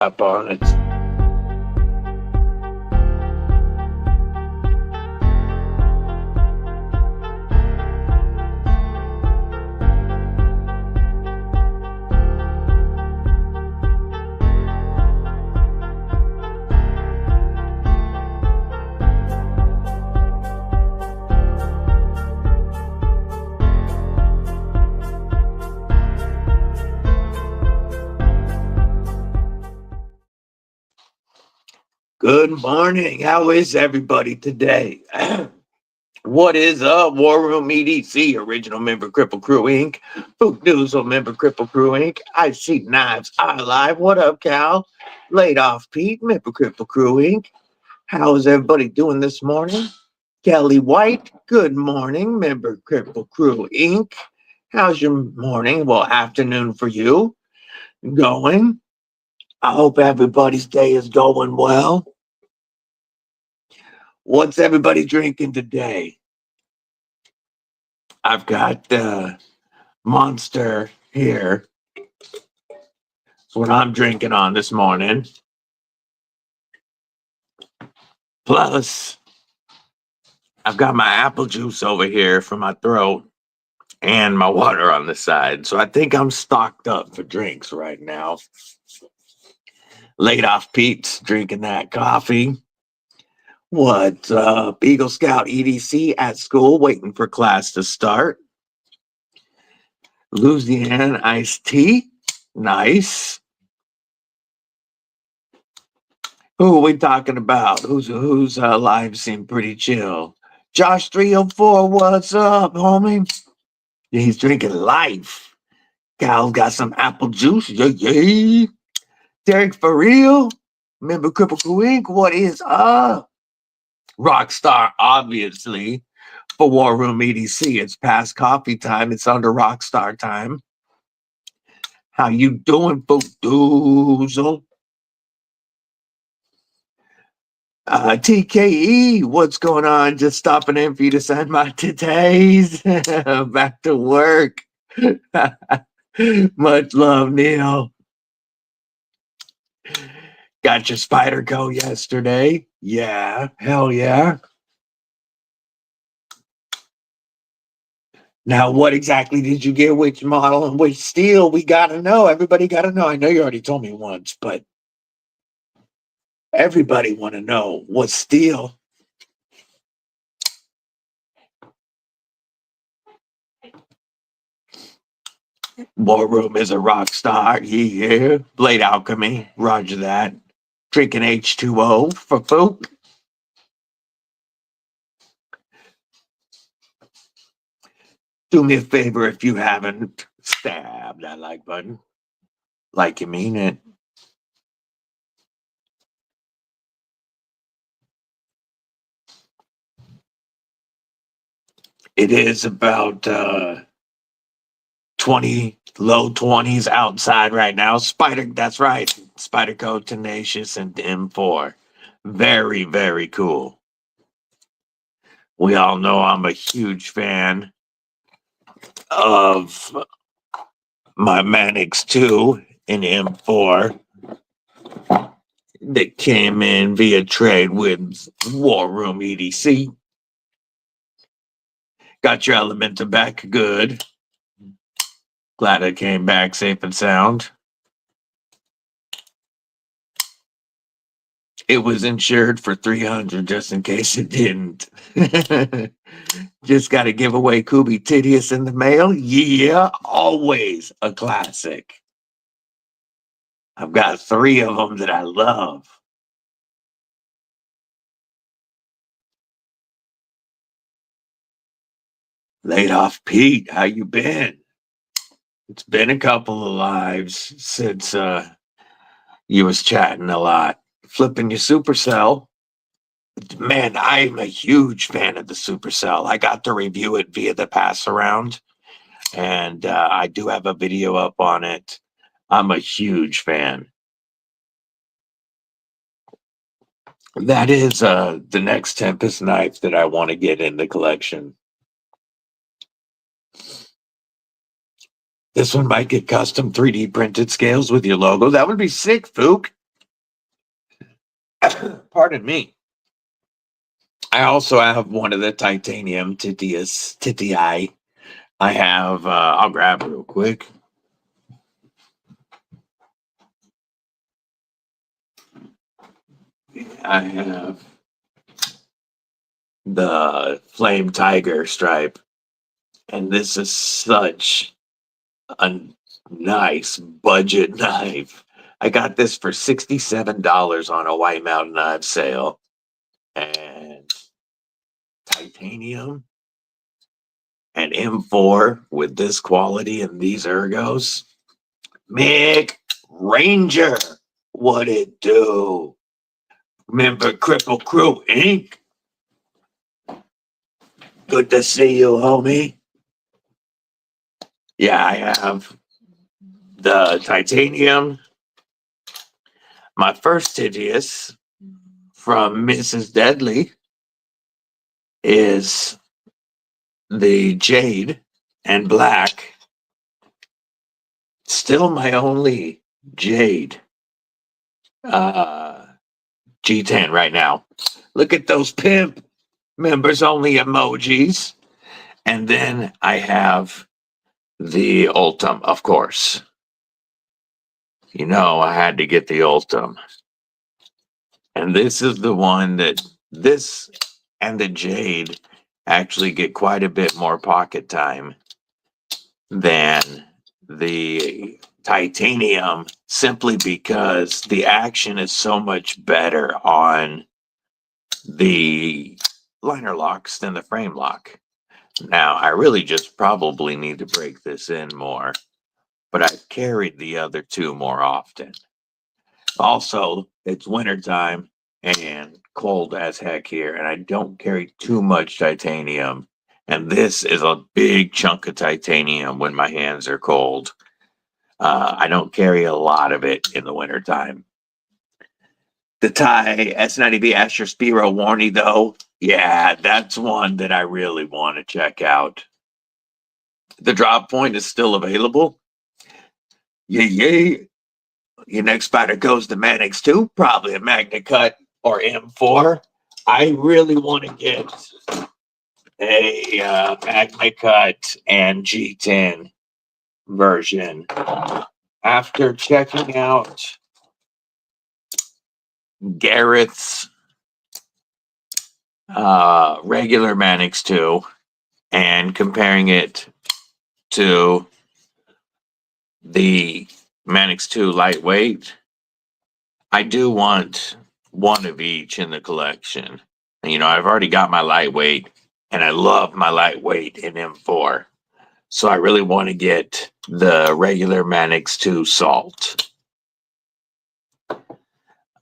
up on it. Good morning. How is everybody today? What is up? War Room EDC, original member Kripple Krew Inc. Food News member Kripple Krew Inc. I see knives. I live. What up, Cal? Laid off Pete, member Kripple Krew Inc. How is everybody doing this morning? Kelly White, good morning, member Kripple Krew Inc. How's your morning? Well, afternoon for you. Going. I hope everybody's day is going well. What's everybody drinking today? I've got Monster here. That's what I'm drinking on this morning. Plus, I've got my apple juice over here for my throat and my water on the side. So I think I'm stocked up for drinks right now. Laid off Pete's drinking that coffee. What's up? Eagle Scout EDC at school, waiting for class to start. Louisiana iced tea. Nice. Who are we talking about? Who's live seem pretty chill? Josh 304, what's up, homie? Yeah, he's drinking life. Cal's got some apple juice. Yeah. Derek for real. Remember Kripple Krew Inc. What is up? Rockstar, obviously, for War Room EDC. It's past coffee time. It's under Rockstar time. How you doing, Bodoozle? TKE, what's going on? Just stopping in for you to send my today's back to work. Much love, Neil. Got your spider go yesterday? Yeah, hell yeah. Now, what exactly did you get? Which model and which steel? We gotta know. Everybody gotta know. I know you already told me once, but everybody want to know what steel. War Room is a rock star. Yeah. Blade Alchemy. Roger that. Drinking H2O for food. Do me a favor if you haven't. Stab that like button. Like you mean it. It is about 20, low 20s outside right now. Spider, that's right. Spider Code, Tenacious, and M4. Very, very cool. We all know I'm a huge fan of my Manix 2 and M4 that came in via trade with War Room EDC. Got your Elemental back good. Glad it came back safe and sound. It was insured for $300 just in case it didn't. Just got to give away Kubi Titius in the mail. Yeah, always a classic. I've got 3 of them that I love. Laid off Pete, how you been? It's been a couple of lives since you was chatting a lot. Flipping your Supercell. Man, I'm a huge fan of the Supercell. I got to review it via the pass around, and I do have a video up on it. I'm a huge fan. That is the next Tempest knife that I want to get in the collection. This one might get custom 3D printed scales with your logo. That would be sick, Fook. Pardon me. I also have one of the titanium titii. I have, I'll grab it real quick. I have the Flame Tiger stripe, and this is such a nice budget knife. I got this for $67 on a White Mountain Knives sale. And titanium and M4 with this quality and these ergos. Mick Ranger, what it do? Remember Kripple Krew Inc? Good to see you, homie. Yeah, I have the titanium. My first Tidius from Mrs. Deadly is the jade and black. Still my only jade G10 right now. Look at those pimp members only emojis. And then I have the Ultim, of course. You know, I had to get the Ultim. And this is the one that this and the Jade actually get quite a bit more pocket time than the Titanium, simply because the action is so much better on the liner locks than the frame lock. Now, I really just probably need to break this in more, but I've carried the other two more often. Also, it's wintertime and cold as heck here, and I don't carry too much titanium. And this is a big chunk of titanium when my hands are cold. I don't carry a lot of it in the wintertime. The Thai S90B Asher Spiro Warney, though, yeah, that's one that I really want to check out. The drop point is still available. Yay. Your next spider goes to Mannix 2, probably a Magna Cut or M4. I really want to get a Magna Cut and G10 version. After checking out Garrett's regular Mannix 2 and comparing it to the Mannix 2 lightweight, I do want one of each in the collection. You know, I've already got my lightweight, and I love my lightweight in M4. So I really want to get the regular Mannix 2 Salt.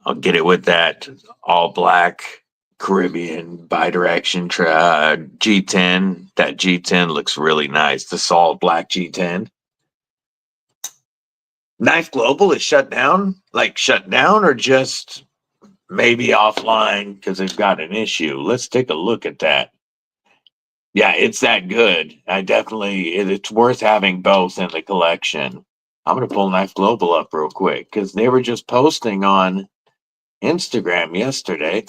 I'll get it with that all black Caribbean bidirection G10. That G10 looks really nice. The Salt black G10. Knife Global is shut down? Like shut down or just maybe offline because they've got an issue? Let's take a look at that. Yeah, it's that good. It's worth having both in the collection. I'm going to pull Knife Global up real quick because they were just posting on Instagram yesterday.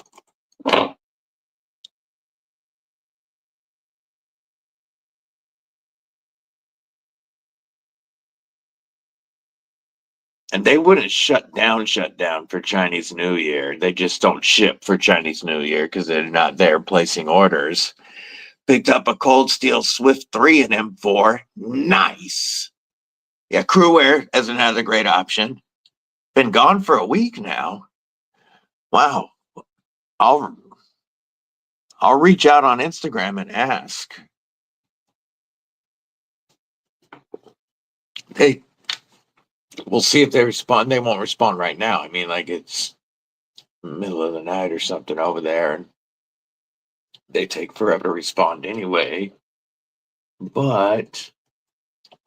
And they wouldn't shut down for Chinese New Year. They just don't ship for Chinese New Year because they're not there placing orders. Picked up a Cold Steel Swift 3 and M4. Nice. Yeah, Crewwear as another great option. Been gone for a week now. Wow. I'll reach out on Instagram and ask. We'll see if they respond. They won't respond right now. I mean, like it's middle of the night or something over there, and they take forever to respond anyway. But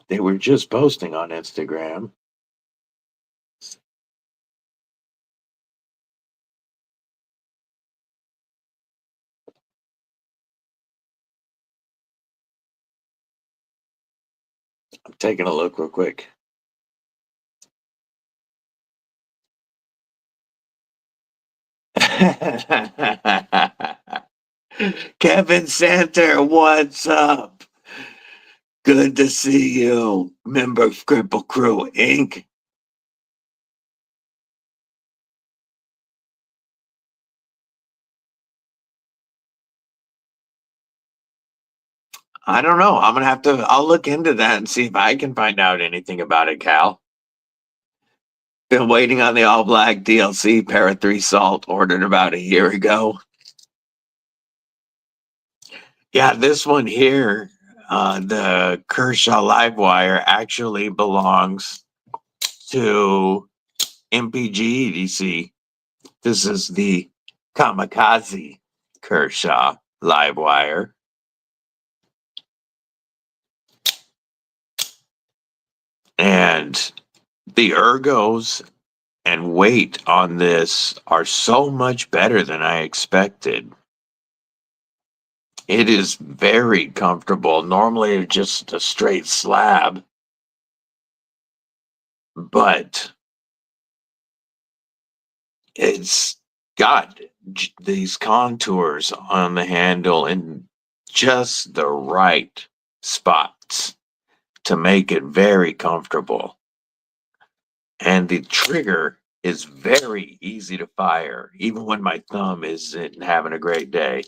they were just posting on Instagram. I'm taking a look real quick. Kevin Santer, what's up? Good to see you, member of Kripple Krew, Inc. I don't know. I'll look into that and see if I can find out anything about it, Cal. Been waiting on the all black DLC Para 3 Salt ordered about a year ago. Yeah, this one here, the Kershaw Livewire, actually belongs to MPG EDC. This is the Kamikaze Kershaw Livewire. And the ergos and weight on this are so much better than I expected. It is very comfortable. Normally just a straight slab, but it's got these contours on the handle in just the right spots to make it very comfortable. And the trigger is very easy to fire, even when my thumb isn't having a great day.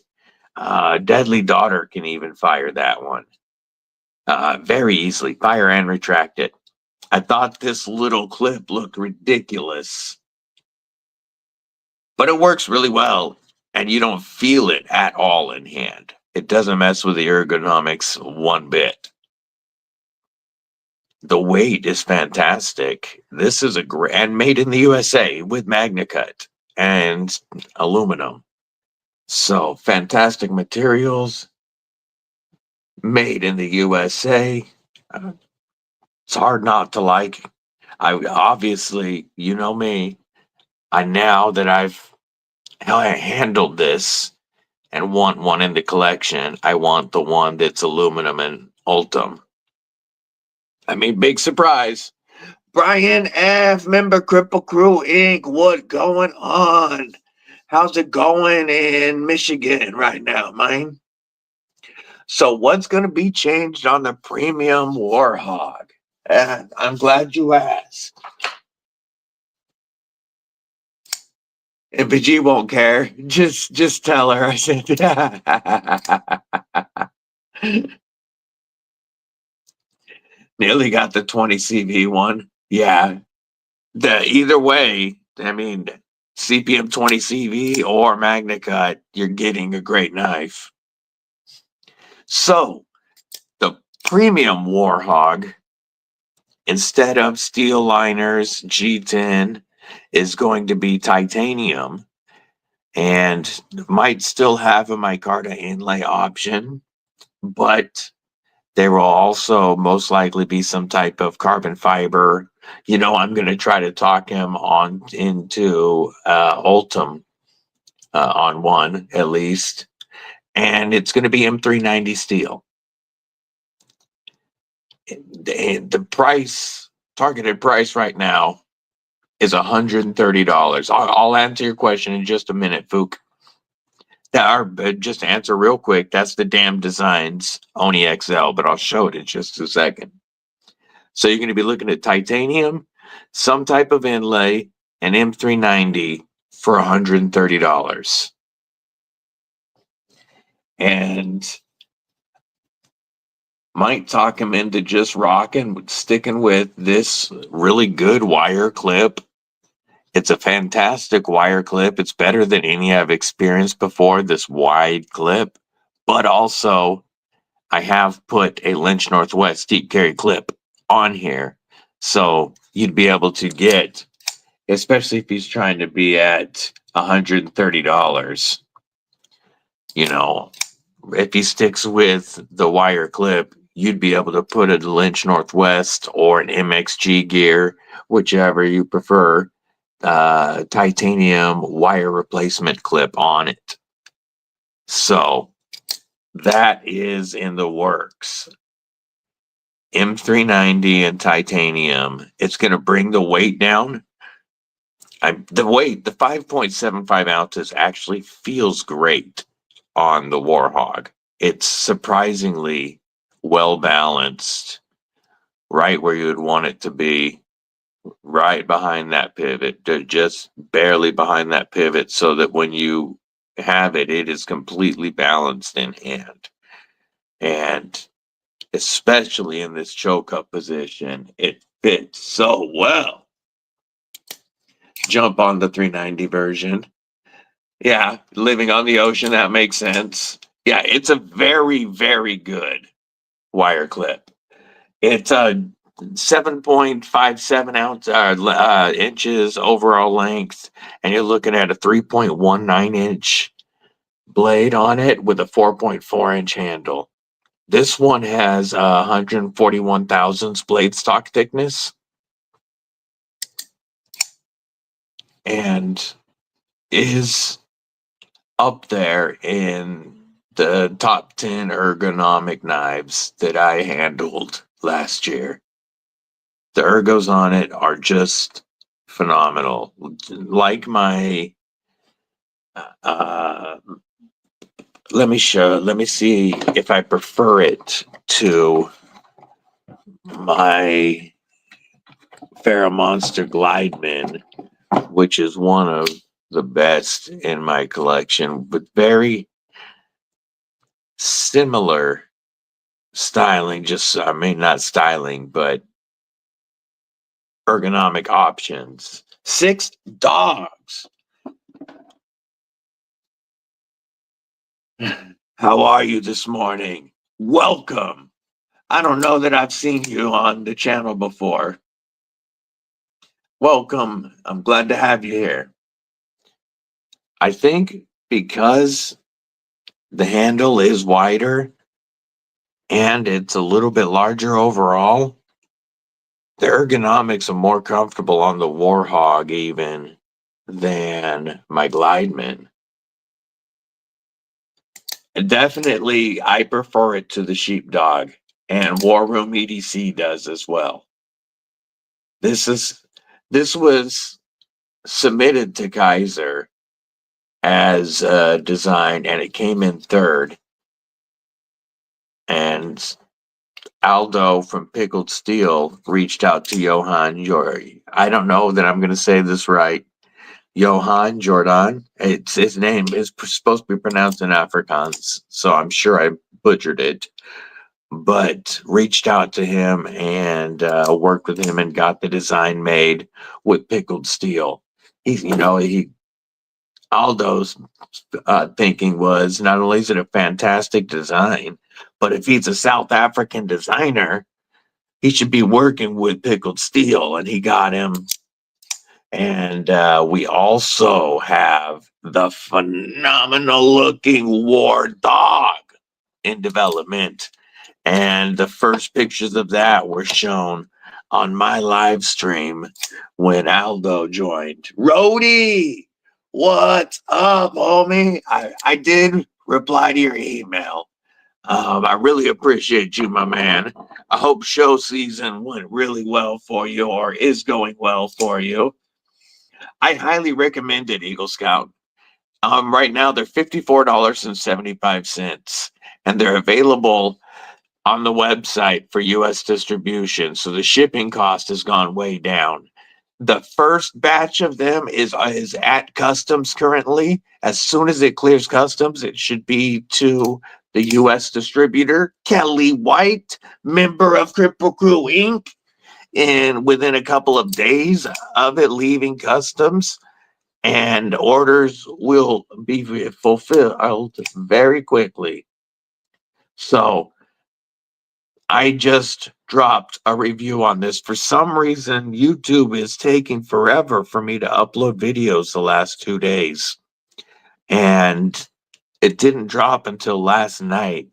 Deadly Daughter can even fire that one very easily, fire and retract it. I thought this little clip looked ridiculous, but it works really well, and you don't feel it at all in hand. It doesn't mess with the ergonomics one bit. The weight is fantastic. This is a great, and made in the USA with MagnaCut and aluminum. So fantastic materials, made in the USA. It's hard not to like. I obviously, you know me. Now that I've handled this and want one in the collection, I want the one that's aluminum and Ultim. I mean, big surprise. Brian F., member Kripple Krew Inc. What going on? How's it going in Michigan right now, man? So what's going to be changed on the premium Warhog? I'm glad you asked. MPG won't care. Just tell her. I said, nearly got the 20 CV one. Yeah. Either way, I mean, CPM 20 CV or MagnaCut, you're getting a great knife. So the premium Warhog, instead of steel liners, G10, is going to be titanium and might still have a micarta inlay option, but there will also most likely be some type of carbon fiber. You know, I'm going to try to talk him on into Ultim on one at least, and it's going to be M390 steel. The price, targeted price right now, is $130. I'll answer your question in just a minute, Fook. Just to answer real quick, that's the Damn Designs Oni XL, but I'll show it in just a second. So you're going to be looking at titanium, some type of inlay, and M390 for $130. And might talk him into just sticking with this really good wire clip. It's a fantastic wire clip. It's better than any I've experienced before, this wide clip. But also, I have put a Lynch Northwest deep carry clip on here. So you'd be able to get, especially if he's trying to be at $130, you know, if he sticks with the wire clip, you'd be able to put a Lynch Northwest or an MXG gear, whichever you prefer, titanium wire replacement clip on it. So that is in the works. M390 and titanium. It's going to bring the weight down. The weight, the 5.75 ounces actually feels great on the Warhog. It's surprisingly well balanced, right where you would want it to be, right behind that pivot, just barely behind that pivot, so that when you have it, it is completely balanced in hand. And especially in this choke up position, it fits so well. Jump on the 390 version. Yeah, living on the ocean, that makes sense. Yeah, it's a very, very good wire clip. It's a 7.57 inches overall length, and you're looking at a 3.19 inch blade on it with a 4.4 inch handle. This one has 141 thousandths blade stock thickness, and is up there in the top 10 ergonomic knives that I handled last year. The ergos on it are just phenomenal. Like my, uh, let me see if I prefer it to my FerraMonster Glideman, which is one of the best in my collection, but very similar styling. Not styling, but ergonomic options. 6 dogs. How are you this morning? Welcome. I don't know that I've seen you on the channel before. Welcome. I'm glad to have you here. I think because the handle is wider and it's a little bit larger overall, the ergonomics are more comfortable on the Warhog even than my Glideman. Definitely, I prefer it to the Sheepdog, and War Room EDC does as well. This was submitted to Kaiser as design, and it came in third. And Aldo from Pickled Steel reached out to Johan Jori. I don't know that I'm going to say this right. Johan Jordan. It's his name is supposed to be pronounced in Afrikaans, so I'm sure I butchered it. But reached out to him and worked with him and got the design made with Pickled Steel. Aldo's thinking was, not only is it a fantastic design, but if he's a South African designer, he should be working with Pickled Steel, and he got him. And we also have the phenomenal looking War Dog in development. And the first pictures of that were shown on my live stream when Aldo joined. Rody, what's up, homie? I did reply to your email. I really appreciate you, my man. I hope show season went really well for you, or is going well for you. I highly recommend it, Eagle Scout. Right now they're $54.75, and they're available on the website for US distribution. So the shipping cost has gone way down. The first batch of them is at customs currently. As soon as it clears customs, it should be to the US distributor, Kelly White, member of Kripple Krew Inc. And within a couple of days of it leaving customs, and orders will be fulfilled very quickly. So I just dropped a review on this. For some reason, YouTube is taking forever for me to upload videos the last 2 days. And it didn't drop until late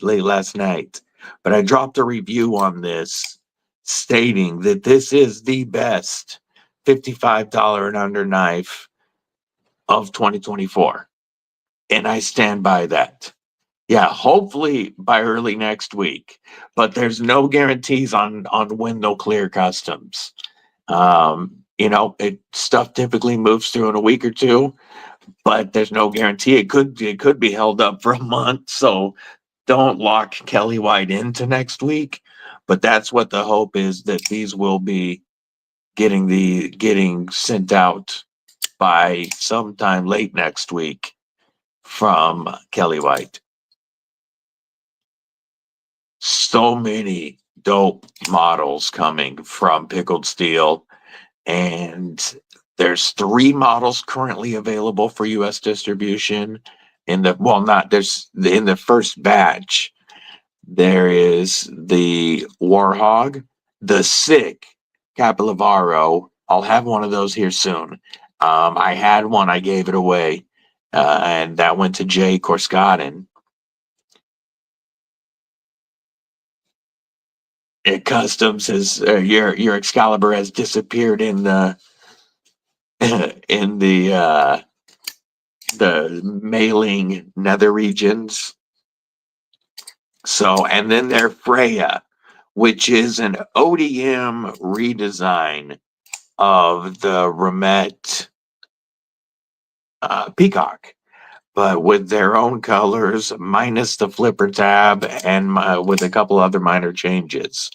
last night. But I dropped a review on this stating that this is the best $55 and under knife of 2024. And I stand by that. Yeah, hopefully by early next week, but there's no guarantees on when they'll clear customs. stuff typically moves through in a week or two, but there's no guarantee. It could be held up for a month. So don't lock Kelly White into next week. But that's what the hope is, that these will be getting sent out by sometime late next week from Kelly White. So many dope models coming from Pickled Steel, and there's 3 models currently available for US distribution. In the first batch, there is the Warhog, the Sick Capilavaro. I'll have one of those here soon. I had one, I gave it away, and that went to Jay Korsgaden. It customs has your Excalibur has disappeared in the in the mailing nether regions. So, and then there's Freya, which is an ODM redesign of the Remet Peacock, but with their own colors, minus the flipper tab, and with a couple other minor changes.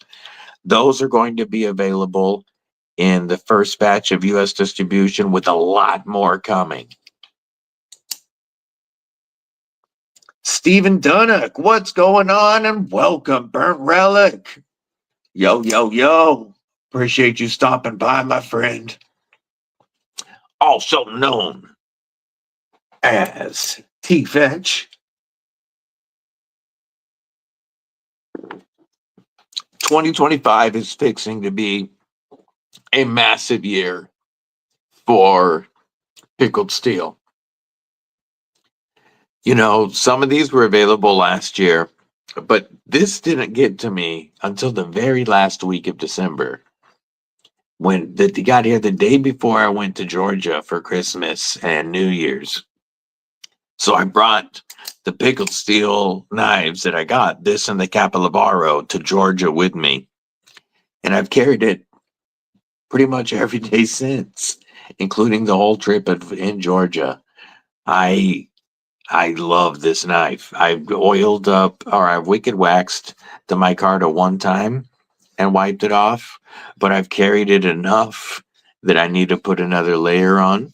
Those are going to be available in the first batch of US distribution, with a lot more coming. Stephen Dunnock, what's going on? And welcome, Burnt Relic. Yo, yo, yo. Appreciate you stopping by, my friend. Also known as T-Fetch. 2025 is fixing to be a massive year for Pickled Steel. Some of these were available last year, but this didn't get to me until the very last week of December, when they got here the day before I went to Georgia for Christmas and New Year's. So I brought the Pickled Steel knives that I got, this and the Capilavaro, to Georgia with me. And I've carried it pretty much every day since, including the whole trip in Georgia. I love this knife. I've oiled up, or I've wicked waxed the micarta one time and wiped it off, but I've carried it enough that I need to put another layer on,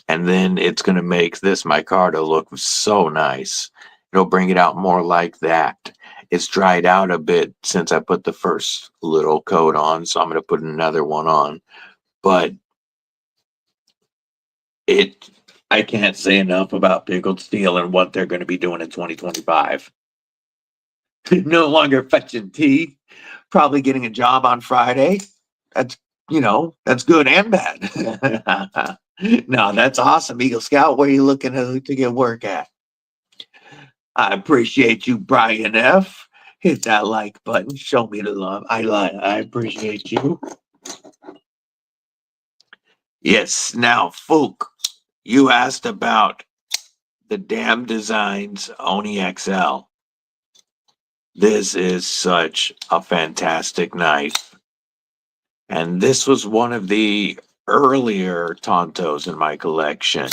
and then it's going to make this micarta look so nice. It'll bring it out more like that. It's dried out a bit since I put the first little coat on, so I'm going to put another one on. But I can't say enough about Pickled Steel and what they're going to be doing in 2025. No longer fetching tea, probably getting a job on Friday. That's good and bad. No, that's awesome. Eagle Scout, where are you looking to get work at? I appreciate you, Brian F. Hit that like button. Show me the love. I appreciate you. Yes. Now, Fook, you asked about the Damn Designs Oni XL. This is such a fantastic knife. And this was one of the earlier Tantos in my collection.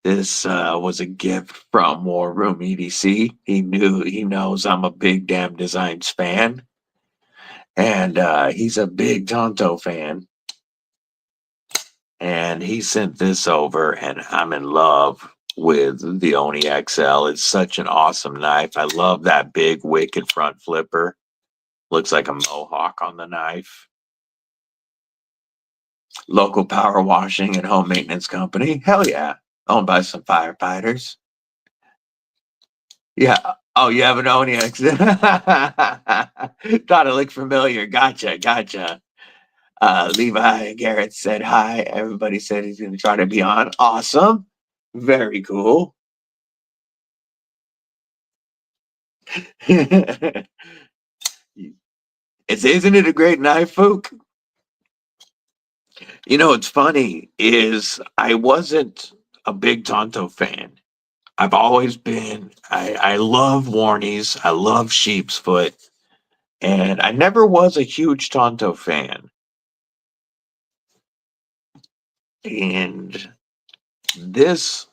This was a gift from War Room EDC. He knows I'm a big Damn Designs fan. And he's a big Tanto fan. And he sent this over, and I'm in love with the Oni XL. It's such an awesome knife. I love that big wicked front flipper. Looks like a mohawk on the knife. Local power washing and home maintenance company. Hell yeah. Owned by some firefighters. Yeah. Oh, you have an Oni XL. Thought it looked familiar. Gotcha. Levi Garrett said hi. Everybody said he's going to try to be on. Awesome. Very cool. Isn't it a great knife, Fook? What's funny is I wasn't a big Tanto fan. I've always been, I love Warnies. I love Sheep's Foot. And I never was a huge Tanto fan. And this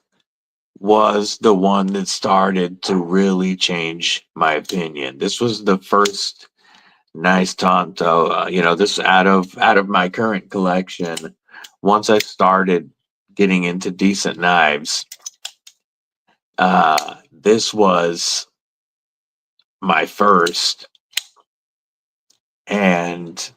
was the one that started to really change my opinion. This was the first nice Tanto. This out of my current collection. Once I started getting into decent knives, this was my first, and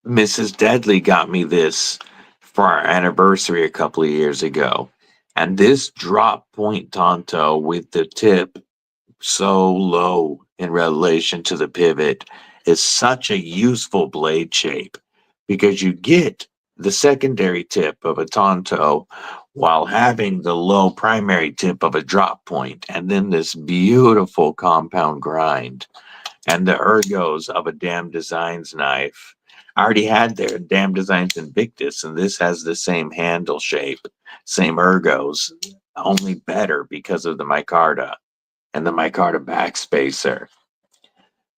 Mrs. Deadly got me this for our anniversary a couple of years ago. And this drop point Tanto with the tip so low in relation to the pivot is such a useful blade shape, because you get the secondary tip of a Tanto while having the low primary tip of a drop point, and then this beautiful compound grind and the ergos of a Damn Designs knife. I already had their Damn Designs Invictus, and this has the same handle shape, same ergos, only better because of the micarta and the micarta backspacer.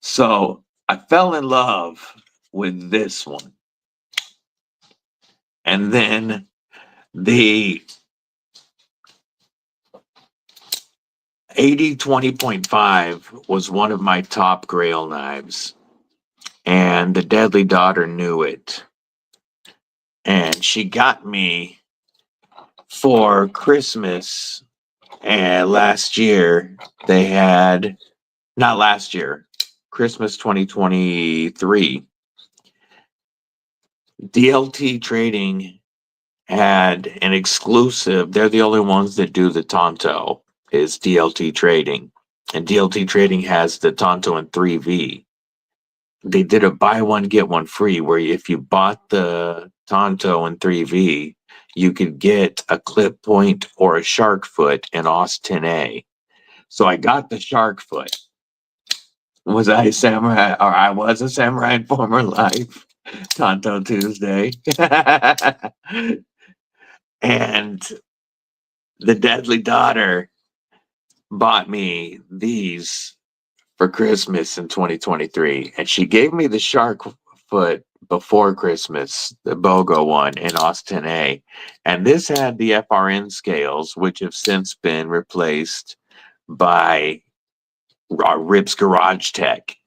So I fell in love with this one. And then the 80-20.5 was one of my top grail knives. And the Deadly Daughter knew it. And she got me for Christmas. And last year, they had, not last year, Christmas 2023, DLT Trading had an exclusive. They're the only ones that do the Tanto, is DLT Trading. And DLT Trading has the Tanto in 3V. They did a buy one, get one free, where if you bought the Tanto in 3V, you could get a clip point or a shark foot in AUS 10A. So I got the shark foot. Was I a samurai, or I was a samurai in former life? Tanto Tuesday. And the Deadly Daughter bought me these for Christmas in 2023, and she gave me the shark foot before Christmas, the BOGO one in AUS 10A, and this had the FRN scales, which have since been replaced by Rip's Garage Tech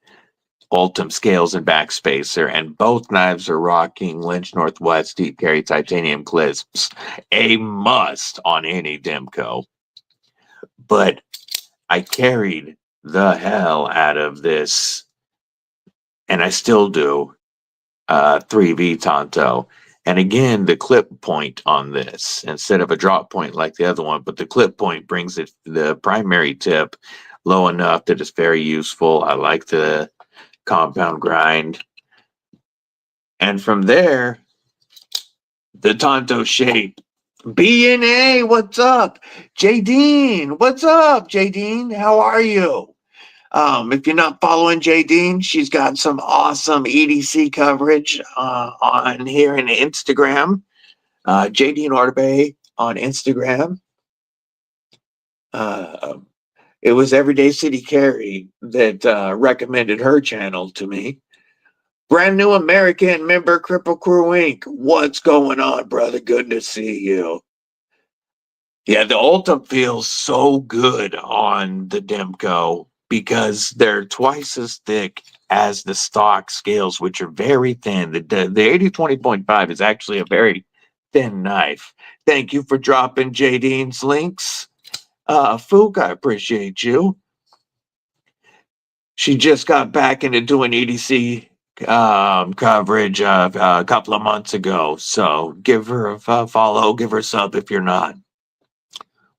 Ultim scales and backspacer, and both knives are rocking Lynch Northwest deep carry titanium clisps, a must on any Demco. But I carried the hell out of this, and I still do, 3V Tanto. And again, the clip point on this, instead of a drop point like the other one, but the clip point brings it, the primary tip, low enough that it's very useful. I like the compound grind. And from there, the Tanto shape. BNA, what's up? Jadine, what's up, Jadine? How are you? If you're not following Jadine, she's got some awesome EDC coverage on here in Instagram. Jadine Orbe on Instagram. It was Everyday City Carry that recommended her channel to me. Brand new American member, Kripple Krew Inc. What's going on, brother? Good to see you. Yeah, the Ultim feels so good on the Demco because they're twice as thick as the stock scales, which are very thin. The 80-20.5 is actually a very thin knife. Thank you for dropping Jadine's links. Fook, I appreciate you. She just got back into doing EDC coverage a couple of months ago. So give her a follow, give her a sub if you're not.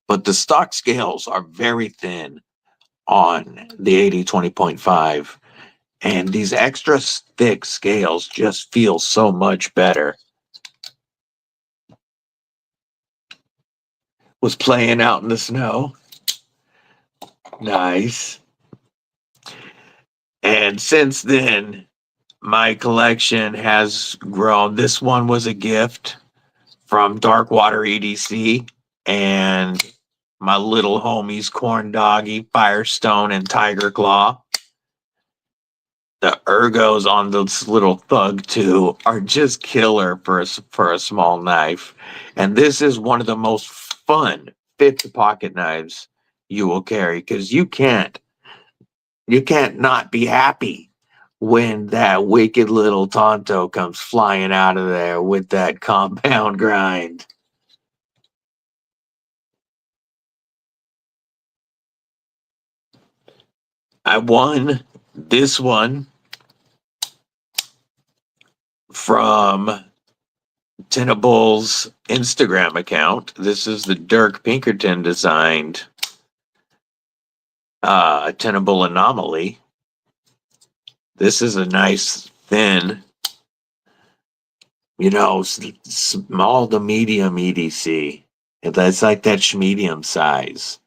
But the stock scales are very thin on the 80-20.5. And these extra thick scales just feel so much better. Was playing out in the snow. Nice. And since then, my collection has grown. This one was a gift from Darkwater EDC and my little homies Corn Doggy, Firestone, and Tiger Claw. The ergos on this little Thug 2 are just killer for a small knife. And this is one of the most fun fit pocket knives you will carry, because you can't not be happy when that wicked little Tanto comes flying out of there with that compound grind. I won this one from Tenable's Instagram account. This is the Dirk Pinkerton designed Tenable Anomaly. This is a nice thin, small to medium EDC. It's like that medium size.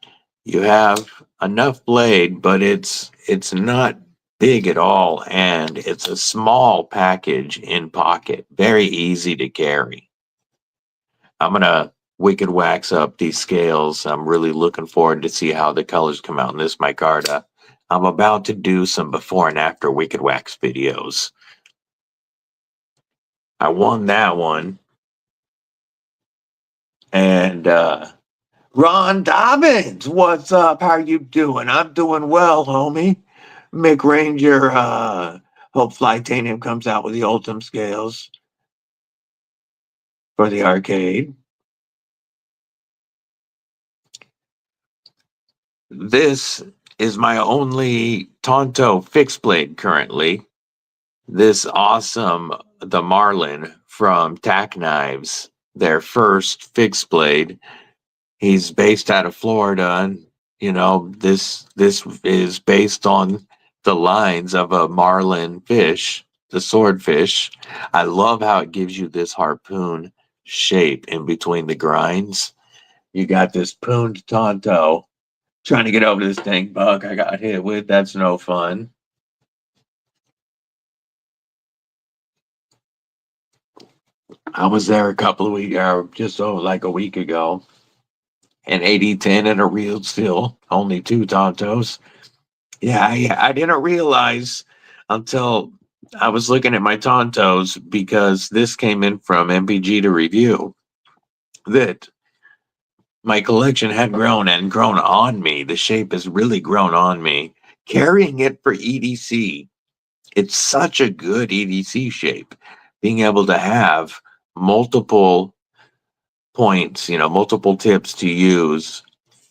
You have enough blade, but it's not big at all, and it's a small package in pocket. Very easy to carry. I'm gonna wicked wax up these scales. I'm really looking forward to see how the colors come out in this micarta. I'm about to do some before and after wicked wax videos. I won that one. And Ron Dobbins, what's up? How you doing? I'm doing well, homie. Mick Ranger, hope Flytanium comes out with the Ultim scales for the arcade. This is my only Tanto fixed blade currently. This awesome, the Marlin from Tack Knives, their first fixed blade. He's based out of Florida, and this is based on the lines of a marlin fish, the swordfish. I love how it gives you this harpoon shape in between the grinds. You got this pooned Tonto trying to get over this dang bug I got hit with. That's no fun. I was there a couple of weeks, just like a week ago. An 80-10 and a real steel, only 2 Tantos. Yeah, I didn't realize until I was looking at my Tantos, because this came in from MPG to review, that my collection had grown and grown on me. The shape has really grown on me. Carrying it for EDC, it's such a good EDC shape. Being able to have multiple points, multiple tips to use.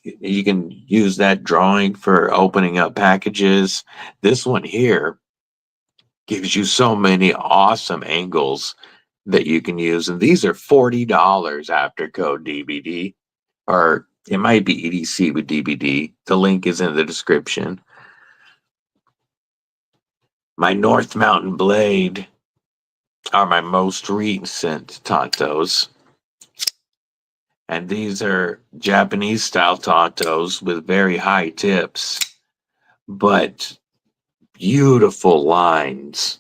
You can use that drawing for opening up packages. This one here gives you so many awesome angles that you can use. And these are $40 after code DBD, or it might be EDC with DBD. The link is in the description. My North Mountain Blade are my most recent Tantos. And these are Japanese style Tantos with very high tips, but beautiful lines.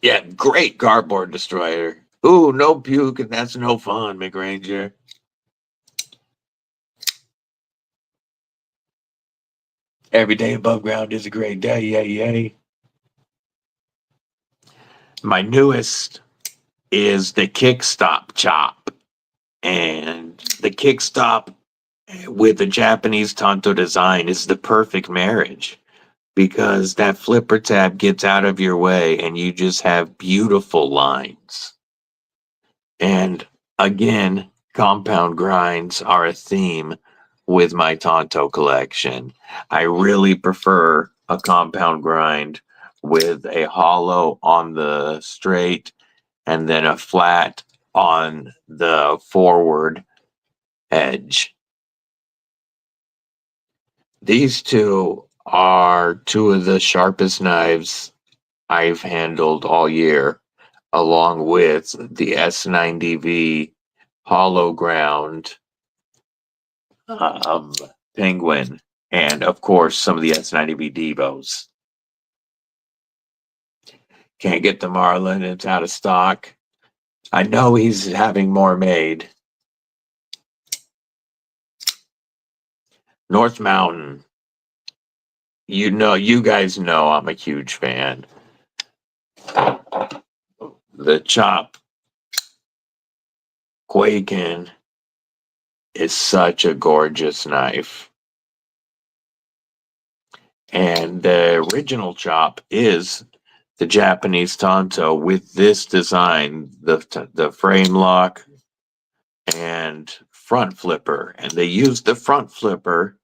Yeah, great cardboard destroyer. Ooh, no puke, and that's no fun, McRanger. Every day above ground is a great day, yay, yay. My newest is the Kickstop Chop. And the Kickstop with the Japanese Tanto design is the perfect marriage, because that flipper tab gets out of your way and you just have beautiful lines. And again, compound grinds are a theme with my Tanto collection. I really prefer a compound grind with a hollow on the straight and then a flat on the forward edge. These two are 2 of the sharpest knives I've handled all year, along with the S90V hollow ground Penguin, and of course some of the S90V Devos. Can't get the Marlin, it's out of stock. I know he's having more made. North Mountain. you guys know I'm a huge fan. The chop Quakin is such a gorgeous knife. And the original chop is the Japanese Tanto with this design, the frame lock and front flipper. And they use the front flipper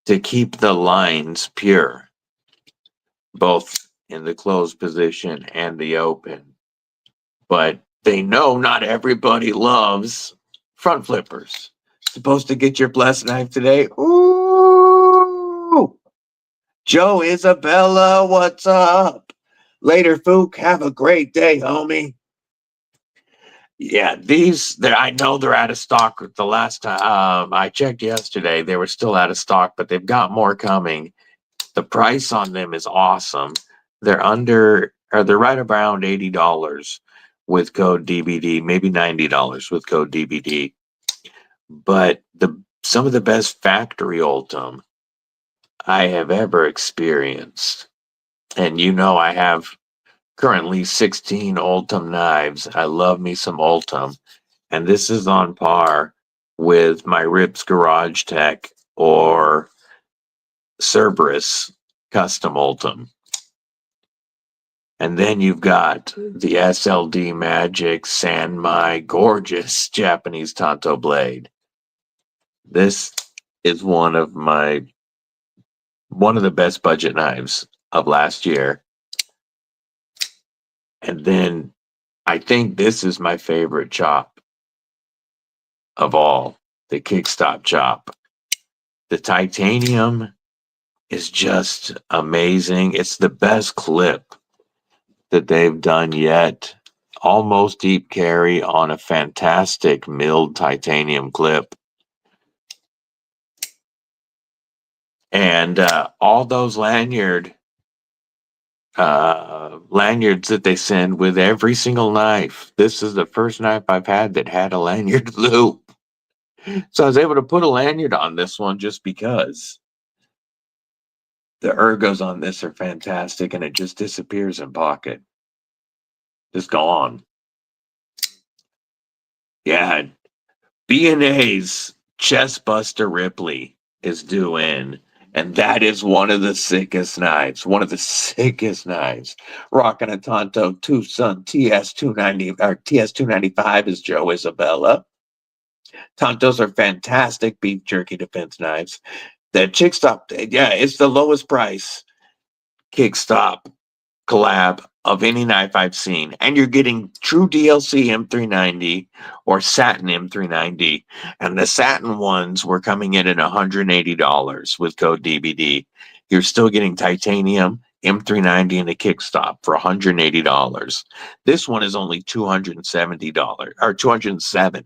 to keep the lines pure, both in the closed position and the open. But they know not everybody loves front flippers. Supposed to get your blessed knife today? Ooh! Joe Isabella, what's up? Later, Fook. Have a great day, homie. Yeah, I know they're out of stock. The last time I checked yesterday, they were still out of stock, but they've got more coming. The price on them is awesome. They're right around $80 with code DBD, maybe $90 with code DBD. But some of the best factory Ultim I have ever experienced. And I have currently 16 Ultim knives. I love me some Ultim. And this is on par with my Rips Garage Tech or Cerberus Custom Ultim. And then you've got the SLD Magic Sanmai gorgeous Japanese Tanto blade. This is one of the best budget knives of last year. And then I think this is my favorite chop of all, the kickstop chop. The titanium is just amazing. It's the best clip that they've done yet. Almost deep carry on a fantastic milled titanium clip. And all those lanyards that they send with every single knife. This is the first knife I've had that had a lanyard loop. So I was able to put a lanyard on this one just because. The ergos on this are fantastic, and it just disappears in pocket. Just gone. Yeah, B&A's Chestbuster Ripley is due in, and that is one of the sickest knives. One of the sickest knives. Rocking a Tanto Tucson TS290 or TS295 is Joe Isabella. Tantos are fantastic beef jerky defense knives. The Chickstop, yeah, it's the lowest price kickstop collab of any knife I've seen. And you're getting true DLC M390 or satin M390. And the satin ones were coming in at $180 with code DBD. You're still getting titanium M390 and a kickstop for $180. This one is only $270 or 207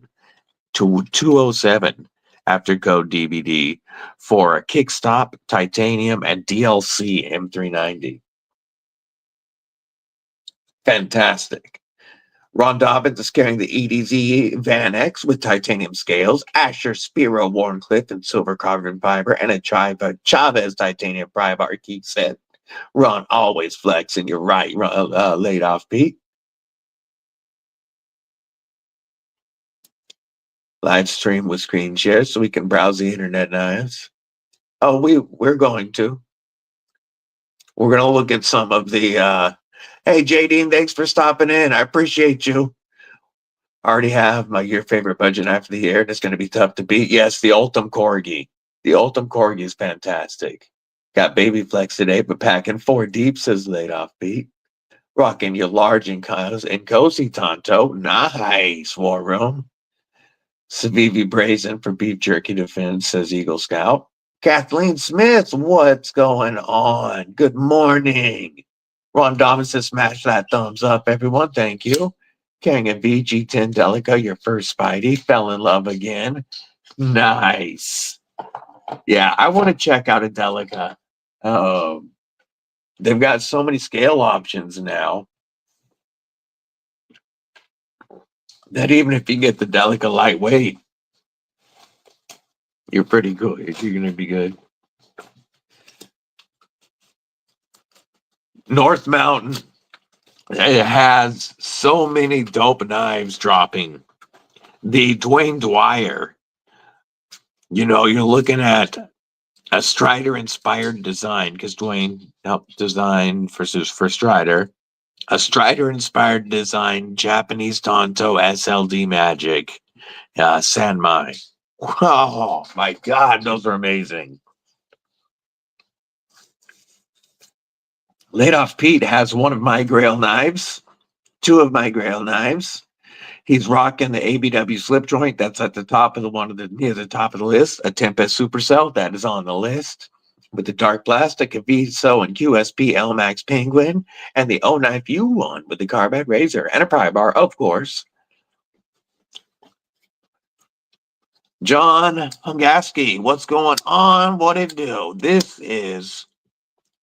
to 207 after code DBD for a kickstop, titanium, and DLC M390. Fantastic. Ron Dobbins is carrying the EDZ Van X with titanium scales, Asher Spiro Warncliffe in silver carbon fiber, and a Chavez titanium pry bar key set. Ron always flexing. You're right, laid off Pete. Live stream with screen share so we can browse the internet knives. Oh, we're going to. We're going to look at some of the. Hey, JD, thanks for stopping in. I appreciate you. Already have your favorite budget knife of the year, and it's going to be tough to beat. Yes, the Ultim Corgi. The Ultim Corgi is fantastic. Got baby flex today, but packing 4 deep, says laid off Pete. Rocking your large and cozy Tanto. Nice, War Room. Savivi Brazen for beef jerky defense, says Eagle Scout. Kathleen Smith, what's going on? Good morning. Ron Dobinson, smash that thumbs up, everyone. Thank you. Carrying a VG10 Delica, your first Spidey. Fell in love again. Nice. Yeah, I want to check out a Delica. They've got so many scale options now that even if you get the Delica lightweight, you're pretty good. You're going to be good. North Mountain, it has so many dope knives dropping. The Dwayne Dwyer, you're looking at a Strider-inspired design because Dwayne helped design for Strider. A Strider-inspired design, Japanese Tanto SLD Magic, Sanmai. Oh my God, those are amazing. Laid Off Pete has one of my Grail knives, two of my Grail knives. He's rocking the ABW slip joint. That's at the top of near the top of the list. A Tempest Supercell that is on the list with the dark plastic, a VSO and QSP LMAX Penguin, and the O-Knife U1 with the carbide razor and a pry bar, of course. John Hungaski, what's going on? What it do? This is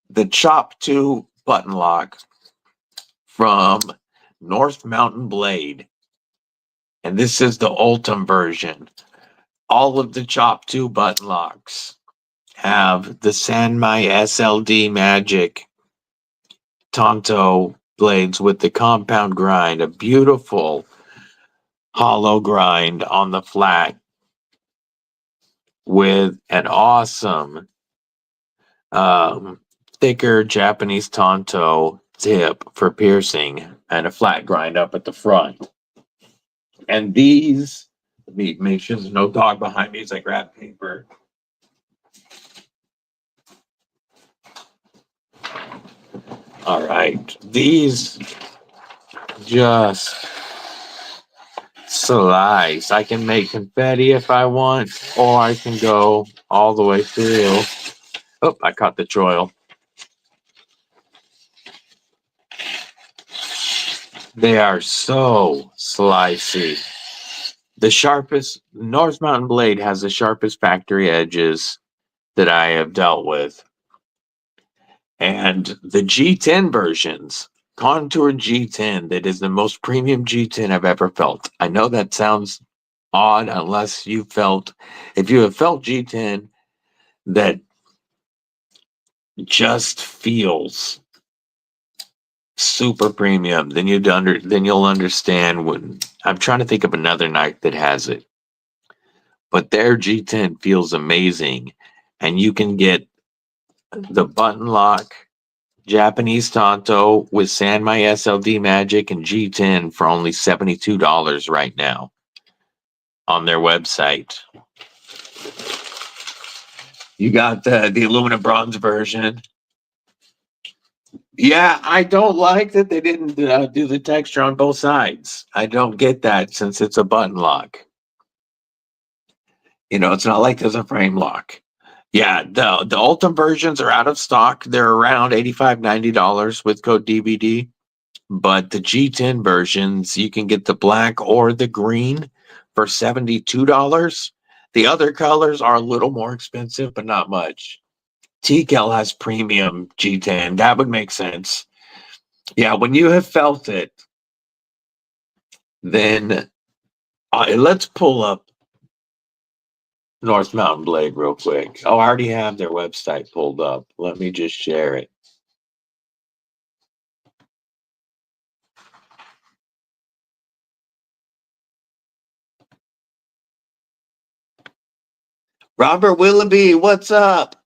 the Chop 2 button lock from North Mountain Blade. And this is the Ultim version. All of the Chop 2 button locks have the Sanmai SLD Magic Tanto blades with the compound grind, a beautiful hollow grind on the flat with an awesome thicker Japanese Tanto tip for piercing and a flat grind up at the front. And these, let me make sure there's no dog behind me as I grab paper. All right, these just slice. I can make confetti if I want, or I can go all the way through. Oh, I caught the choil. They are so slicey. The sharpest, North Mountain Blade has the sharpest factory edges that I have dealt with. And the G10 versions, Contour G10, that is the most premium G10 I've ever felt. I know that sounds odd unless if you have felt G10 that just feels super premium, then you'll understand when I'm trying to think of another knife that has it. But their G10 feels amazing, and you can get the button lock Japanese Tanto with Sanmai SLD Magic and G10 for only $72 right now on their website. You got the aluminum bronze version. Yeah, I don't like that they didn't do the texture on both sides. I don't get that since it's a button lock. It's not like there's a frame lock. Yeah, the Ultim versions are out of stock. They're around $85, $90 with code DBD. But the G10 versions, you can get the black or the green for $72. The other colors are a little more expensive, but not much. TCal has premium G10. That would make sense. Yeah, when you have felt it, then let's pull up North Mountain Blade real quick. Oh, I already have their website pulled up. Let me just share it. Robert Willoughby, what's up?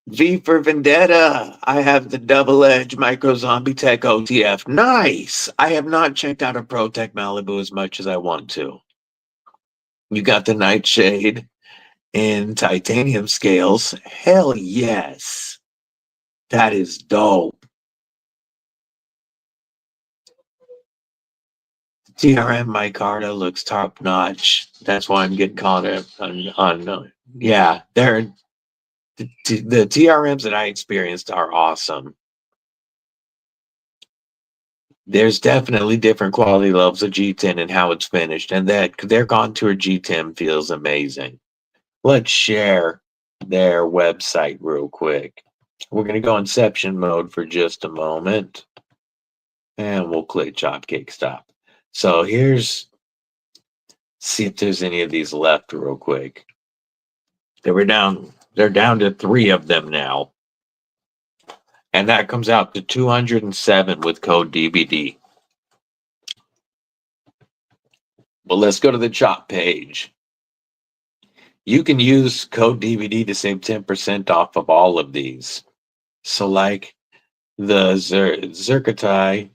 V for Vendetta. I have the Double Edge Micro Zombie Tech OTF. Nice. I have not checked out a ProTech Malibu as much as I want to. You got the Nightshade in titanium scales. Hell yes. That is dope. TRM micarta looks top notch. That's why I'm getting caught up on yeah, they're the TRMs that I experienced are awesome. There's definitely different quality levels of G10 and how it's finished, and that their Contour G10 feels amazing. Let's share their website real quick. We're going to go Inception mode for just a moment, and we'll click Chop Kick Stop. So see if there's any of these left real quick. They're down to 3 of them now. And that comes out to $207 with code DBD. But let's go to the shop page. You can use code DBD to save 10% off of all of these. So like the Zircotai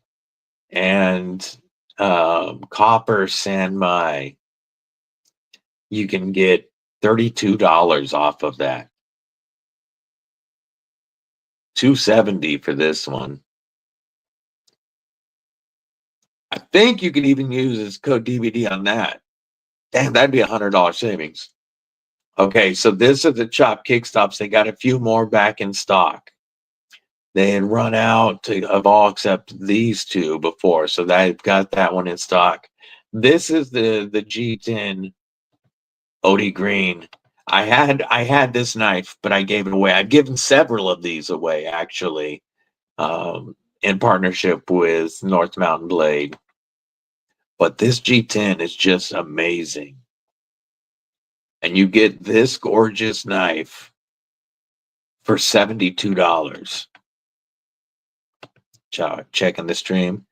and Copper Sanmai, you can get $32 off of that. $270 for this one. I think you could even use this code DVD on that. Damn, that'd be $100 savings. Okay, so this is the Chop Kickstops. They got a few more back in stock. They had run out of all except these two before, so they've got that one in stock. This is the G10 OD Green. I had this knife, but I gave it away. I've given several of these away actually, in partnership with North Mountain Blade. But this G10 is just amazing. And you get this gorgeous knife for $72. Checking the stream.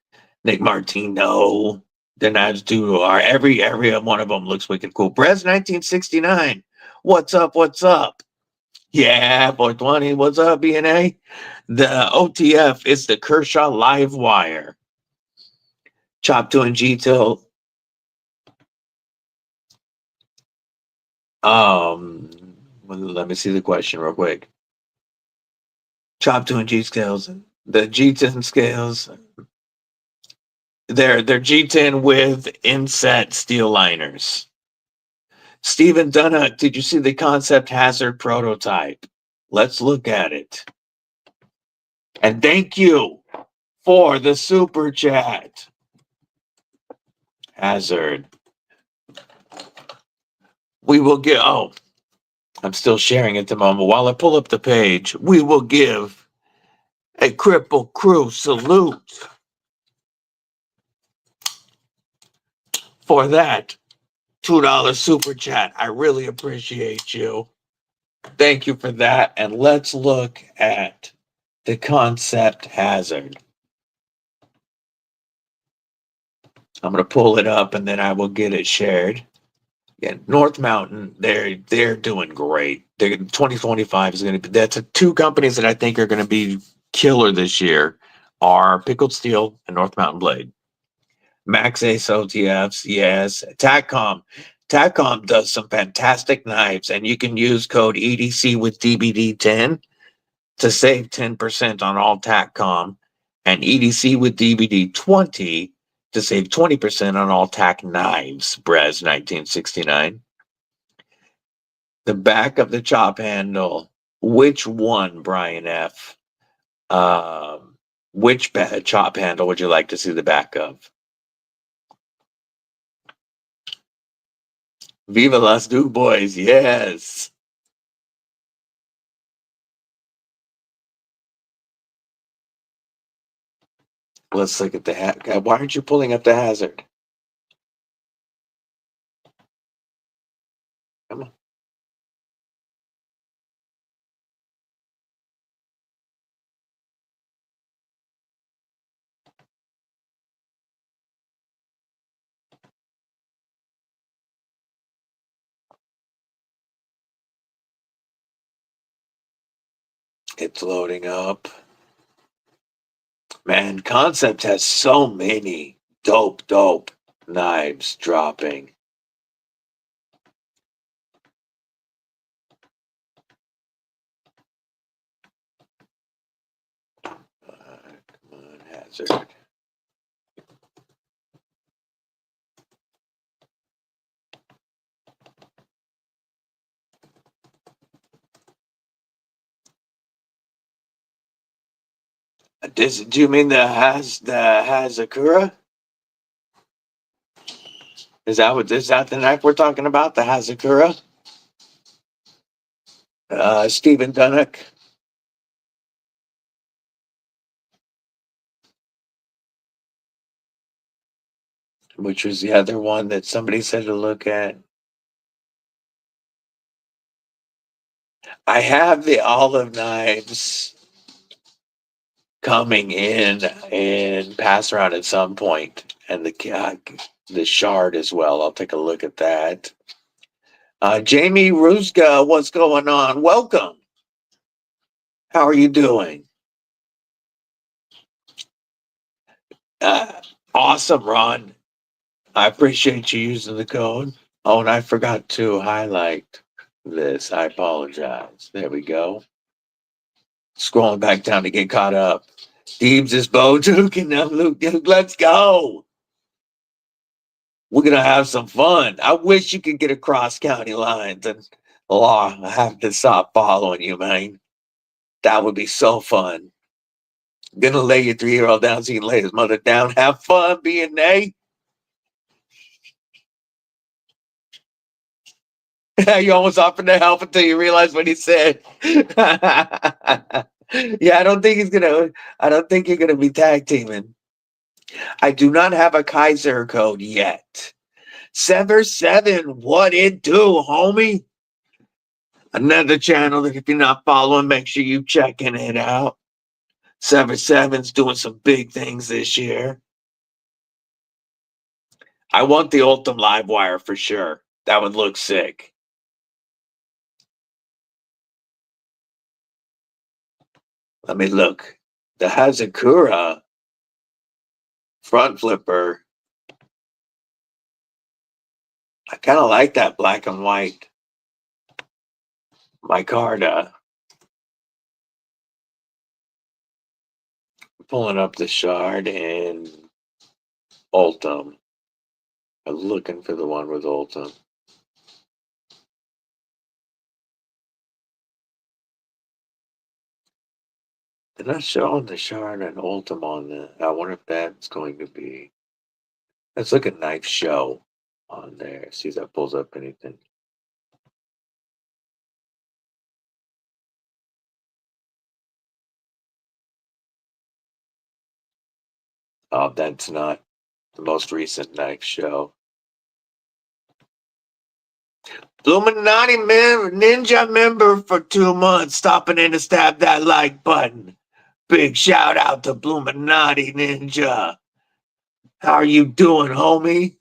Nick Martino. The knives do are every one of them looks wicked cool. Brez 1969. What's up? What's up? Yeah, 420. What's up, BNA? The OTF is the Kershaw Live Wire. Chop 2 and G till. Let me see the question real quick. Chop 2 and G scales. The G10 scales. They're G10 with inset steel liners. Stephen Dunnock, did you see the Concept Hazard prototype? Let's look at it. And thank you for the super chat. Hazard. We will get, I'm still sharing at the moment. While I pull up the page, we will give a Kripple Krew salute for that $2 super chat. I really appreciate you. Thank you for that. And let's look at the Concept Hazard. I'm going to pull it up and then I will get it shared. Yeah, North Mountain, they're doing great. 2025 is going to be, that's two companies that I think are going to be killer this year are Pickled Steel and North Mountain Blade. Max Ace OTFs, yes. TACCOM does some fantastic knives, and you can use code EDCwithDBD10 to save 10% on all TACCOM, and EDCwithDBD20 to save 20% on all TAC knives. Brez 1969. The back of the chop handle. Which one, Brian F? Which chop handle would you like to see the back of? Viva Las Du Boys, yes. Let's look at the hat. Why aren't you pulling up the hazard? Come on. It's loading up. Man, Concept has so many dope knives dropping. Come on, hazard. Do you mean the Hazakura? Is that the knife we're talking about? The Hazakura? Stephen Dunnock. Which was the other one that somebody said to look at. I have the olive knives. coming in and pass around at some point, and the shard as well. I'll take a look at that. Jamie Ruska, what's going on? Welcome. How are you doing? Awesome, Ron. I appreciate you using the code. Oh, and I forgot to highlight this. I apologize. There we go. Scrolling back down to get caught up. Deebs is Bo Duke and them Luke Duke. Let's go. We're gonna have some fun. I wish you could get across county lines and law. I have to stop following you, man. That would be so fun. Gonna lay your 3-year-old down so you can lay his mother down. Have fun being Nate. You almost offered to help until you realized what he said. Yeah, I don't think you're gonna be tag teaming. I do not have a Kaiser code yet. Sever7, what it do, homie? Another channel that if you're not following, make sure you checking it out. Sever7's doing some big things this year. I want the Ultim Livewire for sure. That would look sick. Let me look. The Hazakura front flipper. I kind of like that black and white micarta. Pulling up the shard and Ultim. I'm looking for the one with Ultim. They're not showing the shard and Ultim on that. I wonder if that's going to be. Let's look at Knife Show on there. See if that pulls up anything. Oh, that's not the most recent Knife Show. Illuminati Ninja member for 2 months, stopping in to stab that like button. Big shout out to Illuminati Ninja. How are you doing, homie?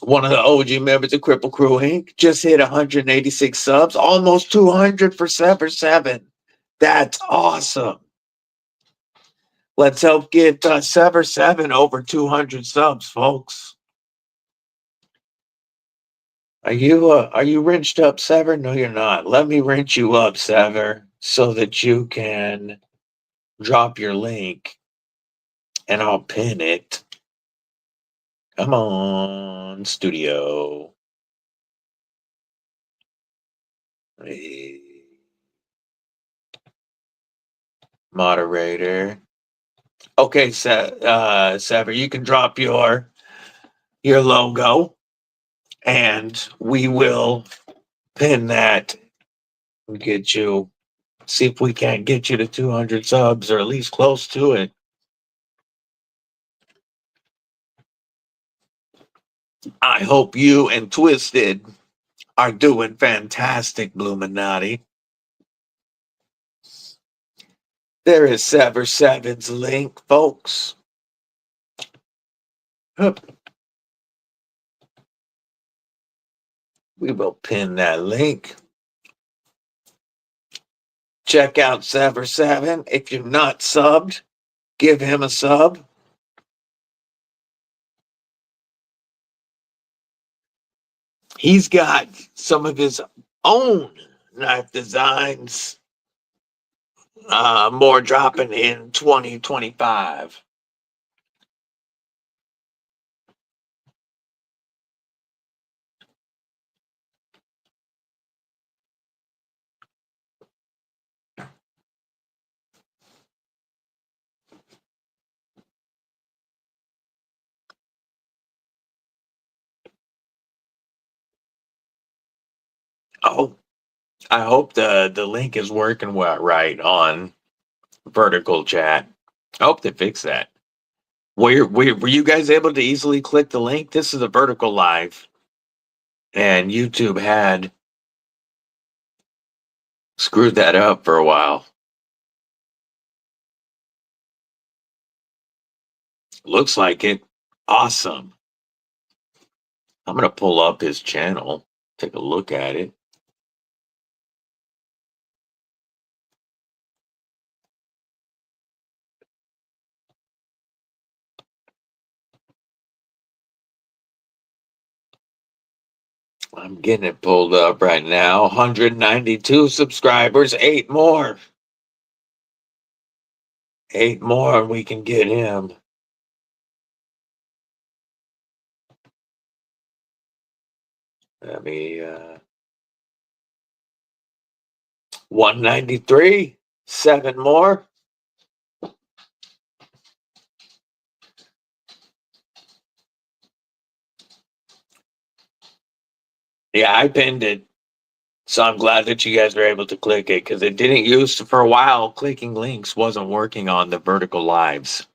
One of the OG members of Kripple Krew Inc. just hit 186 subs, almost 200 for Sever7. That's awesome. Let's help get Sever7 over 200 subs, folks. Are you wrenched up, Sever? No, you're not. Let me wrench you up, Sever, so that you can drop your link and I'll pin it. Come on, studio. Hey. Moderator. Okay, Sever, you can drop your logo and we will pin that and get you, see if we can't get you to 200 subs or at least close to it. I hope you and Twisted are doing fantastic, Bluminati. There is Sever7's link, folks. We will pin that link. Check out Sever7. If you're not subbed, give him a sub. He's got some of his own knife designs, more dropping in 2025. Oh, I hope the link is working well right on vertical chat. I hope they fix that. Were you guys able to easily click the link? This is a vertical live, and YouTube had screwed that up for a while. Looks like it. Awesome. I'm going to pull up his channel, take a look at it. I'm getting it pulled up right now. 192 subscribers, 8 more. 8 more, and we can get him. Let me, 193, 7 more. Yeah, I pinned it. So I'm glad that you guys were able to click it because it didn't use to, for a while. Clicking links wasn't working on the vertical lives.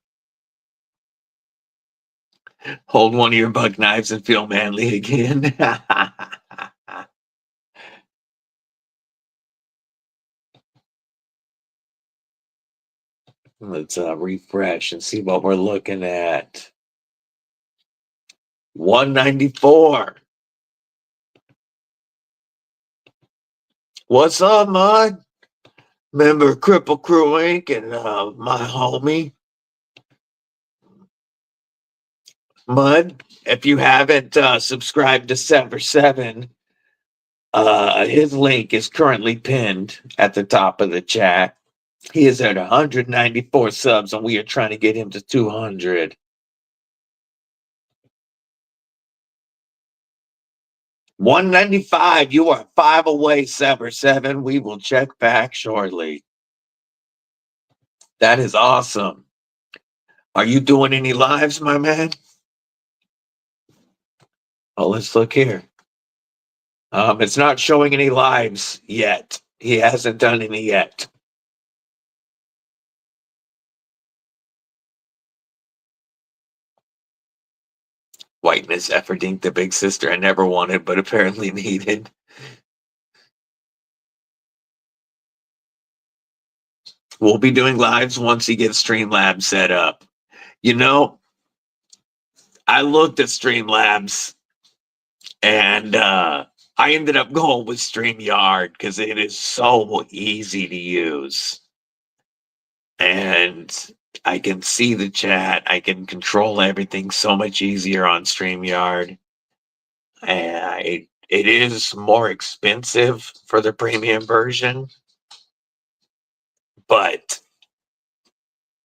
Hold one of your buck knives and feel manly again. Let's refresh and see what we're looking at. 194. What's up, Mud? Member Kripple Krew Inc. and my homie Mud. If you haven't subscribed to Sever7, his link is currently pinned at the top of the chat. He is at 194 subs, and we are trying to get him to 200. 195. You are 5 away, Sever7. We will check back shortly. That is awesome. Are you doing any lives, my man? Oh, let's look here. It's not showing any lives yet. He hasn't done any yet. Whiteness efforting the big sister I never wanted, but apparently needed. We'll be doing lives once he gets Streamlabs set up. You know, I looked at Streamlabs and I ended up going with StreamYard because it is so easy to use. And I can see the chat. I can control everything so much easier on StreamYard. And it is more expensive for the premium version, but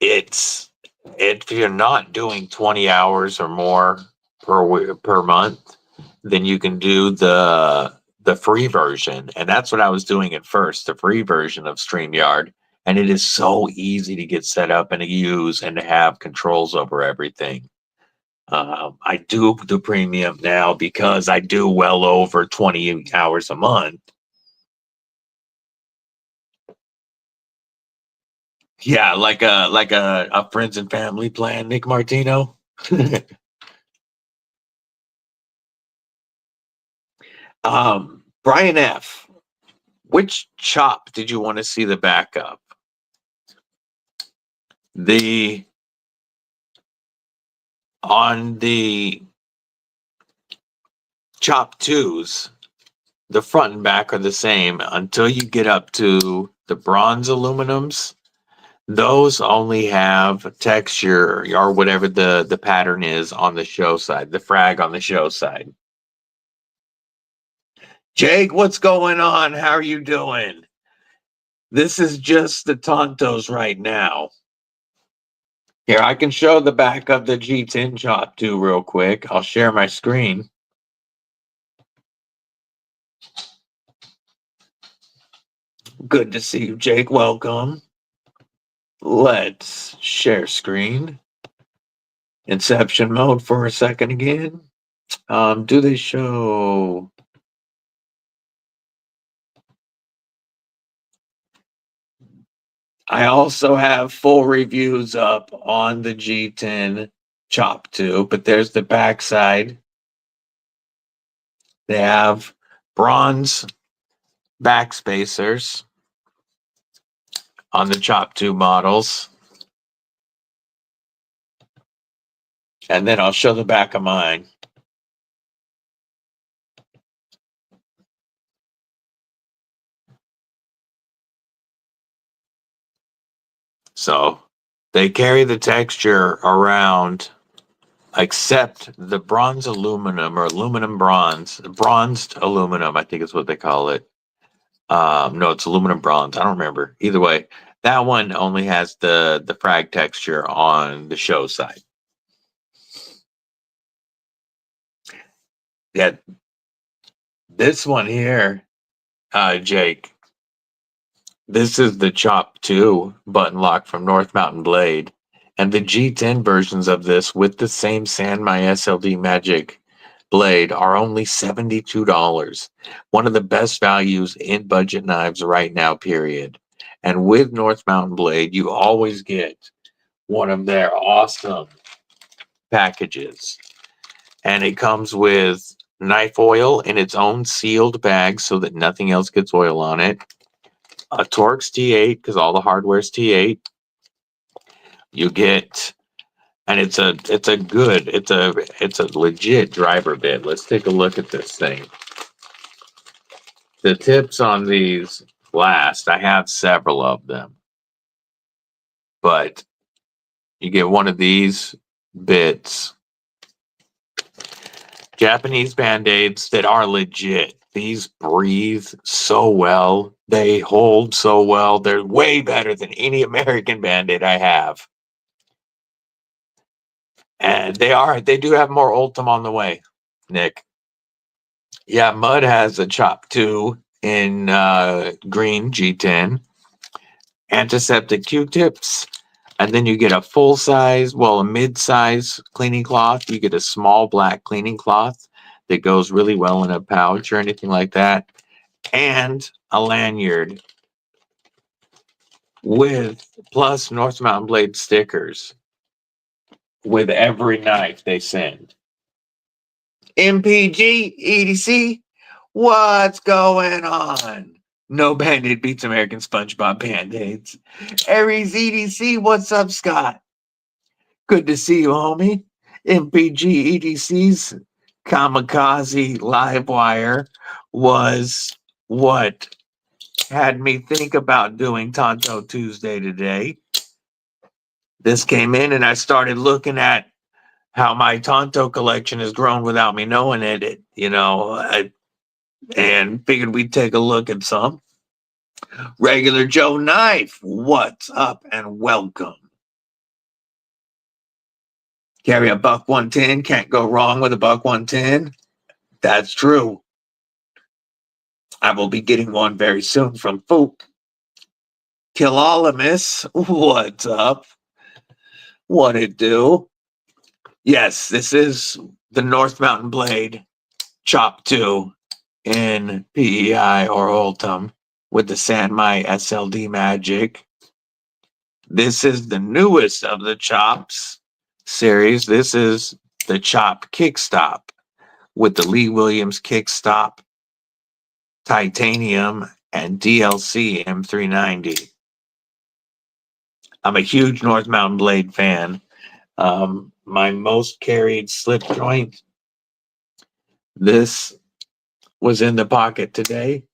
it's if you're not doing 20 hours or more per month, then you can do the free version. And that's what I was doing at first, the free version of StreamYard. And it is so easy to get set up and to use and to have controls over everything. I do the premium now because I do well over 20 hours a month. Yeah, like a friends and family plan, Nick Martino. Brian F. Which chop did you want to see the backup? On the chop twos, the front and back are the same until you get up to the bronze aluminums. Those only have texture or whatever the pattern is on the show side, the frag on the show side. Jake, what's going on? How are you doing? This is just the Tantos right now. Here, I can show the back of the G10 chop too real quick. I'll share my screen. Good to see you, Jake. Welcome. Let's share screen. Inception mode for a second again. Do they show? I also have full reviews up on the G10 Chop 2, but there's the backside. They have bronze back spacers on the Chop 2 models. And then I'll show the back of mine. So they carry the texture around, except the bronze aluminum or aluminum bronze, bronzed aluminum, I think is what they call it. No, it's aluminum bronze. I don't remember. Either way, that one only has the frag texture on the show side. Yeah, this one here, Jake. This is the Chop 2 button lock from North Mountain Blade. And the G10 versions of this with the same Sanmai SLD Magic blade are only $72. One of the best values in budget knives right now, period. And with North Mountain Blade, you always get one of their awesome packages. And it comes with knife oil in its own sealed bag so that nothing else gets oil on it. A Torx T8, because all the hardware's T8. You get, and it's a legit driver bit. Let's take a look at this thing. The tips on these last. I have several of them, but you get one of these bits. Japanese Band-Aids that are legit. These breathe so well. They hold so well. They're way better than any American Band-Aid I have. And they do have more Ultim on the way, Nick. Yeah, Mud has a Chop 2 in green G10. Antiseptic Q-tips. And then you get a full-size, well, a mid-size cleaning cloth. You get a small black cleaning cloth that goes really well in a pouch or anything like that. And a lanyard with plus North Mountain Blade stickers with every knife they send. MPG, EDC, what's going on? No Band-Aid beats American SpongeBob Band-Aids. Aries EDC, what's up, Scott? Good to see you, homie. MPG EDC's Kamikaze Livewire was what had me think about doing Tanto Tuesday today. This came in and I started looking at how my Tanto collection has grown without me knowing it, and figured we'd take a look at some. Regular Joe Knife, what's up and welcome. Carry a buck 110, can't go wrong with a buck 110. That's true. I will be getting one very soon from Fook. Killolamus, what's up? What it do? Yes, this is the North Mountain Blade Chop 2 in PEI or Ultim with the Sanmai SLD Magic. This is the newest of the Chops series. This is the Chop Kickstop with the Lee Williams Kickstop Titanium and DLC M390. I'm a huge North Mountain Blade fan. My most carried slip joint. This was in the pocket today.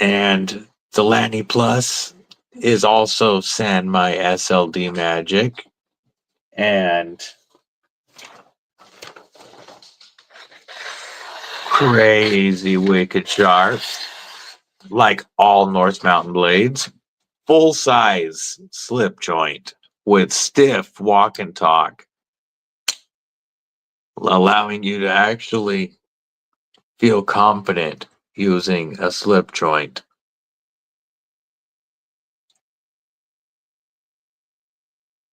And the Lanny Plus is also Sanmai SLD Magic. And crazy wicked sharp, like all North Mountain Blades. Full size slip joint with stiff walk and talk, allowing you to actually feel confident using a slip joint.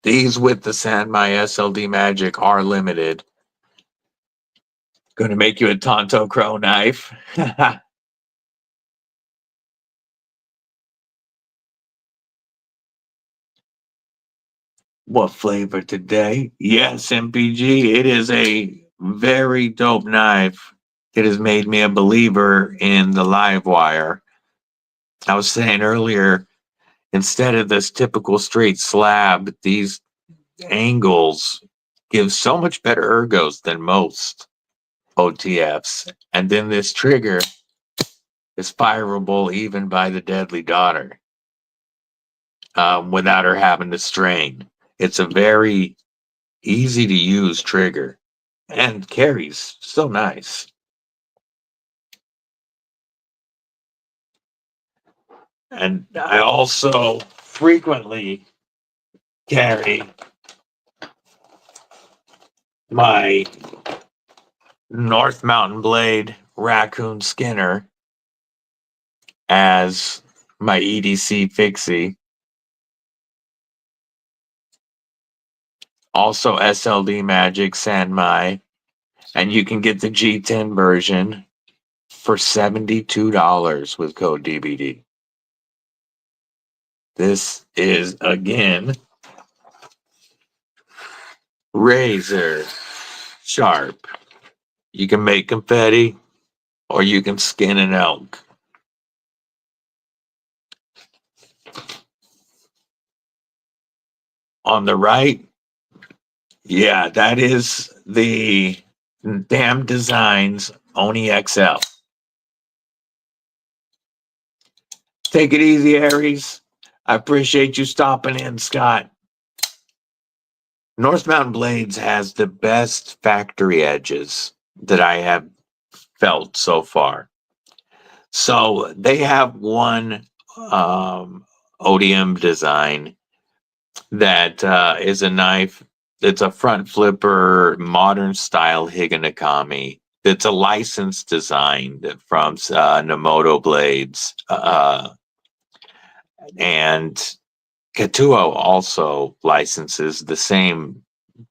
These with the Sanmai SLD Magic are limited. Going to make you a Tanto Crow knife. What flavor today? Yes, MPG. It is a very dope knife. It has made me a believer in the live wire. I was saying earlier, instead of this typical straight slab, these angles give so much better ergos than most OTFs. And then this trigger is fireable even by the deadly daughter without her having to strain. It's a very easy to use trigger and carries so nice. And I also frequently carry my North Mountain Blade Raccoon Skinner as my EDC fixie. Also SLD Magic Sanmai. And you can get the G10 version for $72 with code DBD. This is, again, razor sharp. You can make confetti or you can skin an elk. On the right, yeah, that is the Damn Designs Oni XL. Take it easy, Aries. I appreciate you stopping in, Scott. North Mountain Blades has the best factory edges that I have felt so far. So they have one ODM design that is a knife. It's a front flipper, modern style Higanakami. It's a licensed design from Nomoto Blades. And Katuo also licenses the same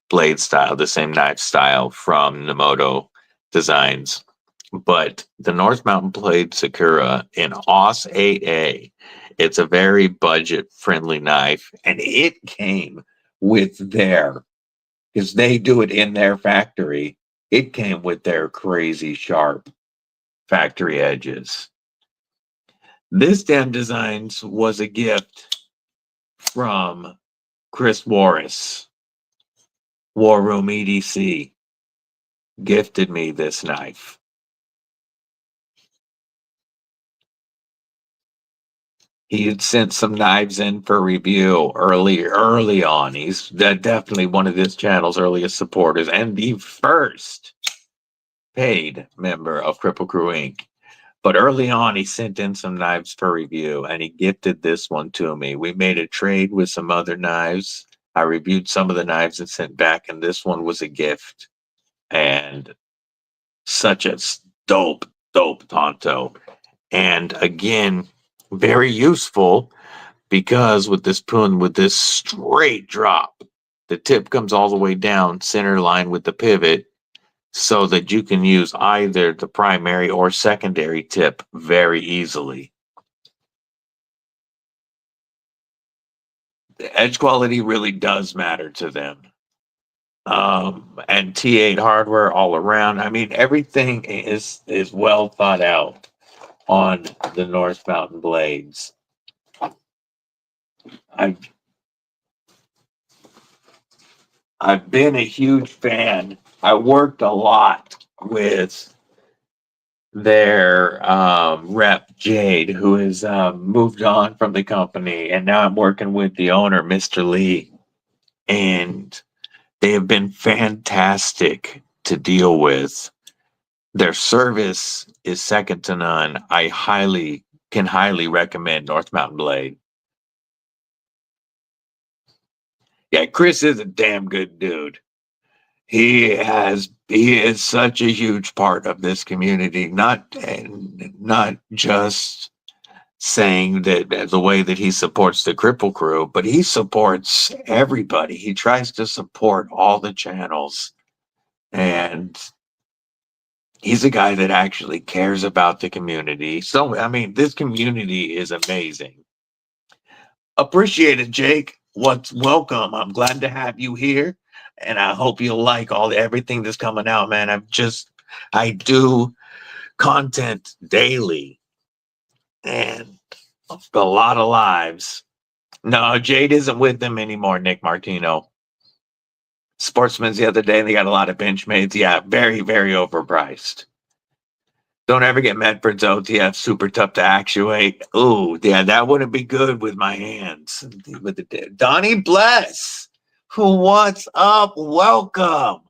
blade style, the same knife style from Nomoto Designs. But the North Mountain Blade Sakura in OS 8A, it's a very budget friendly knife, and it came with because they do it in their factory, it came with their crazy sharp factory edges. This Damn Designs was a gift from Chris Warris. War Room EDC gifted me this knife. He had sent some knives in for review early on. He's definitely one of this channel's earliest supporters and the first paid member of Kripple Krew Inc. But early on, he sent in some knives for review, and he gifted this one to me. We made a trade with some other knives. I reviewed some of the knives and sent back, and this one was a gift. And such a dope Tanto. And again, very useful because with this Pun, with this straight drop, the tip comes all the way down, center line with the pivot, so that you can use either the primary or secondary tip very easily. The edge quality really does matter to them. And T8 hardware all around. I mean, everything is well thought out on the North Mountain Blades. I've been a huge fan. I worked a lot with their rep Jade, who has moved on from the company, and now I'm working with the owner, Mr. Lee, and they have been fantastic to deal with. Their service is second to none. I can highly recommend North Mountain Blade. Yeah, Chris is a damn good dude. He is such a huge part of this community, not just saying that the way that he supports the Kripple Krew, but he supports everybody. He tries to support all the channels, and he's a guy that actually cares about the community. So, I mean, this community is amazing. Appreciate it, Jake. Welcome. I'm glad to have you here, and I hope you'll like everything that's coming out, man. I do content daily and a lot of lives. No, Jade isn't with them anymore, Nick Martino. Sportsman's the other day, and they got a lot of Benchmade's. Yeah, very, very overpriced. Don't ever get Medford's OTF, super tough to actuate. Ooh, yeah, that wouldn't be good with my hands. With the Donnie Bless, what's up? Welcome.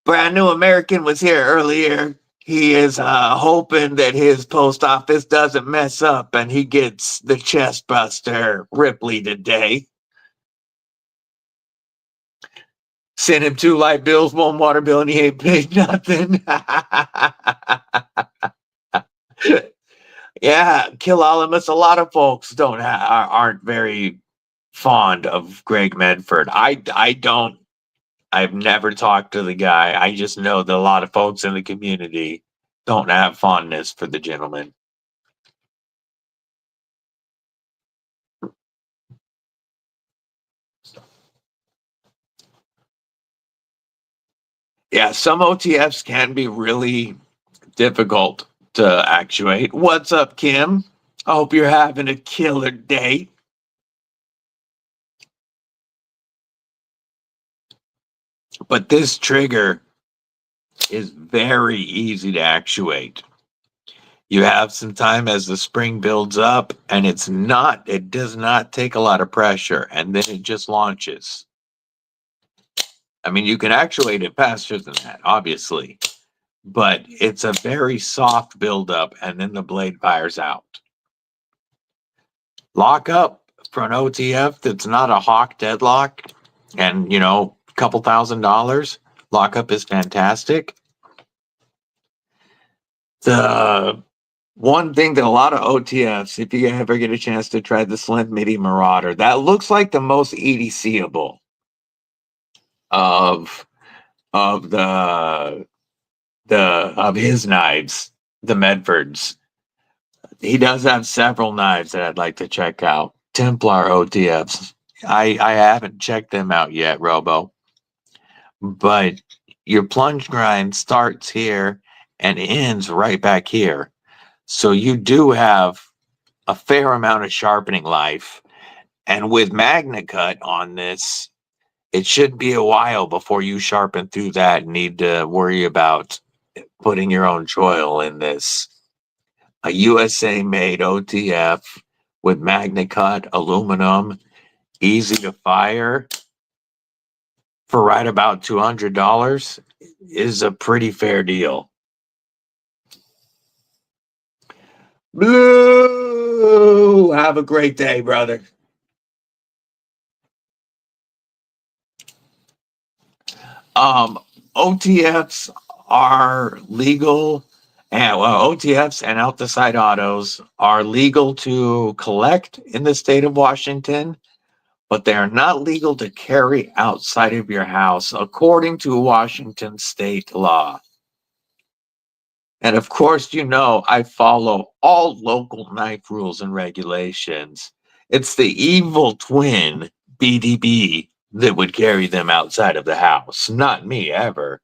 Brand new American was here earlier. He is hoping that his post office doesn't mess up and he gets the chest buster Ripley today. Send him 2 light bills, 1 water bill, and he ain't paid nothing. Yeah, Kill Alamus. A lot of folks aren't very fond of Greg Medford. I don't. I've never talked to the guy. I just know that a lot of folks in the community don't have fondness for the gentleman. Yeah, some OTFs can be really difficult to actuate. What's up, Kim? I hope you're having a killer day. But this trigger is very easy to actuate. You have some time as the spring builds up, and it does not take a lot of pressure, and then it just launches. I mean, you can actuate it faster than that, obviously, but it's a very soft buildup, and then the blade fires out. Lock up for an OTF that's not a hawk deadlock, and a couple $1,000. Lockup is fantastic. The one thing that a lot of OTFs, if you ever get a chance to try the Slim MIDI Marauder, that looks like the most EDCable of his knives, the Medfords. He does have several knives that I'd like to check out. Templar OTFs. I haven't checked them out yet, Robo. But your plunge grind starts here and ends right back here. So you do have a fair amount of sharpening life. And with MagnaCut on this, it should be a while before you sharpen through that and need to worry about putting your own choil in this. A USA made OTF with MagnaCut aluminum, easy to fire for right about $200 is a pretty fair deal. Blue, have a great day, brother. OTFs are legal, and OTFs and out the side autos are legal to collect in the state of Washington, but they are not legal to carry outside of your house, according to Washington state law. And of course, I follow all local knife rules and regulations. It's the evil twin, BDB, that would carry them outside of the house, not me ever.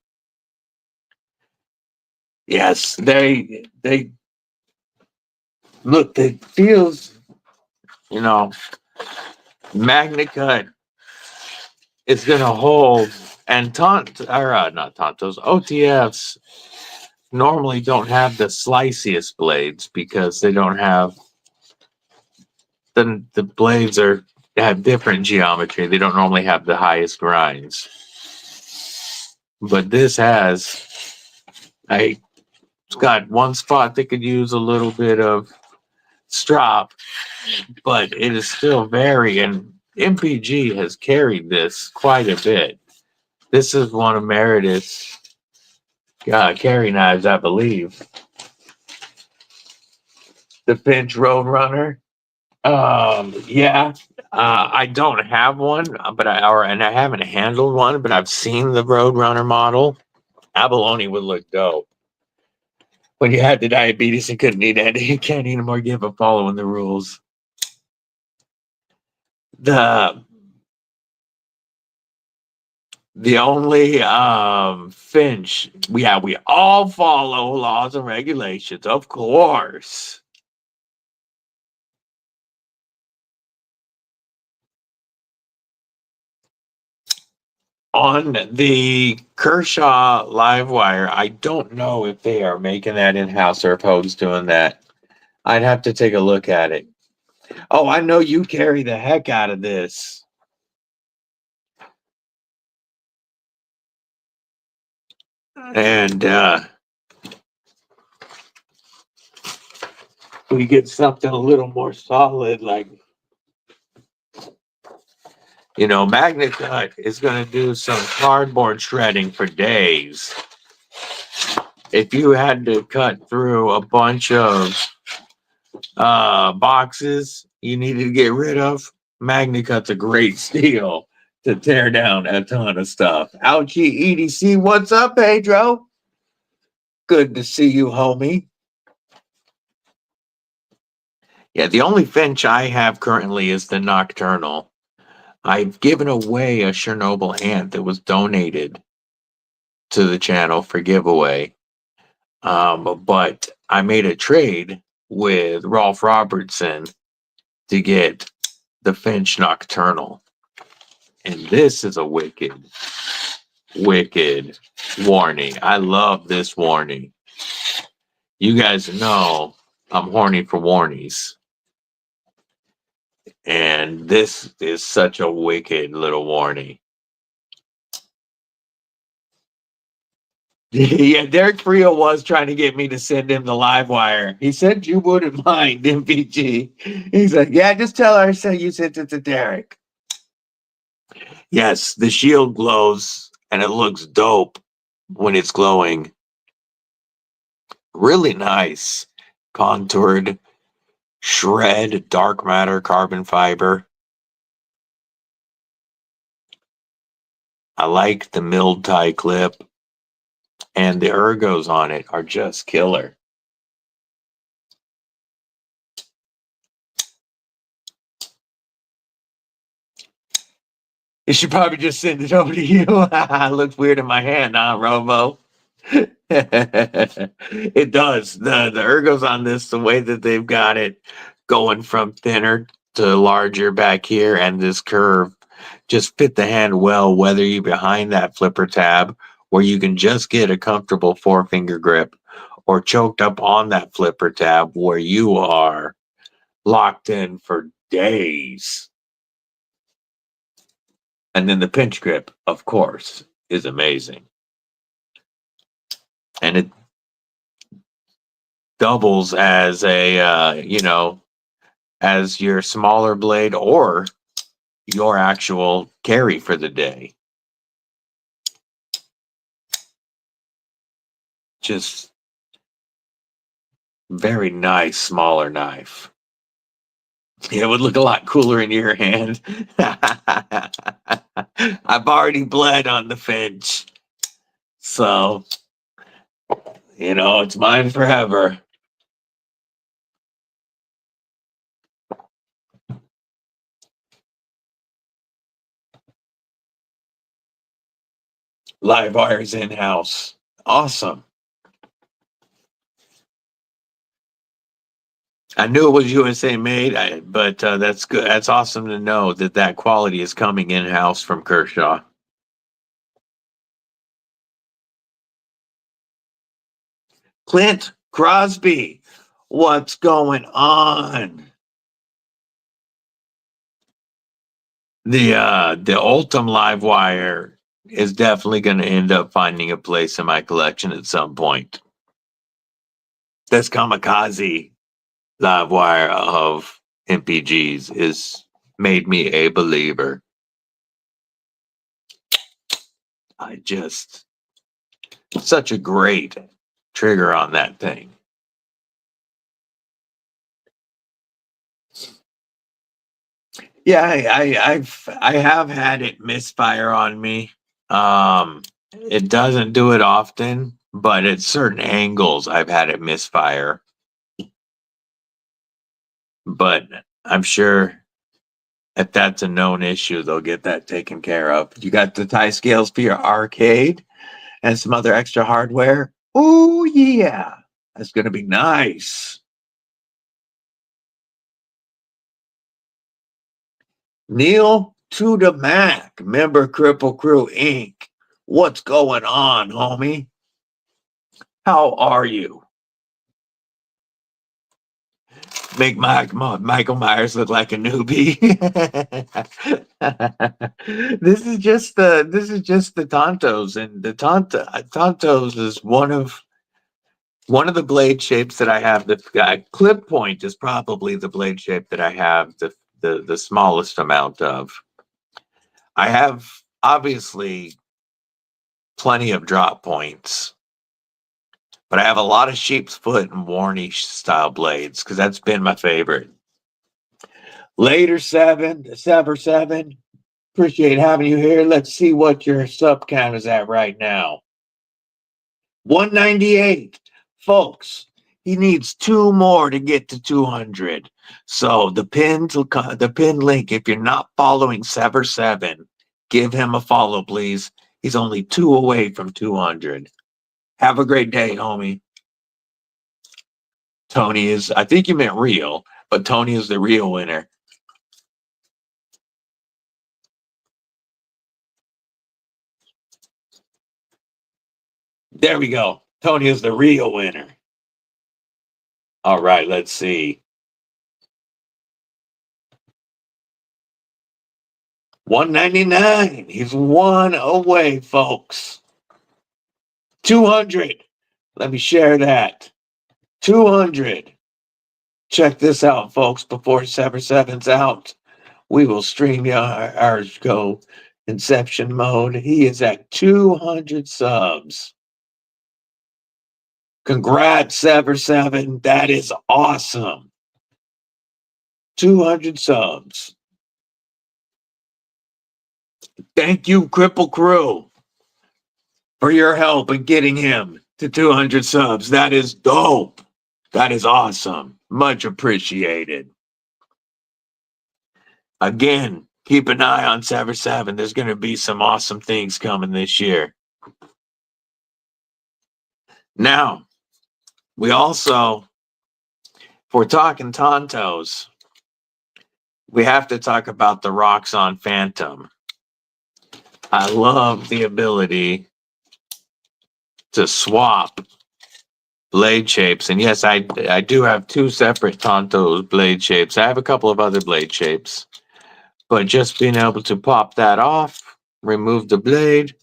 Yes, they look, it feels, MagnaCut is going to hold, and not Tantos, OTFs normally don't have the sliciest blades because they don't have, the blades have different geometry. They don't normally have the highest grinds. But this it's got one spot that could use a little bit of strop, but it is still and MPG has carried this quite a bit. This is one of Meredith's carry knives, I believe. The Finch Roadrunner. Yeah. I don't have one, but I haven't handled one, but I've seen the Roadrunner model. Abalone would look dope. When you had the diabetes and couldn't eat it, you can't eat them or give up following the rules. The only Finch, we all follow laws and regulations, of course. On the Kershaw Livewire, I don't know if they are making that in-house or if Hogue's doing that. I'd have to take a look at it. Oh, I know you carry the heck out of this. And we get something a little more solid, like, you know, MagnaCut is going to do some cardboard shredding for days. If you had to cut through a bunch of boxes you needed to get rid of, MagnaCut's a great steel to tear down a ton of stuff. Ouchie EDC, what's up, Pedro? Good to see you, homie. Yeah, the only Finch I have currently is the Nocturnal. I've given away a Chernobyl ant that was donated to the channel for giveaway. But I made a trade with Rolf Robertson to get the Finch Nocturnal. And this is a wicked, wicked warning. I love this warning. You guys know I'm horny for warnies. And this is such a wicked little warning. Yeah, Derek Frio was trying to get me to send him the live wire. He said you wouldn't mind, MPG. He's like, yeah, just tell her I said you sent it to Derek. Yes, the shield glows and it looks dope when it's glowing. Really nice. Contoured shred, dark matter, carbon fiber. I like the milled tie clip. And the ergos on it are just killer. You should probably just send it over to you. It looks weird in my hand, huh, Robo? It does. The ergos on this, the way that they've got it going from thinner to larger back here, and this curve just fit the hand well, whether you're behind that flipper tab where you can just get a comfortable 4-finger grip, or choked up on that flipper tab where you are locked in for days. And then the pinch grip, of course, is amazing. And it doubles as a, as your smaller blade or your actual carry for the day. Just very nice, smaller knife. It would look a lot cooler in your hand. I've already bled on the Finch. So, it's mine forever. Live wires in-house. Awesome. I knew it was USA made, but that's good. That's awesome to know that quality is coming in-house from Kershaw. Clint Crosby, what's going on? The Ultim Livewire is definitely going to end up finding a place in my collection at some point. This Kamikaze Livewire of MPGs is made me a believer. Such a great trigger on that thing. Yeah, I have had it misfire on me. It doesn't do it often, but at certain angles I've had it misfire. But I'm sure if that's a known issue, they'll get that taken care of. You got the tie scales for your arcade and some other extra hardware. Oh yeah, that's gonna be nice. Neil to the Mac, member Kripple Krew Inc. What's going on, homie? How are you? Make Michael Myers look like a newbie. This is just the Tantos, and the Tantos is one of the blade shapes that I have. The clip point is probably the blade shape that I have the smallest amount of. I have obviously plenty of drop points, but I have a lot of sheep's foot and Warnish style blades because that's been my favorite. Later, Sever 7. Appreciate having you here. Let's see what your sub count is at right now. 198. Folks, he needs 2 more to get to 200. So the pin link, if you're not following Sever 7, give him a follow, please. He's only 2 away from 200. Have a great day, homie. Tony is, I think you meant real, but Tony is the real winner. There we go. Tony is the real winner. All right, let's see. 199. He's 1 away, folks. 200. Let me share that. 200. Check this out, folks. Before Sever 7's out, we will stream our go Inception mode. He is at 200 subs. Congrats, Sever 7. That is awesome. 200 subs. Thank you, Kripple Krew, for your help in getting him to 200 subs. That is dope. That is awesome. Much appreciated. Again, keep an eye on Sever 7. There's going to be some awesome things coming this year. Now, we also, if we're talking Tantos, we have to talk about the Roxxon Phantom. I love the ability to swap blade shapes. And yes, I do have 2 separate Tantos blade shapes. I have a couple of other blade shapes. But just being able to pop that off, remove the blade,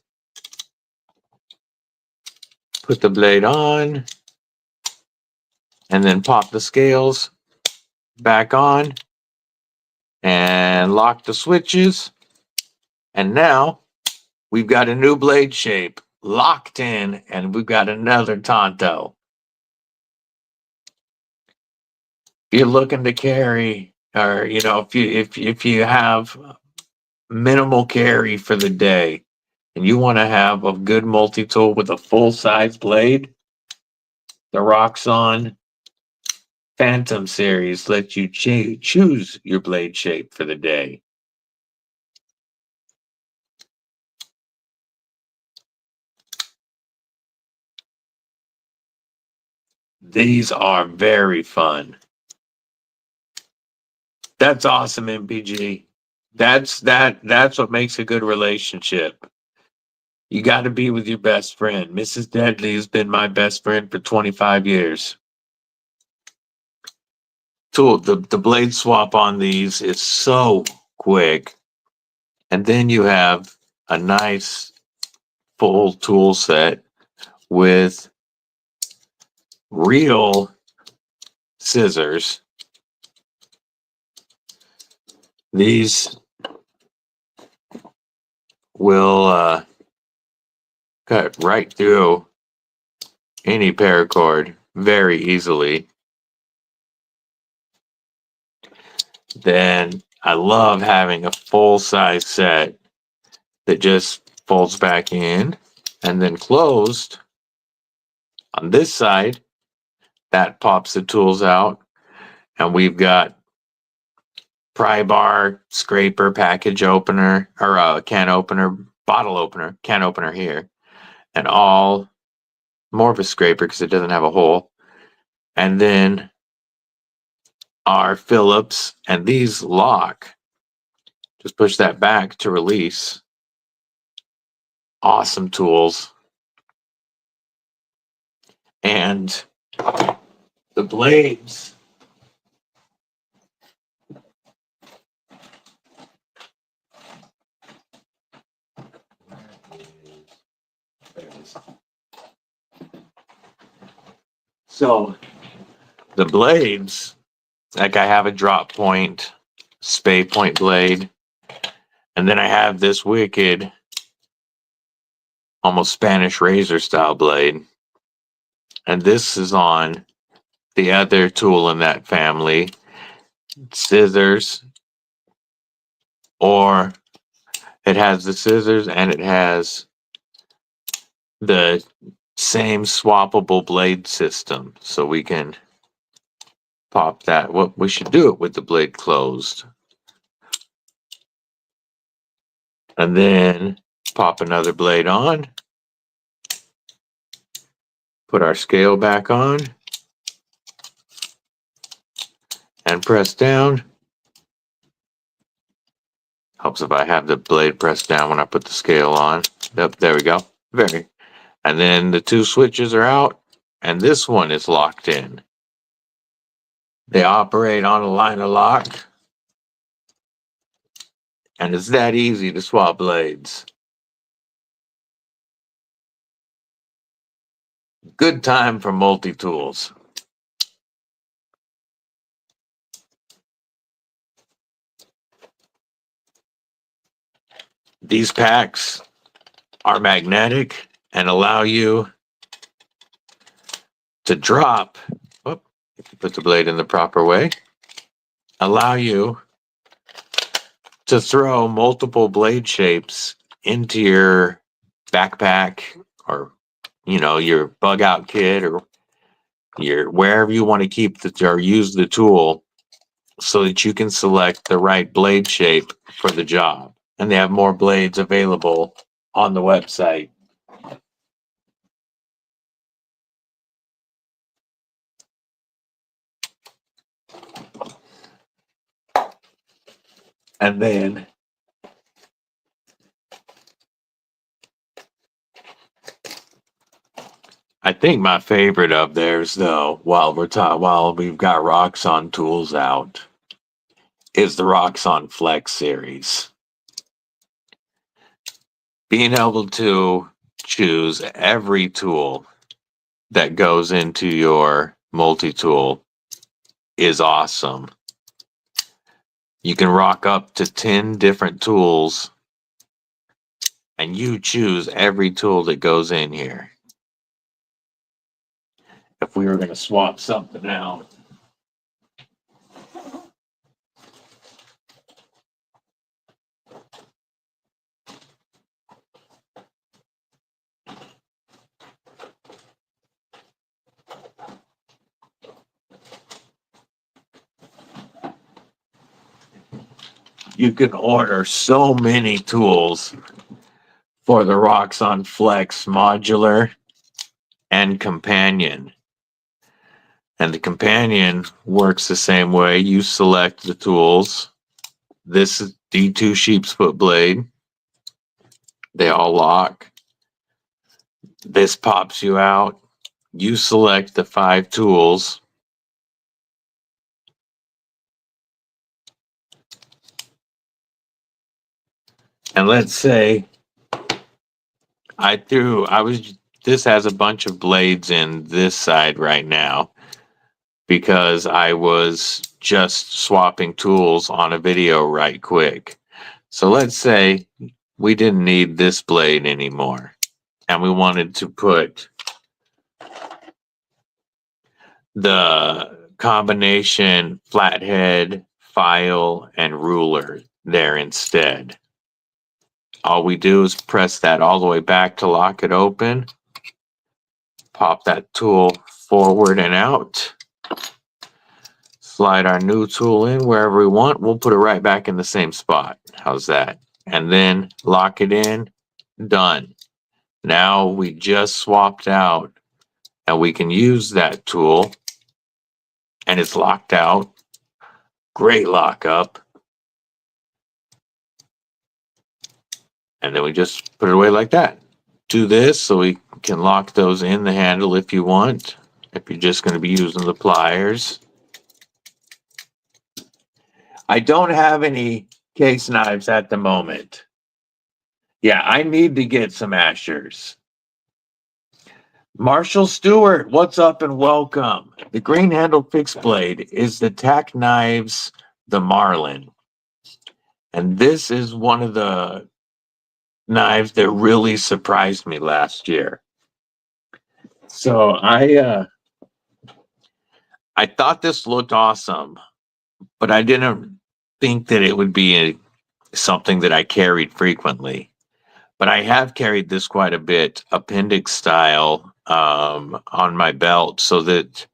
put the blade on, and then pop the scales back on, and lock the switches. And now we've got a new blade shape locked in, and we've got another Tanto. If you're looking to carry, or if you have minimal carry for the day, and you want to have a good multi-tool with a full-size blade, the Roxxon Phantom series lets you choose your blade shape for the day. These are very fun. That's awesome, MPG. That's what makes a good relationship. You got to be with your best friend. Mrs. Deadly has been my best friend for 25 years. The blade swap on these is so quick. And then you have a nice full tool set with real scissors. These will cut right through any paracord very easily. Then I love having a full-size set that just folds back in and then closed on this side. That pops the tools out, and we've got pry bar, scraper, package opener, or can opener, bottle opener, can opener here, and all more of a scraper because it doesn't have a hole. And then our Phillips, and these lock Just push that back to release. Awesome tools. And the blades. So the blades, like I have a drop point, spay point blade, and then I have this wicked, almost Spanish razor style blade. And this is on the other tool in that family, scissors, or it has the scissors and it has the same swappable blade system. So we can pop that. Well, we should do it with the blade closed. And then pop another blade on. Put our scale back on. And press down. Helps if I have the blade pressed down when I put the scale on. Yep, there we go. And then the two switches are out, and this one is locked in. They operate on a line of lock, and it's that easy to swap blades. Good time for multi-tools. These packs are magnetic and allow you to drop, if you put the blade in the proper way, allow you to throw multiple blade shapes into your backpack or, your bug out kit or your wherever you want to keep or use the tool so that you can select the right blade shape for the job. And they have more blades available on the website. And then I think my favorite of theirs, though, while we've got Roxxon tools out, is the Roxxon Flex series. Being able to choose every tool that goes into your multi-tool is awesome. You can rock up to 10 different tools and you choose every tool that goes in here. If we were going to swap something out, you can order so many tools for the Roxxon Flex Modular and Companion. And the Companion works the same way. You select the tools. This is D2 sheep's foot blade. They all lock. This pops you out. You select the 5 tools. And let's say this has a bunch of blades in this side right now because I was just swapping tools on a video right quick. So let's say we didn't need this blade anymore and we wanted to put the combination flathead, file, and ruler there instead. All we do is press that all the way back to lock it open. Pop that tool forward and out. Slide our new tool in wherever we want. We'll put it right back in the same spot. How's that? And then lock it in. Done. Now we just swapped out and we can use that tool and it's locked out. Great lockup. And then we just put it away like that. Do this so we can lock those in the handle if you want. If you're just going to be using the pliers. I don't have any case knives at the moment. Yeah, I need to get some Ashers. Marshall Stewart, what's up and welcome. The green handle fixed blade is the Tack Knives, the Marlin. And this is one of the knives that really surprised me last year. So I thought this looked awesome, but I didn't think that it would be something that I carried frequently. But I have carried this quite a bit, appendix style, on my belt, so that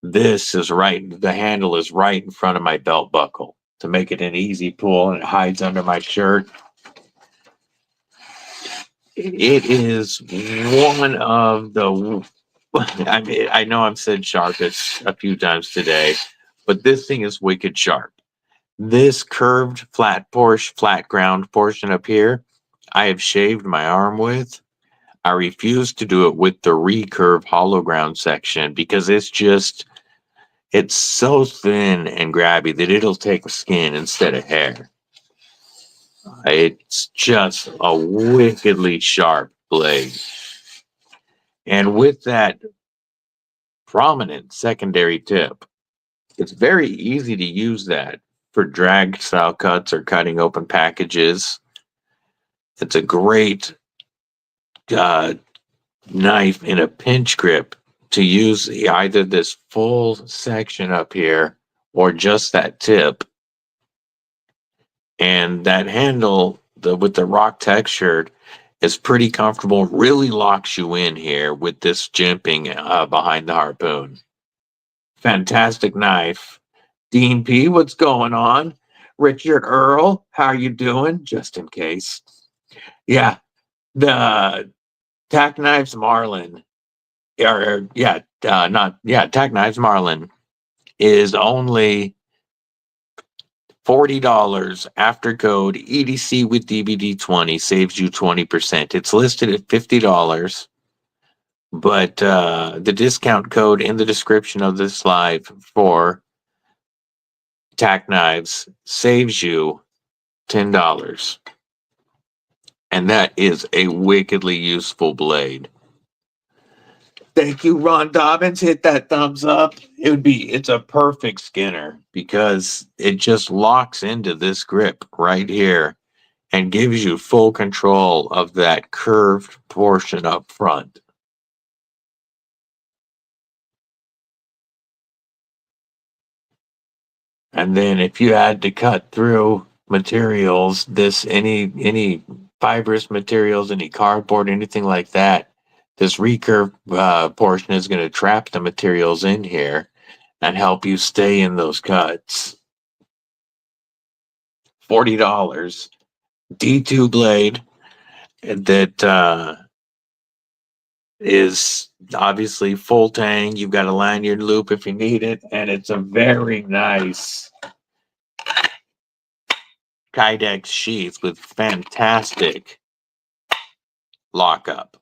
this is right, the handle is right in front of my belt buckle to make it an easy pull, and it hides under my shirt. It is one of the, I mean, I know I've said sharpest a few times today, but this thing is wicked sharp. This curved flat ground portion up here, I have shaved my arm with. I refuse to do it with the recurve hollow ground section because it's so thin and grabby that it'll take skin instead of hair. It's just a wickedly sharp blade. And with that prominent secondary tip, it's very easy to use that for drag style cuts or cutting open packages. It's a great knife in a pinch grip to use either this full section up here or just that tip. And that handle with the rock texture is pretty comfortable, really locks you in here with this jimping behind the harpoon. Fantastic knife. Dean P, what's going on? Richard Earl, how are you doing? Just in case. Yeah, the Tack Knives Marlin, Tack Knives Marlin is only $40 after code EDCwithDBD20 saves you 20%. It's listed at $50, but the discount code in the description of this live for Tack Knives saves you $10. And that is a wickedly useful blade. Thank you, Ron Dobbins. Hit that thumbs up. It's a perfect Skinner because it just locks into this grip right here and gives you full control of that curved portion up front. And then if you had to cut through materials, any fibrous materials, any cardboard, anything like that, this recurve portion is going to trap the materials in here and help you stay in those cuts. $40 D2 blade that is obviously full tang. You've got a lanyard loop if you need it, and it's a very nice Kydex sheath with fantastic lockup.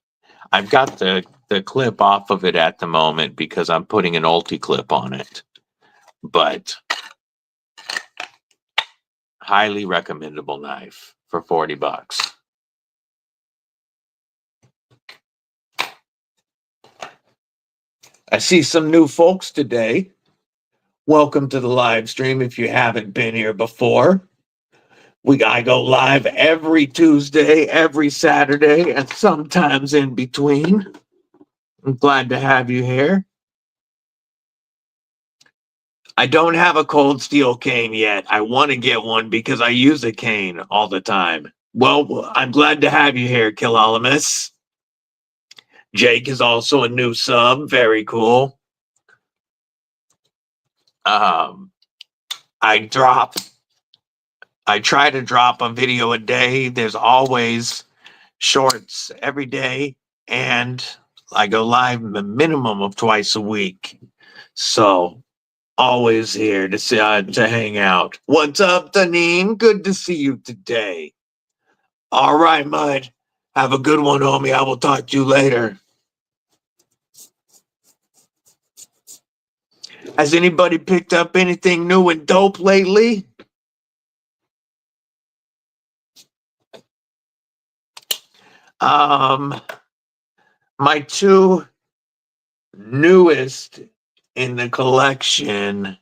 I've got the clip off of it at the moment because I'm putting an ulti clip on it, but highly recommendable knife for $40. I see some new folks today. Welcome to the live stream if you haven't been here before. I go live every Tuesday, every Saturday, and sometimes in between. I'm glad to have you here. I don't have a cold steel cane yet. I want to get one because I use a cane all the time. Well, I'm glad to have you here, Kilalamus. Jake is also a new sub. Very cool. I try to drop a video a day. There's always shorts every day, and I go live a minimum of twice a week. So always here to hang out. What's up, Danine? Good to see you today. All right, Mud. Have a good one, homie. I will talk to you later. Has anybody picked up anything new and dope lately? My two newest in the collection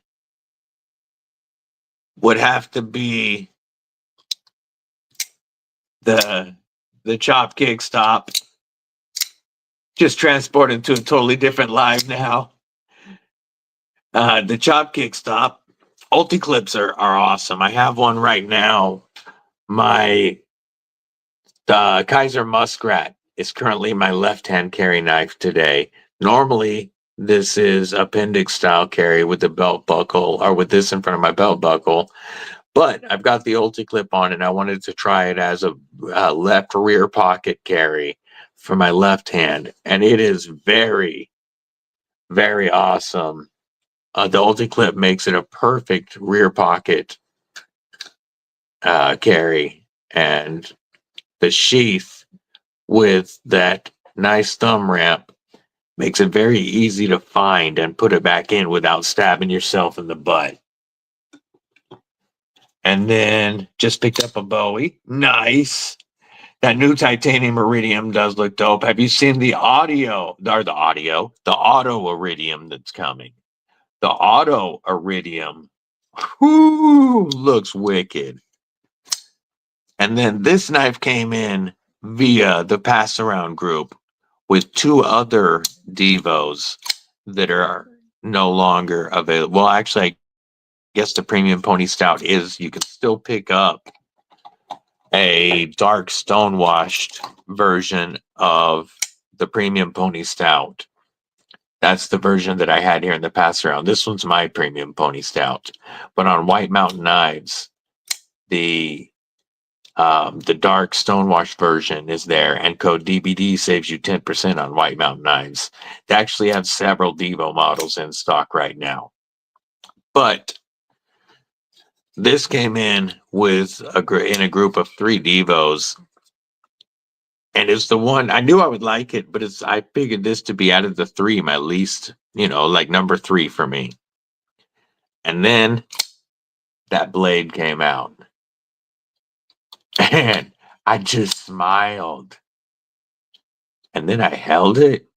would have to be the Chop Kick Stop. Just transported to a totally different live now. The Chop Kick Stop. Ulti clips are awesome. I have one right now. My Kaiser Muskrat is currently my left-hand carry knife today. Normally, this is appendix style carry with the belt buckle, or with this in front of my belt buckle. But I've got the Ulti clip on, and I wanted to try it as a left rear pocket carry for my left hand, and it is very, very awesome. The Ulti clip makes it a perfect rear pocket carry, and the sheath with that nice thumb ramp makes it very easy to find and put it back in without stabbing yourself in the butt. And then just picked up a Bowie. Nice. That new titanium iridium does look dope. Have you seen the auto iridium that's coming? The auto iridium looks wicked. And then this knife came in via the pass around group with two other Devos that are no longer available. Well, actually, I guess the premium pony stout is, you can still pick up a dark stonewashed version of the premium pony stout. That's the version that I had here in the pass around. This one's my premium pony stout. But on White Mountain Knives, the dark stonewashed version is there, and code DBD saves you 10% on White Mountain Knives. They actually have several Devo models in stock right now. But this came in with in a group of 3 Devos, and it's the one I knew I would like it, but I figured this to be out of the 3 my least, like number 3 for me. And then that blade came out, and I just smiled. And then I held it,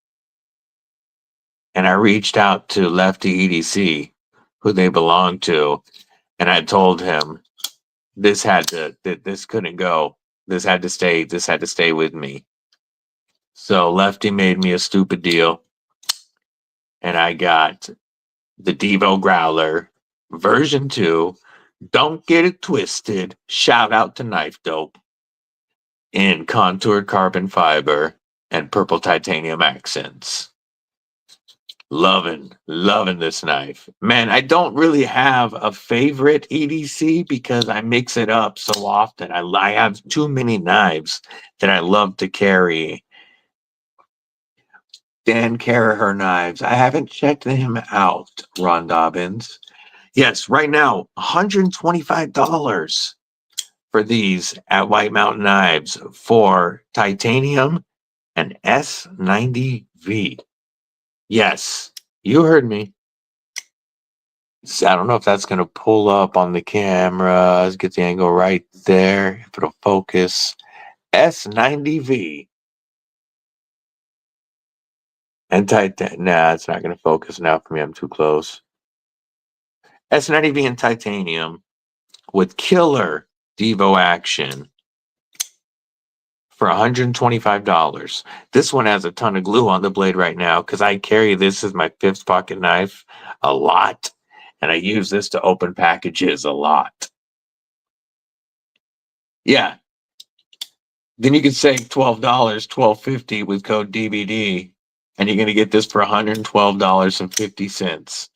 and I reached out to Lefty EDC, who they belong to, and I told him this couldn't go. This had to stay with me. So Lefty made me a stupid deal, and I got the Devo Growler version 2. Don't get it twisted. Shout out to Knife Dope in contoured carbon fiber and purple titanium accents. Loving this knife. Man, I don't really have a favorite EDC because I mix it up so often. I have too many knives that I love to carry. Dan Caraher knives. I haven't checked him out, Ron Dobbins. Yes, right now, $125 for these at White Mountain Knives for titanium and S90V. Yes, you heard me. So I don't know if that's going to pull up on the camera. Let's get the angle right there. If it'll focus. S90V. And nah, it's not going to focus now for me. I'm too close. S90V and titanium with killer Devo action for $125. This one has a ton of glue on the blade right now because I carry this as my 5th pocket knife a lot. And I use this to open packages a lot. Yeah. Then you can save $12, $12.50 with code DBD. And you're going to get this for $112.50.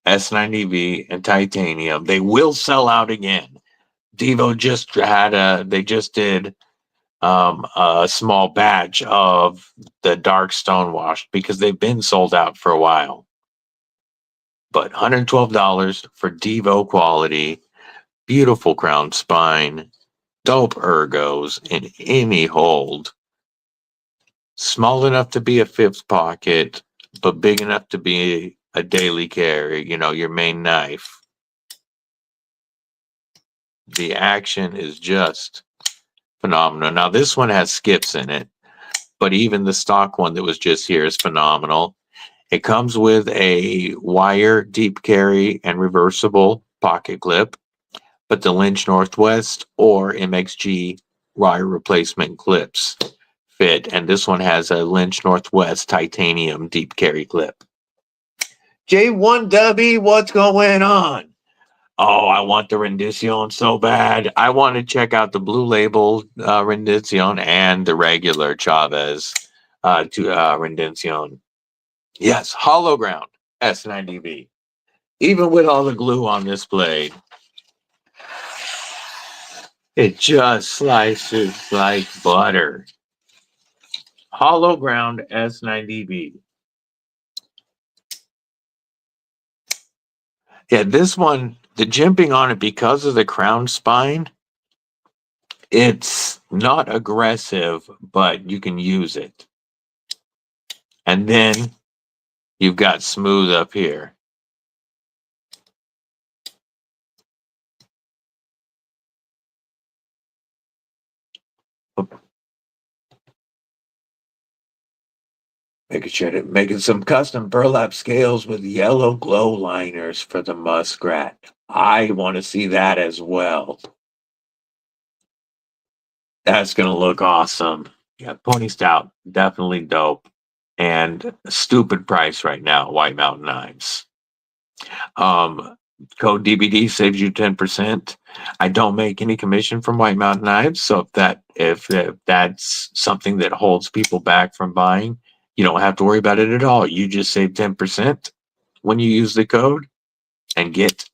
S90V and titanium. They will sell out again. Devo just did a small batch of the dark stonewashed because they've been sold out for a while. But $112 for Devo quality, beautiful crown spine, Dope ergos in any hold. Small enough to be a fifth pocket, but big enough to be a daily carry, you know, your main knife. The action is just phenomenal. Now, this one has skips in it, but even the stock one that was just here is phenomenal. It comes with a wire deep carry and reversible pocket clip, but the Lynch Northwest or MXG wire replacement clips fit, and this one has a Lynch Northwest titanium deep carry clip. J1W, what's going on? Oh, I want the Rendition so bad. I want to check out the Blue Label Rendition and the regular Chavez Rendition. Yes, Hollow Ground S90V. Even with all the glue on this blade, it just slices like butter. Hollow Ground S90V. Yeah, this one, the jimping on it, because of the crown spine, it's not aggressive, but you can use it. And then you've got smooth up here. Making some custom burlap scales with yellow glow liners for the muskrat. I want to see that as well. That's going to look awesome. Yeah, Pony Stout, definitely dope. And a stupid price right now, White Mountain Knives. Code DBD saves you 10%. I don't make any commission from White Mountain Knives, so if that's something that holds people back from buying, you don't have to worry about it at all. You just save 10% when you use the code and get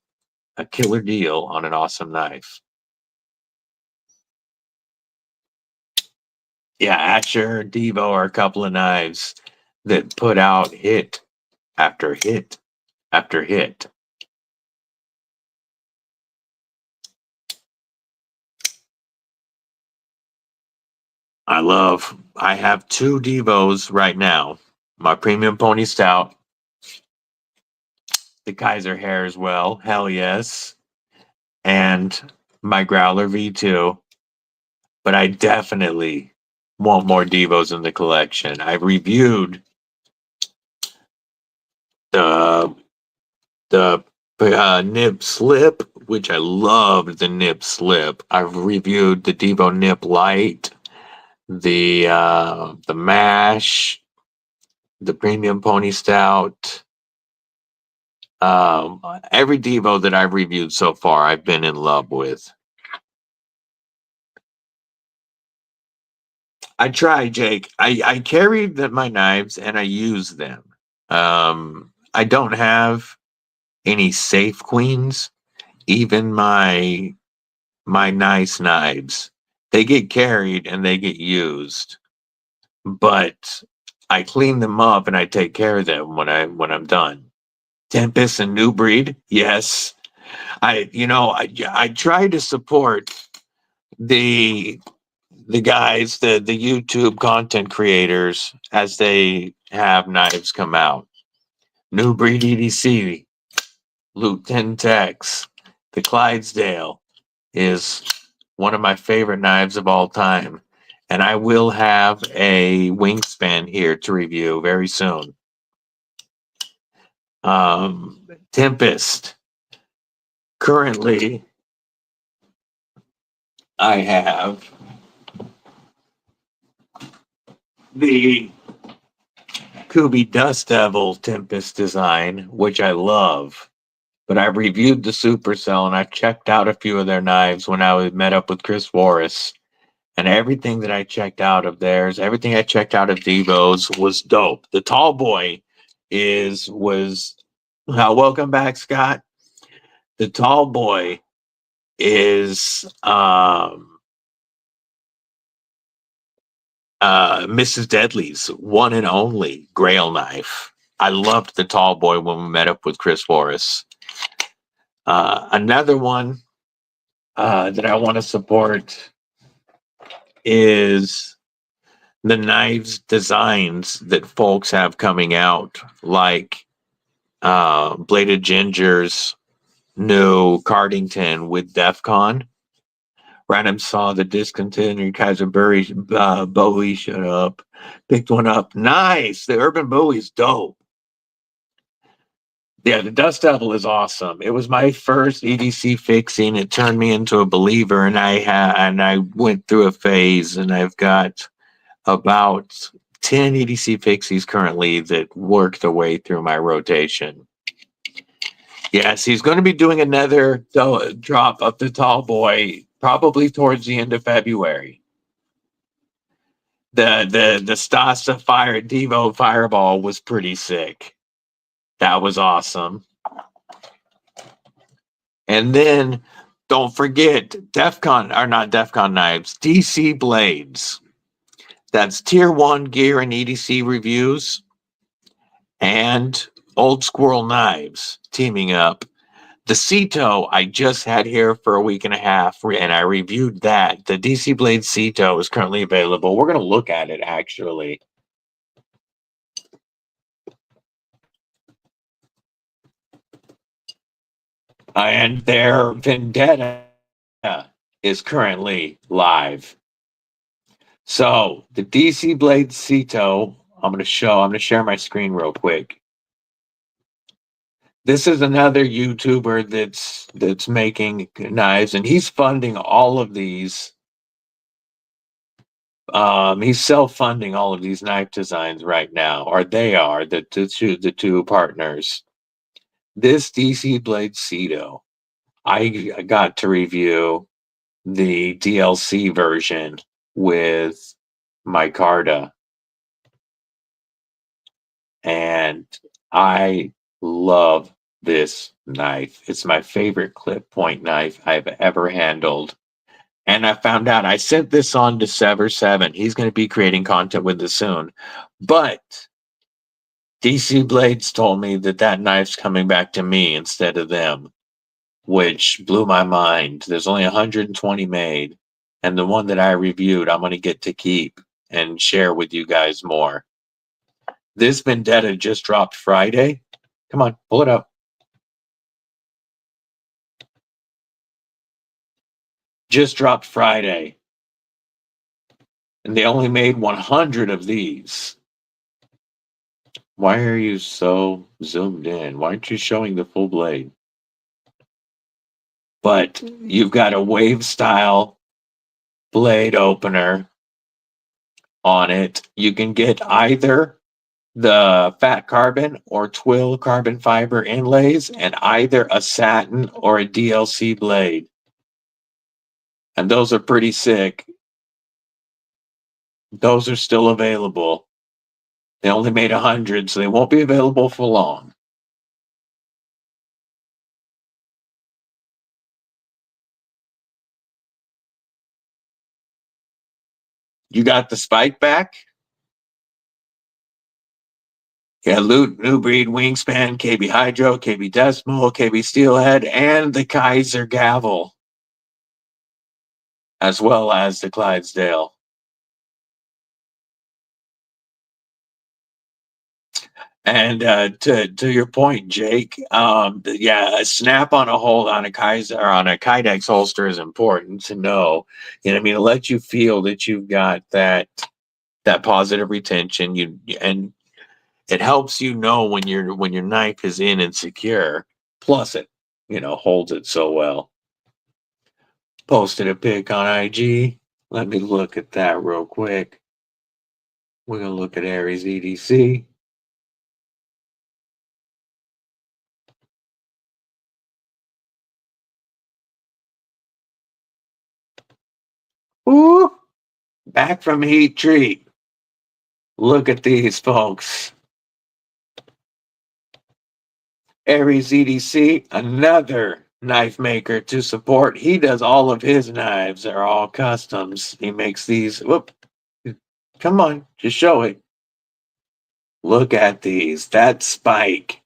a killer deal on an awesome knife. Yeah, Asher, Devo are a couple of knives that put out hit after hit after hit. I have two Devos right now. My Premium Pony Stout, the Kaiser Hair as well, hell yes, and my Growler V2. But I definitely want more Devos in the collection. I've reviewed the nib slip, which I loved the nib slip. I've reviewed the Devo nib light, the mash, the Premium Pony Stout. Every Devo that I've reviewed so far, I've been in love with. I try, Jake. I carry my knives and I use them. I don't have any safe queens. Even my nice knives, they get carried and they get used, but I clean them up and I take care of them when I'm done. Tempest and New Breed, yes. I try to support the guys, the YouTube content creators as they have knives come out. New Breed EDC, Luke 10 Tex, the Clydesdale is one of my favorite knives of all time. And I will have a wingspan here to review very soon. Tempest. Currently, I have the Kubi Dust Devil Tempest design, which I love. But I've reviewed the Supercell and I checked out a few of their knives when I met up with Chris Warris. And everything that I checked out of theirs, everything I checked out of Devo's was dope. The Tall Boy was welcome back, Scott. The Tall Boy is Mrs. Deadly's one and only Grail knife. I loved the Tall Boy when we met up with Chris Forrest. Another one that I want to support is the knives designs that folks have coming out, like Bladed Ginger's new Cardington with DEFCON. Random saw the discontinued Kaiser Bowie. Shut up. Picked one up. Nice. The Urban Bowie's dope. Yeah, the Dust Devil is awesome. It was my first EDC fixing. It turned me into a believer, and I went through a phase, and I've got about 10 EDC fixies currently that work their way through my rotation. Yes, he's going to be doing another drop of the Tall Boy probably towards the end of February. The Stasa Fire Devo Fireball was pretty sick. That was awesome. And then don't forget DEFCON, or not DEFCON knives, DC blades. That's tier 1 gear and EDC reviews. And Old Squirrel Knives teaming up. The Ceto I just had here for a week and a half, and I reviewed that. The DC Blade Ceto is currently available. We're going to look at it, actually. And their Vendetta is currently live. So the DC Blade Ceto, I'm going to share my screen real quick. This is another YouTuber that's making knives, and he's funding all of these. He's self-funding all of these knife designs right now, or they are the two partners. This DC Blade Ceto, I got to review the DLC version with micarta, and I love this knife. It's my favorite clip point knife I've ever handled. And I found out, I sent this on to Sever7. He's going to be creating content with this soon. But DC Blades told me that knife's coming back to me instead of them, which blew my mind. There's only 120 made. And the one that I reviewed, I'm going to get to keep and share with you guys more. This Vendetta just dropped Friday. Come on, pull it up. Just dropped Friday. And they only made 100 of these. Why are you so zoomed in? Why aren't you showing the full blade? But you've got a wave style blade opener on it. You can get either the fat carbon or twill carbon fiber inlays, and either a satin or a DLC blade. And those are pretty sick. Those are still available. They only made 100, so they won't be available for long. You got the spike back? Yeah, New Breed Wingspan, KB Hydro, KB Decimal, KB Steelhead, and the Kaiser Gavel, as well as the Clydesdale. And to your point, Jake, yeah, a snap on a Kaiser or on a Kydex holster is important to know. You know what I mean? It lets you feel that you've got that positive retention. And it helps you know when your knife is in and secure. Plus, it holds it so well. Posted a pic on IG. Let me look at that real quick. We're gonna look at Aries EDC. Ooh, back from heat treat. Look at these folks. Aries EDC, another knife maker to support. He does all of his knives are all customs. He makes these. Whoop. Come on, just show it. Look at these. That spike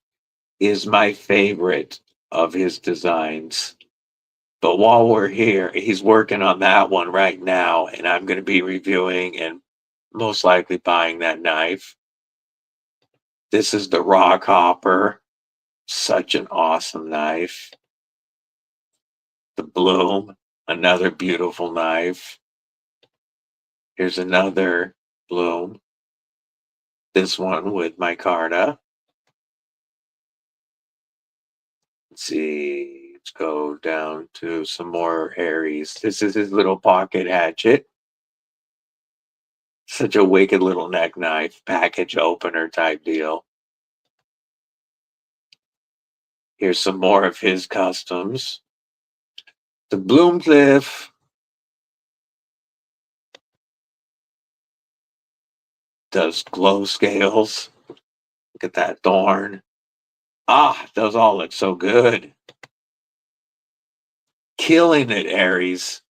is my favorite of his designs. But while we're here, he's working on that one right now, and I'm going to be reviewing and most likely buying that knife. This is the Rock Hopper. Such an awesome knife. The Bloom, another beautiful knife. Here's another Bloom. This one with micarta. Let's see. Let's go down to some more Aries. This is his little pocket hatchet. Such a wicked little neck knife, package opener type deal. Here's some more of his customs. The Bloomcliff. Does glow scales. Look at that thorn. Ah, those all look so good. Killing it, Aries.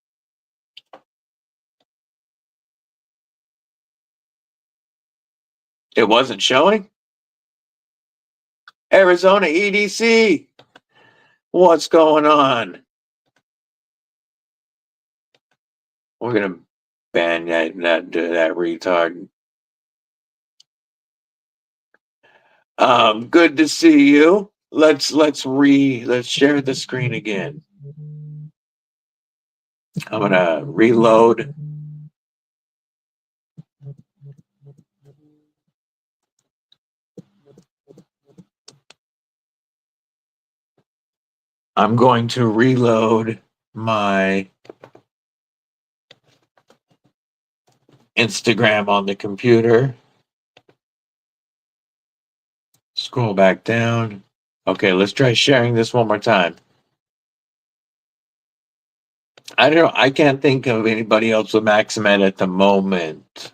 It wasn't showing? Arizona EDC. What's going on? We're gonna ban that retard. Good to see you. Let's share the screen again. I'm gonna reload. I'm going to reload my Instagram on the computer. Scroll back down. Okay, let's try sharing this one more time. I don't know. I can't think of anybody else with Maximet at the moment.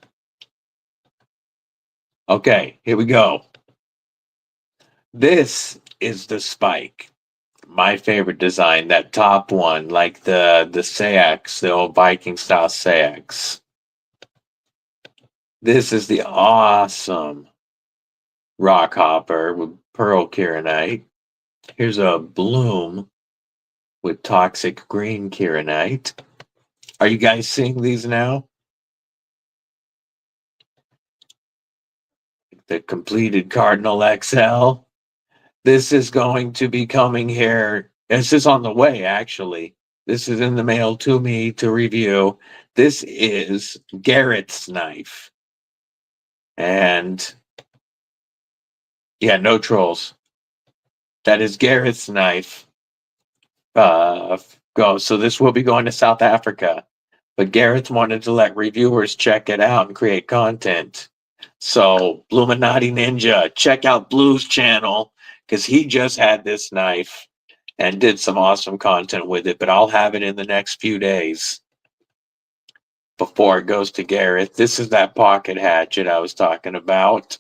Okay, here we go. This is the Spike. My favorite design, that top one, like the Sayax, the old Viking style Sayax. This is the awesome Rock Hopper with Pearl Kieranite. Here's a Bloom with Toxic Green Kieranite. Are you guys seeing these now? The completed Cardinal XL. This is going to be coming here. This is on the way, actually. This is in the mail to me to review. This is Garrett's knife. And yeah, no trolls. That is Garrett's knife. So this will be going to South Africa. But Garrett's wanted to let reviewers check it out and create content. So Bluminati Ninja, check out Blue's channel because he just had this knife and did some awesome content with it. But I'll have it in the next few days before it goes to Garrett. This is that pocket hatchet I was talking about.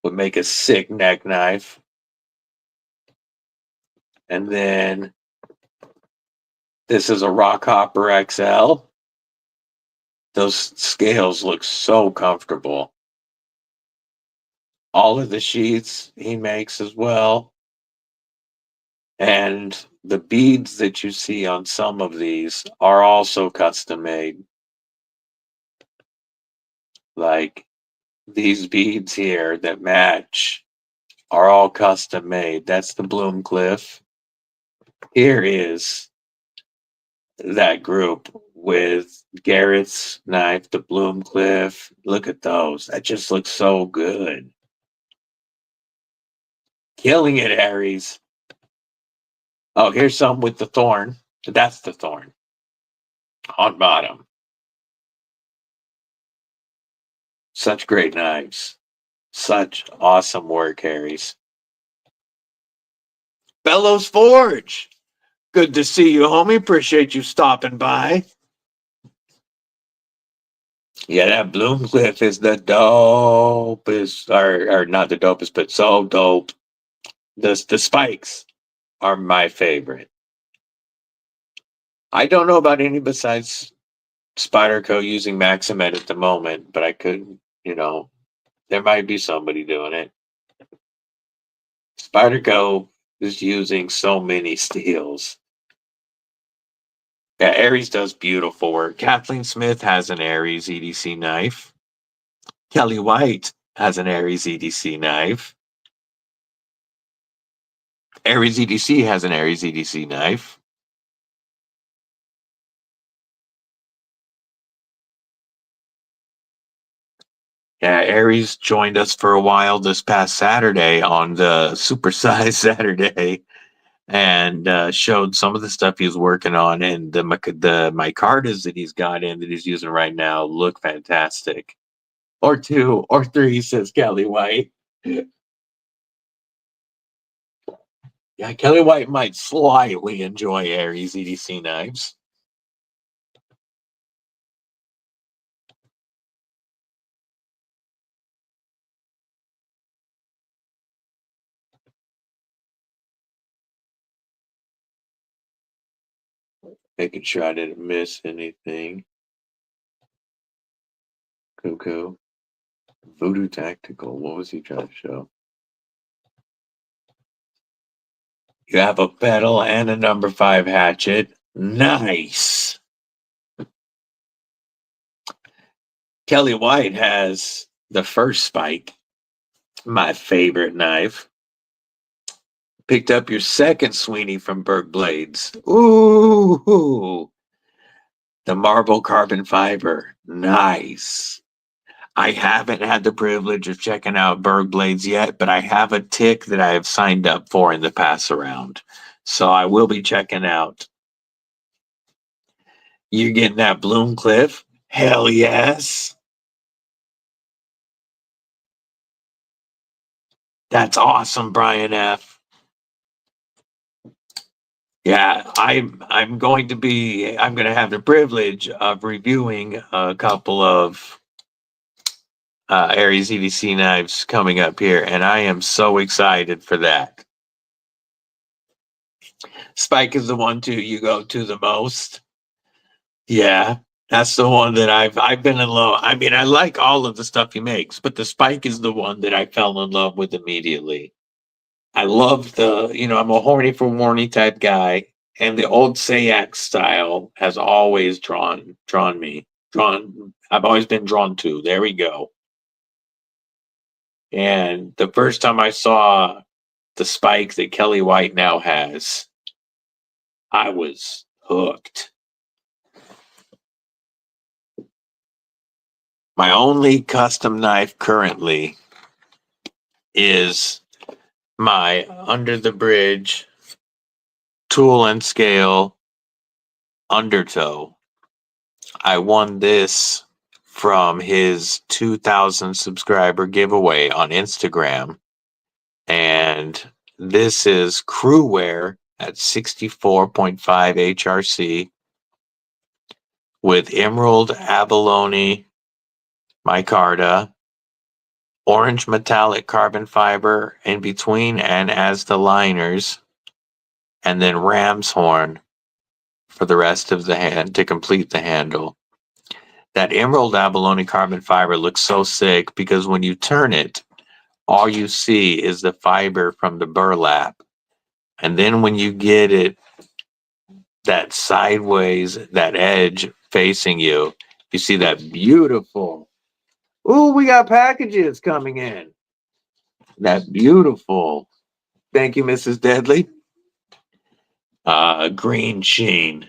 Would make a sick neck knife. And then this is a Rock Hopper XL. Those scales look so comfortable. All of the sheaths he makes as well. And the beads that you see on some of these are also custom made. Like these beads here that match are all custom made. That's the Bloomcliff. Here is that group with Garrett's knife, the Bloomcliff. Look at those. That just looks so good. Killing it, Aries. Oh, here's some with the thorn. That's the thorn on bottom. Such great knives. Such awesome work, Aries. Bellows Forge. Good to see you, homie. Appreciate you stopping by. Yeah, that Bloomcliff is the dopest, or not the dopest, but so dope. The spikes are my favorite. I don't know about any besides Spyderco using Maximet at the moment, but I could, there might be somebody doing it. Spyderco is using so many steels. Yeah, Aries does beautiful work. Kathleen Smith has an Aries EDC knife. Kelly White has an Aries EDC knife. Aries EDC has an Aries EDC knife. Yeah, Aries joined us for a while this past Saturday on the Supersize Saturday, and showed some of the stuff he was working on, and the micartas that he's got in that he's using right now look fantastic. Or 2 or 3, says Kelly White. Yeah, Kelly White might slightly enjoy Aries EDC knives. Making sure I didn't miss anything. Cuckoo. Voodoo Tactical. What was he trying to show? You have a pedal and a number 5 hatchet. Nice. Kelly White has the first spike. My favorite knife. Picked up your second Sweeney from Berg Blades. Ooh. The marble carbon fiber. Nice. I haven't had the privilege of checking out Berg Blades yet, but I have a tick that I have signed up for in the pass around. So I will be checking out. You're getting that Bloom Cliff? Hell yes. That's awesome, Brian F. Yeah, I'm going to have the privilege of reviewing a couple of Aries EDC knives coming up here, and I am so excited for that. Spike is the one too you go to the most. Yeah, that's the one that I've been in love. I mean, I like all of the stuff he makes, but the Spike is the one that I fell in love with immediately. I love I'm a horny for warny type guy, and the old Sayak style has always drawn me. I've always been drawn to. There we go. And the first time I saw the Spike that Kelly White now has, I was hooked. My only custom knife currently is my Under the Bridge tool and scale undertow. I won this from his 2,000 subscriber giveaway on Instagram. And this is Crewware at 64.5 HRC with emerald abalone micarta, orange metallic carbon fiber in between and as the liners, and then ram's horn for the rest of the hand to complete the handle. That emerald abalone carbon fiber looks so sick because when you turn it, all you see is the fiber from the burlap. And then when you get it that sideways, that edge facing you, you see that beautiful. Ooh, we got packages coming in. That beautiful. Thank you, Mrs. Deadly. Green sheen.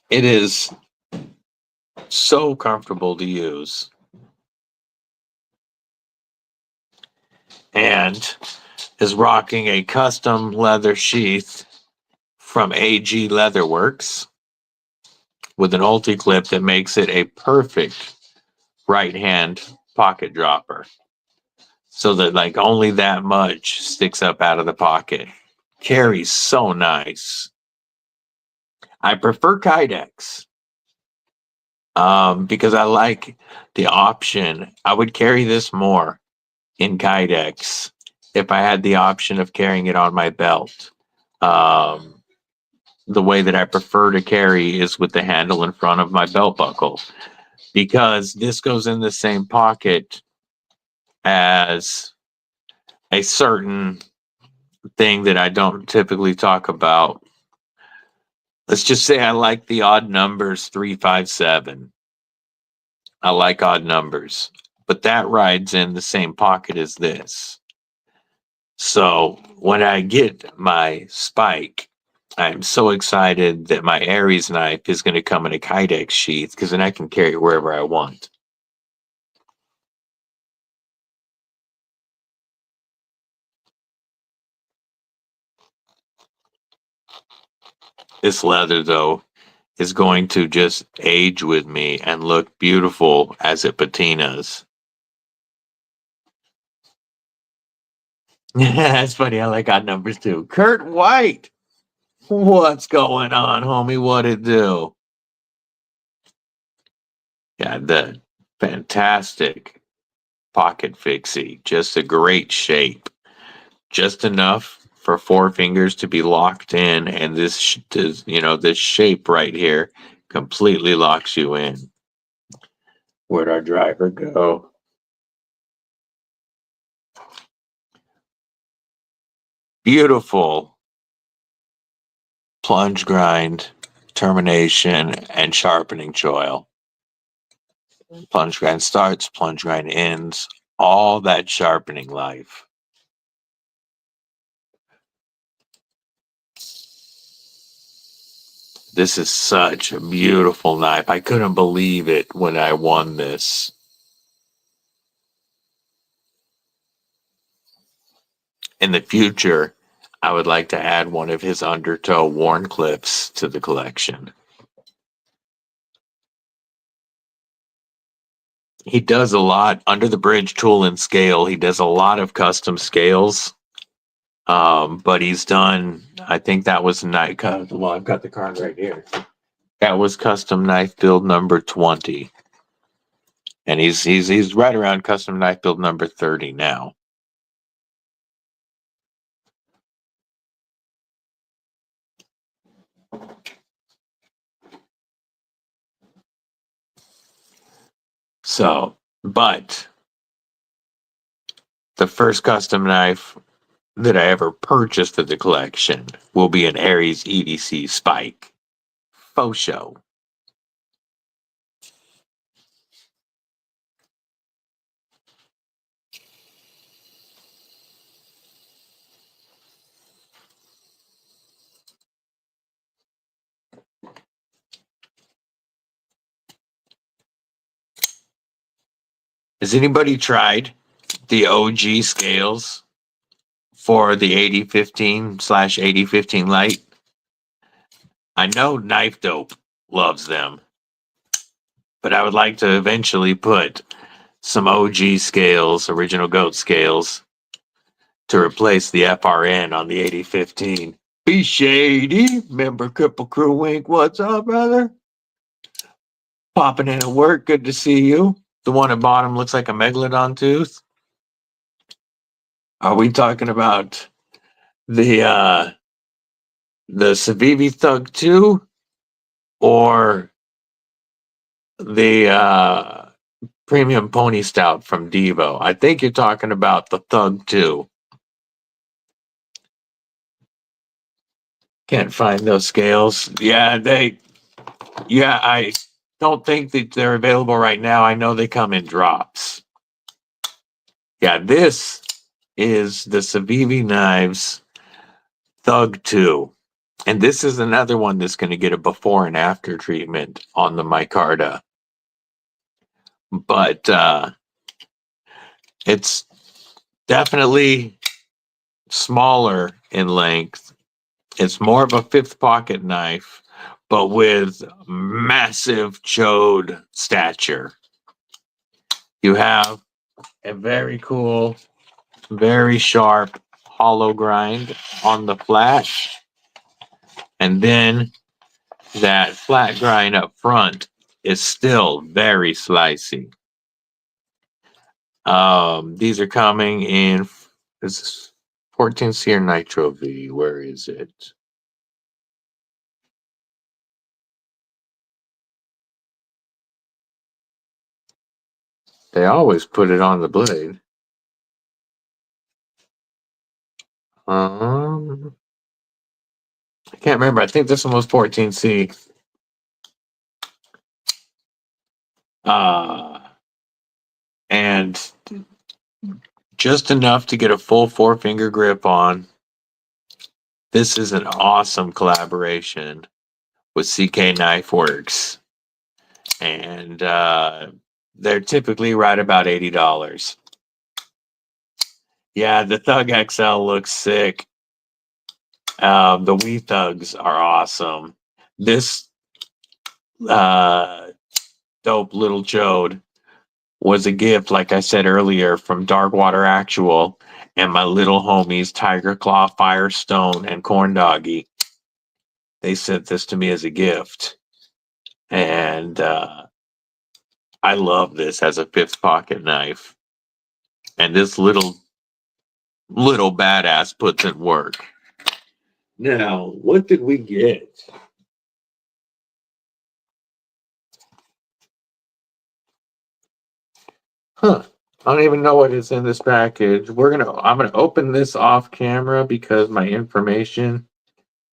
It is so comfortable to use. And is rocking a custom leather sheath from AG Leatherworks with an ulti clip that makes it a perfect right hand pocket dropper. So that like only that much sticks up out of the pocket. Carries so nice. I prefer Kydex because I like the option. I would carry this more in Kydex if I had the option of carrying it on my belt. The way that I prefer to carry is with the handle in front of my belt buckle, because this goes in the same pocket as a certain thing that I don't typically talk about. Let's just say I like the odd numbers 3, 5, 7. I like odd numbers, but that rides in the same pocket as this. So when I get my spike, I'm so excited that my Aries knife is going to come in a Kydex sheath, because then I can carry it wherever I want. This leather, though, is going to just age with me and look beautiful as it patinas. That's funny. I like odd numbers too. Kurt White. What's going on, homie? What it do? Yeah, the fantastic pocket fixie. Just a great shape. Just enough for 4 fingers to be locked in, and this this shape right here completely locks you in. Where'd our driver go? Beautiful plunge grind, termination, and sharpening choil. Plunge grind starts, plunge grind ends, all that sharpening life. This is such a beautiful knife. I couldn't believe it when I won this. In the future, I would like to add one of his undertow Warncliffs to the collection. He does a lot under the bridge tool and scale. He does a lot of custom scales. But he's done, I think that was knife. Well, I've got the card right here. That was custom knife build number 20. And he's right around custom knife build number 30 now. So, but the first custom knife that I ever purchased at the collection will be an Aries EDC Spike. Faux show. Has anybody tried the OG scales for the 8015/8015 Lite? I know Knife Dope loves them, but I would like to eventually put some OG scales, original goat scales, to replace the FRN on the 8015. Be shady. Member Kripple Krew Wink. What's up, brother? Popping in at work. Good to see you. The one at bottom looks like a megalodon tooth. Are we talking about the Civivi Thug 2 or the Premium Pony Stout from Devo? I think you're talking about the Thug 2. Can't find those scales. Yeah, I don't think that they're available right now. I know they come in drops. Yeah, this is the Civivi Knives Thug 2. And this is another one that's going to get a before and after treatment on the micarta. But it's definitely smaller in length. It's more of a 5th pocket knife, but with massive chode stature. You have a very cool, very sharp hollow grind on the flat. And then that flat grind up front is still very slicey. These are coming in, this is 14C or Nitro V. Where is it? They always put it on the blade. I can't remember. I think this one was 14C. And just enough to get a full 4-finger grip on. This is an awesome collaboration with CK Knife Works. And they're typically right about $80. Yeah, the Thug XL looks sick. The Wii Thugs are awesome. This dope little chode was a gift, like I said earlier, from Darkwater Actual and my little homies Tiger Claw, Firestone, and Corn Doggy. They sent this to me as a gift. And I love this as a 5th pocket knife. And this little badass puts in work. Now, what did we get? I don't even know what is in this package. I'm gonna open this off camera because my information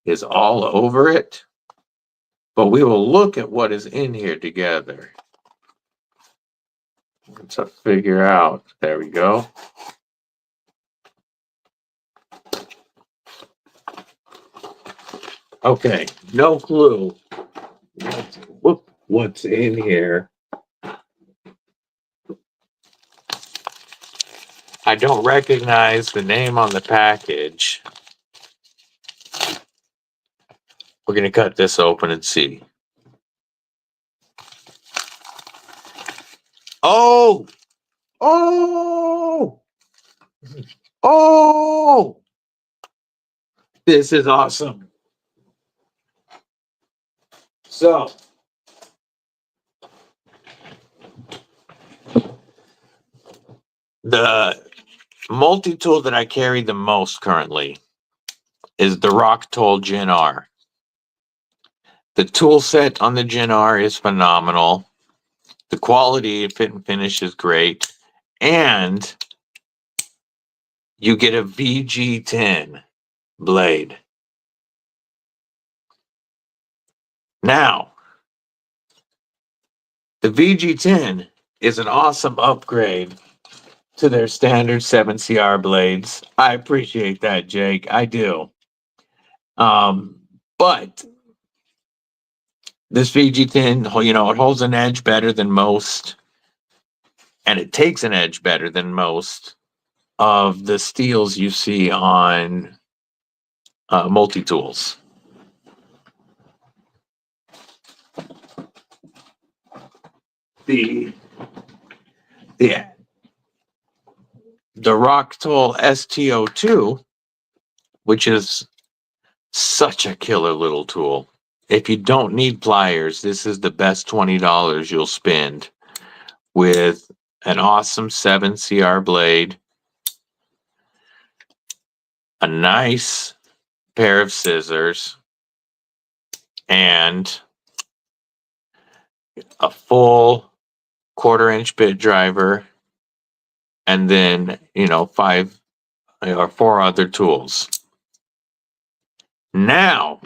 is all over it. But we will look at what is in here together. Let's figure out. There we go. Okay, no clue what's in here. I don't recognize the name on the package. We're going to cut this open and see. Oh! Oh! Oh! This is awesome. So, the multi-tool that I carry the most currently is the Rocktool Gen R. The tool set on the Gen R is phenomenal. The quality, fit and finish is great. And you get a VG10 blade. Now, the VG10 is an awesome upgrade to their standard 7CR blades. I appreciate that, Jake. I do. But this VG10, it holds an edge better than most, and it takes an edge better than most of the steels you see on multi-tools. The Rocktool STO2, which is such a killer little tool. If you don't need pliers, this is the best $20 you'll spend with an awesome 7CR blade, a nice pair of scissors, and a full 1/4-inch bit driver, and then 5 or 4 other tools. Now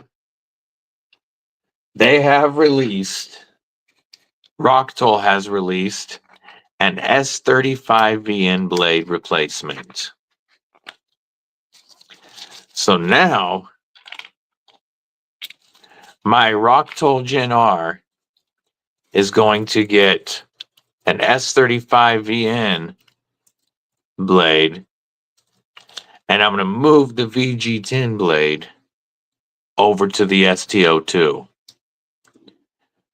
Rocktool has released an S35VN blade replacement. So now my Rocktool Gen R is going to get an S35VN blade, and I'm going to move the VG10 blade over to the STO2.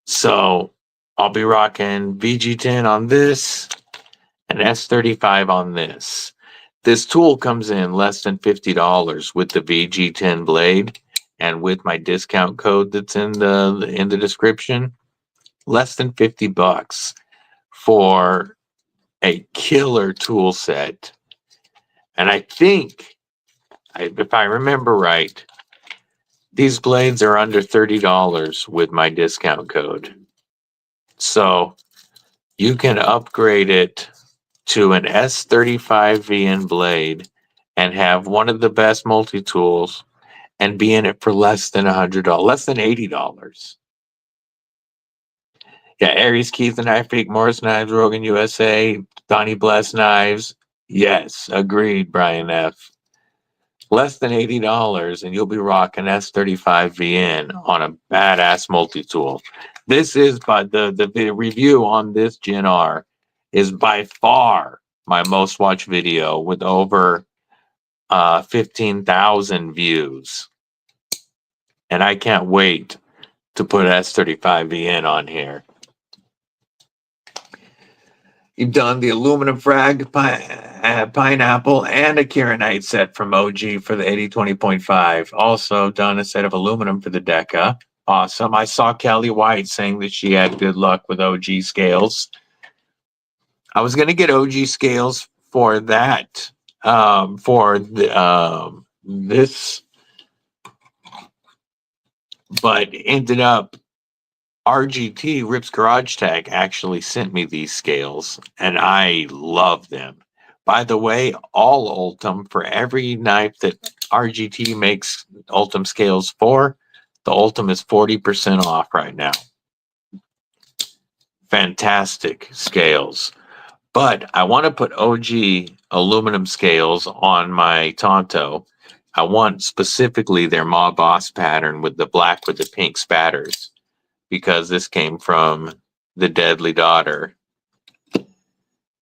So I'll be rocking VG10 on this and S35 on this. This tool comes in less than $50 with the VG10 blade, and with my discount code that's in the description, less than $50 for a killer tool set. And I think, if I remember right, these blades are under $30 with my discount code. So you can upgrade it to an S35VN blade and have one of the best multi-tools and be in it for less than $100, less than $80. Yeah, Aries Keith and Knife Freak, Morris Knives, Rogan USA, Donnie Bless Knives. Yes, agreed, Brian F. Less than $80, and you'll be rocking S35VN on a badass multi-tool. This is by the review on this Gen R is by far my most watched video with over 15,000 views. And I can't wait to put S35VN on here. You've done the aluminum frag pineapple and a Kieranite set from OG for the 8020.5. Also done a set of aluminum for the Deca. Awesome. I saw Kelly White saying that she had good luck with OG scales. I was going to get OG scales for that, for the this, but ended up RGT, Rip's Garage Tag, actually sent me these scales, and I love them. By the way, all Ultim, for every knife that RGT makes Ultim scales for, the Ultim is 40% off right now. Fantastic scales. But I want to put OG aluminum scales on my Tanto. I want specifically their Ma Boss pattern with the black with the pink spatters, because this came from the Deadly Daughter.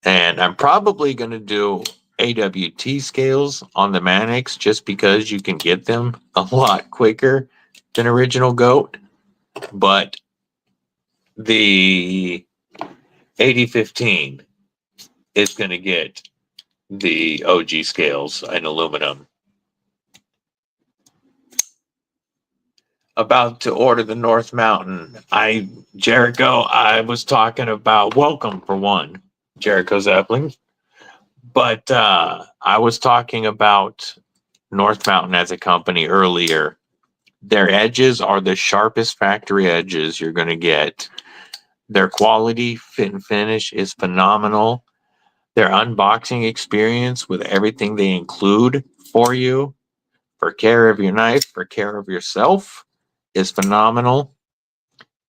And I'm probably going to do AWT scales on the Manix just because you can get them a lot quicker than original Goat. But the 8015 is going to get the OG scales in aluminum. About to order the North Mountain. Jericho, I was talking about welcome for one, Jericho Zeppelin. But I was talking about North Mountain as a company earlier. Their edges are the sharpest factory edges you're going to get. Their quality, fit and finish is phenomenal. Their unboxing experience with everything they include for you, for care of your knife, for care of yourself, is phenomenal.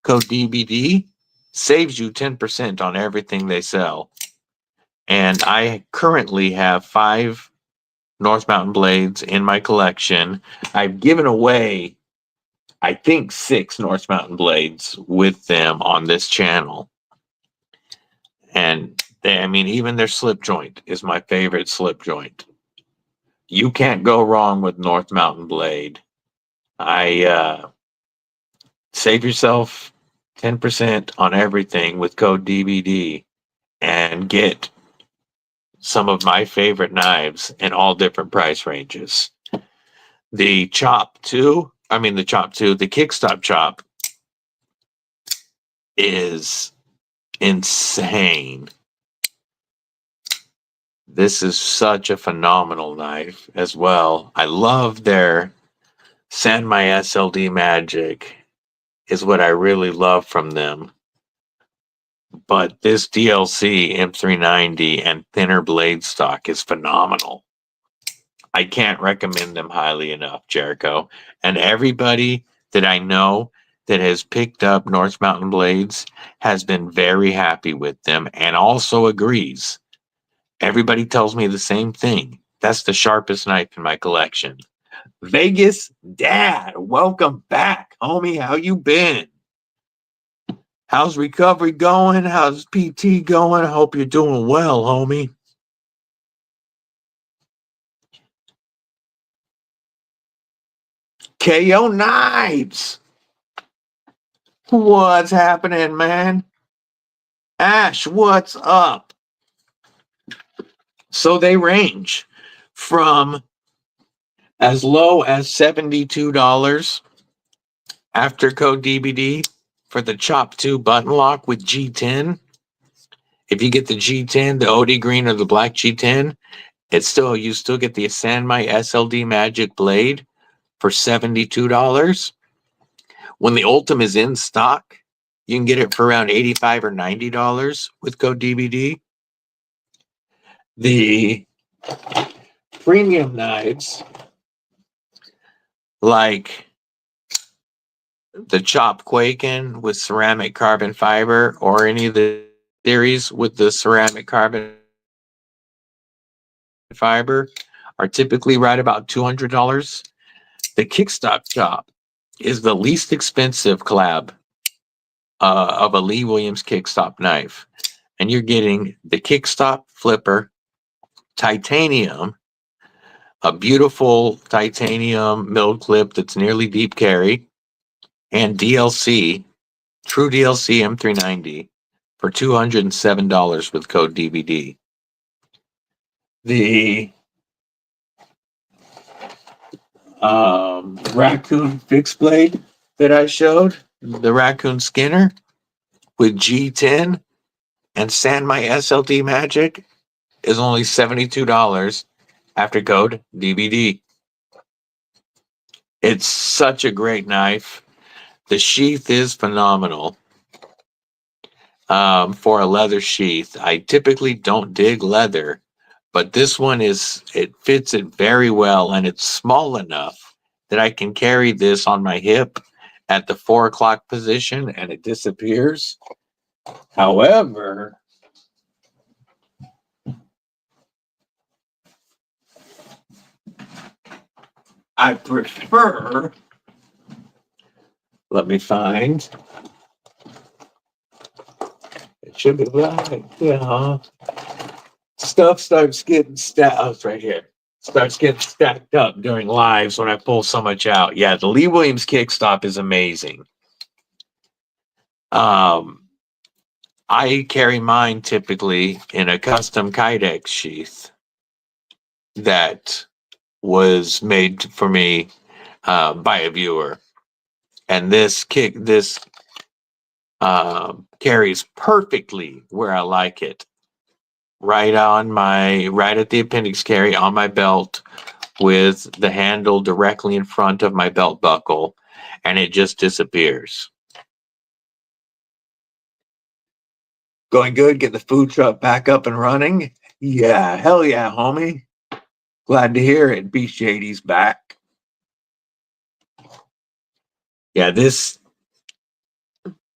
Code DBD saves you 10% on everything they sell. And I currently have 5 North Mountain blades in my collection. I've given away, I think, 6 North Mountain blades with them on this channel. And even their slip joint is my favorite slip joint. You can't go wrong with North Mountain blade. Save yourself 10% on everything with code DBD and get some of my favorite knives in all different price ranges. The Kickstop Chop is insane. This is such a phenomenal knife as well. I love their Sand My SLD Magic is what I really love from them. But this DLC M390 and thinner blade stock is phenomenal. I can't recommend them highly enough, Jericho. And everybody that I know that has picked up North Mountain blades has been very happy with them and also agrees. Everybody tells me the same thing. That's the sharpest knife in my collection. Vegas Dad, welcome back, homie. How you been? How's recovery going? How's PT going? I hope you're doing well, homie. KO Knives. What's happening, man? Ash, what's up? So they range from as low as $72 after code DBD for the Chop 2 button lock with G10. If you get the G10, the OD green or the black G10, you still get the Sand My SLD Magic blade for $72. When the Ultim is in stock, you can get it for around $85 or $90 with code DBD. The premium knives like the Chop Quaken with ceramic carbon fiber, or any of the series with the ceramic carbon fiber, are typically right about $200. The Kickstop Chop is the least expensive collab of a Lee Williams Kickstop knife. And you're getting the Kickstop Flipper, titanium, a beautiful titanium milled clip that's nearly deep carry, and DLC, true DLC M390 for $207 with code DBD. The raccoon fixed blade that I showed, the raccoon skinner with G10 and Sand My SLT Magic, is only $72 after code DBD. It's such a great knife. The sheath is phenomenal. For a leather sheath, I typically don't dig leather, but this one it fits it very well, and it's small enough that I can carry this on my hip at the 4 o'clock position and it disappears. However, I prefer, let me find, it should be right, yeah. Stuff starts getting stacked, oh, it's right here. Starts getting stacked up during lives when I pull so much out. Yeah, the Lee Williams Kickstop is amazing. I carry mine typically in a custom Kydex sheath that was made for me by a viewer, and this carries perfectly where I like it, right at the appendix carry on my belt, with the handle directly in front of my belt buckle, and it just disappears. Going good? Get the food truck back up and running? Yeah, hell yeah, homie. Glad to hear it. B Shady's back. Yeah, this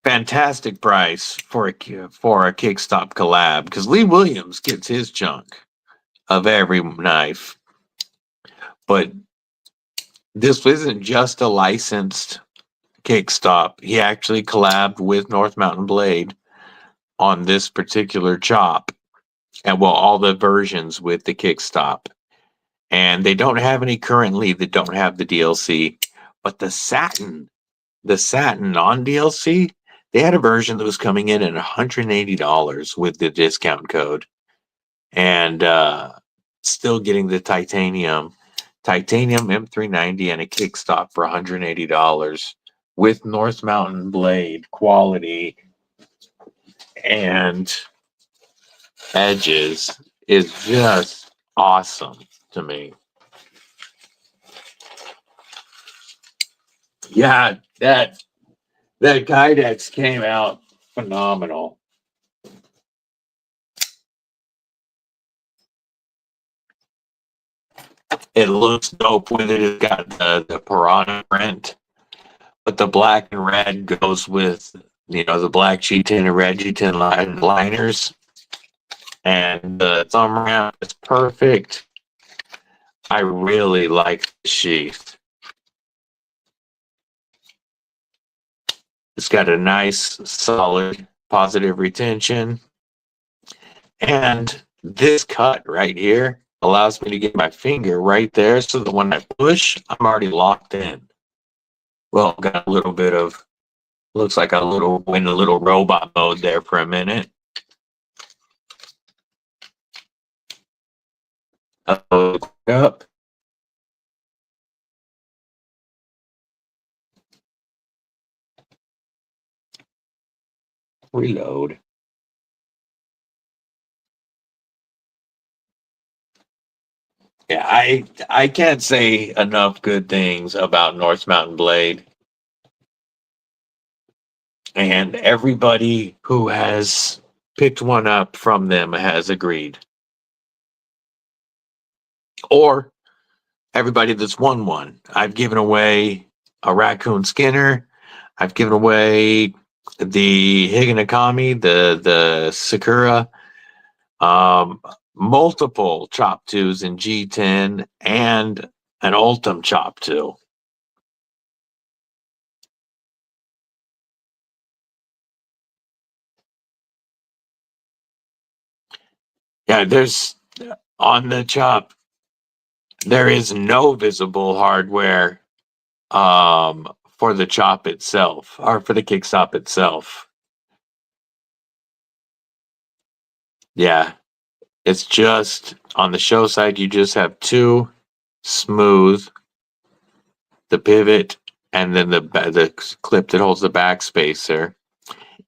fantastic price for a Kickstop collab, because Lee Williams gets his chunk of every knife. But this isn't just a licensed Kickstop. He actually collabed with North Mountain Blade on this particular chop, and well, all the versions with the Kickstop. And they don't have any currently that don't have the DLC, but the satin on DLC, they had a version that was coming in at $180 with the discount code, and still getting the titanium M390 and a Kickstop for $180 with North Mountain Blade quality and edges is just awesome to me. Yeah, that Kydex came out phenomenal. It looks dope with it. It's got the piranha print, but the black and red goes with, the black G10 and red G10 liners. And the thumb ramp is perfect. I really like the sheath. It's got a nice, solid, positive retention. And this cut right here allows me to get my finger right there so that when I push, I'm already locked in. Well, got a little bit of, looks like went a little robot mode there for a minute. Up. Reload. Yeah, I can't say enough good things about North Mountain Blade. And everybody who has picked one up from them has agreed. or everybody that's won one. I've given away a raccoon skinner. I've given away the Higanakami, the Sakura, um, multiple chop 2s in G10, and an Ultim chop 2. Yeah, there's on the chop, there is no visible hardware for the chop itself, or for the kickstop itself. Yeah, it's just on the show side, you just have 2 smooth, the pivot, and then the clip that holds the back spacer.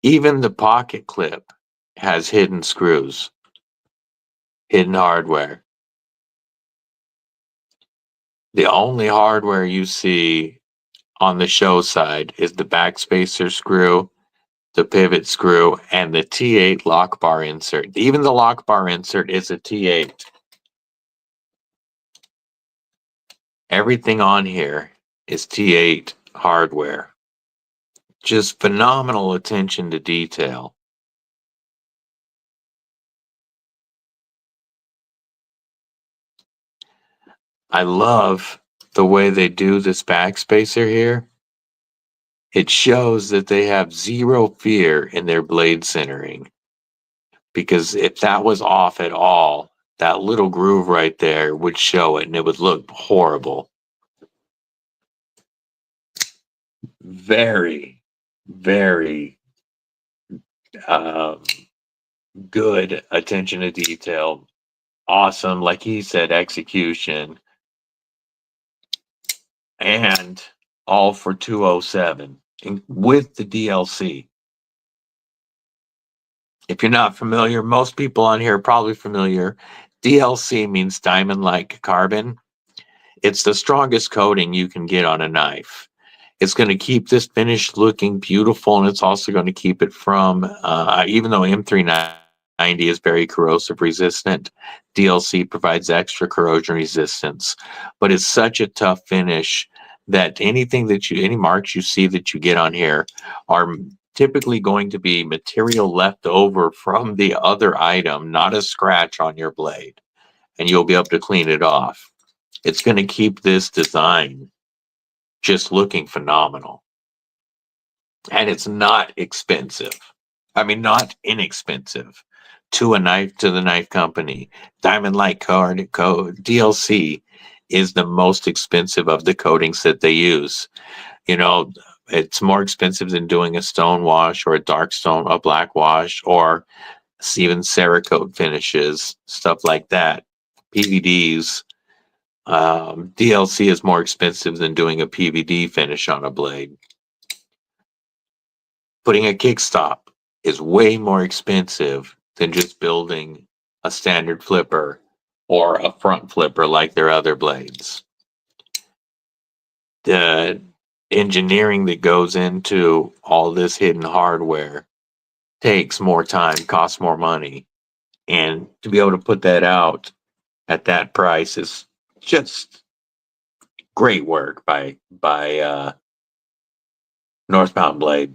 Even the pocket clip has hidden screws, hidden hardware. The only hardware you see on the show side is the back spacer screw, the pivot screw, and the T8 lock bar insert. Even the lock bar insert is a T8. Everything on here is T8 hardware. Just phenomenal attention to detail. I love the way they do this backspacer here. It shows that they have zero fear in their blade centering. Because if that was off at all, that little groove right there would show it and it would look horrible. Very, very um, good attention to detail. Awesome, like he said, execution. And all for 207 with the DLC. If you're not familiar, most people on here are probably familiar. DLC means diamond like carbon. It's the strongest coating you can get on a knife. It's going to keep this finish looking beautiful, and it's also going to keep it from, even though M390 is very corrosive resistant, DLC provides extra corrosion resistance. But it's such a tough finish that any marks you see that you get on here are typically going to be material left over from the other item, not a scratch on your blade, and you'll be able to clean it off. It's going to keep this design just looking phenomenal. And it's not expensive. I mean, not inexpensive to the knife company. Diamond Light Code DLC is the most expensive of the coatings that they use. You know, it's more expensive than doing a stone wash or a black wash, or even Cerakote finishes, stuff like that. PVDs, DLC is more expensive than doing a PVD finish on a blade. Putting a kickstop is way more expensive than just building a standard flipper or a front flipper like their other blades. The engineering that goes into all this hidden hardware takes more time, costs more money, and to be able to put that out at that price is just great work by North Mountain Blade.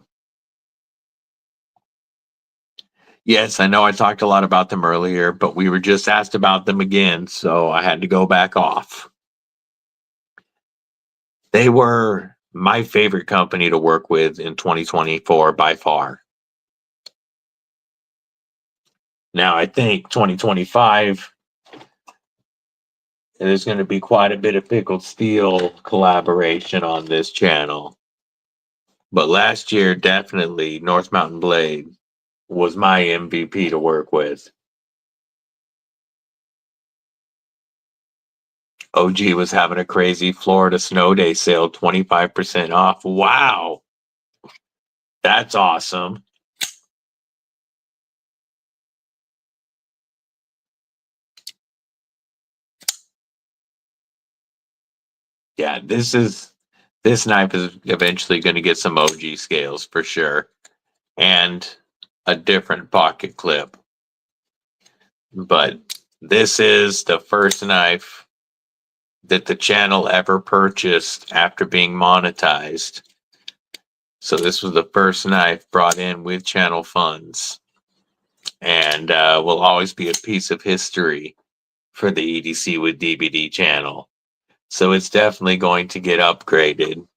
Yes, I know I talked a lot about them earlier, but we were just asked about them again, so I had to go back off. They were my favorite company to work with in 2024 by far. Now, I think 2025, there's going to be quite a bit of Pickled Steel collaboration on this channel. But last year, definitely, North Mountain Blade was my MVP to work with. OG was having a crazy Florida snow day sale, 25% off. Wow. That's awesome. Yeah, this knife is eventually going to get some OG scales for sure, and a different pocket clip. But this is the first knife that the channel ever purchased after being monetized. So this was the first knife brought in with channel funds, and will always be a piece of history for the EDC with DBD channel. So it's definitely going to get upgraded.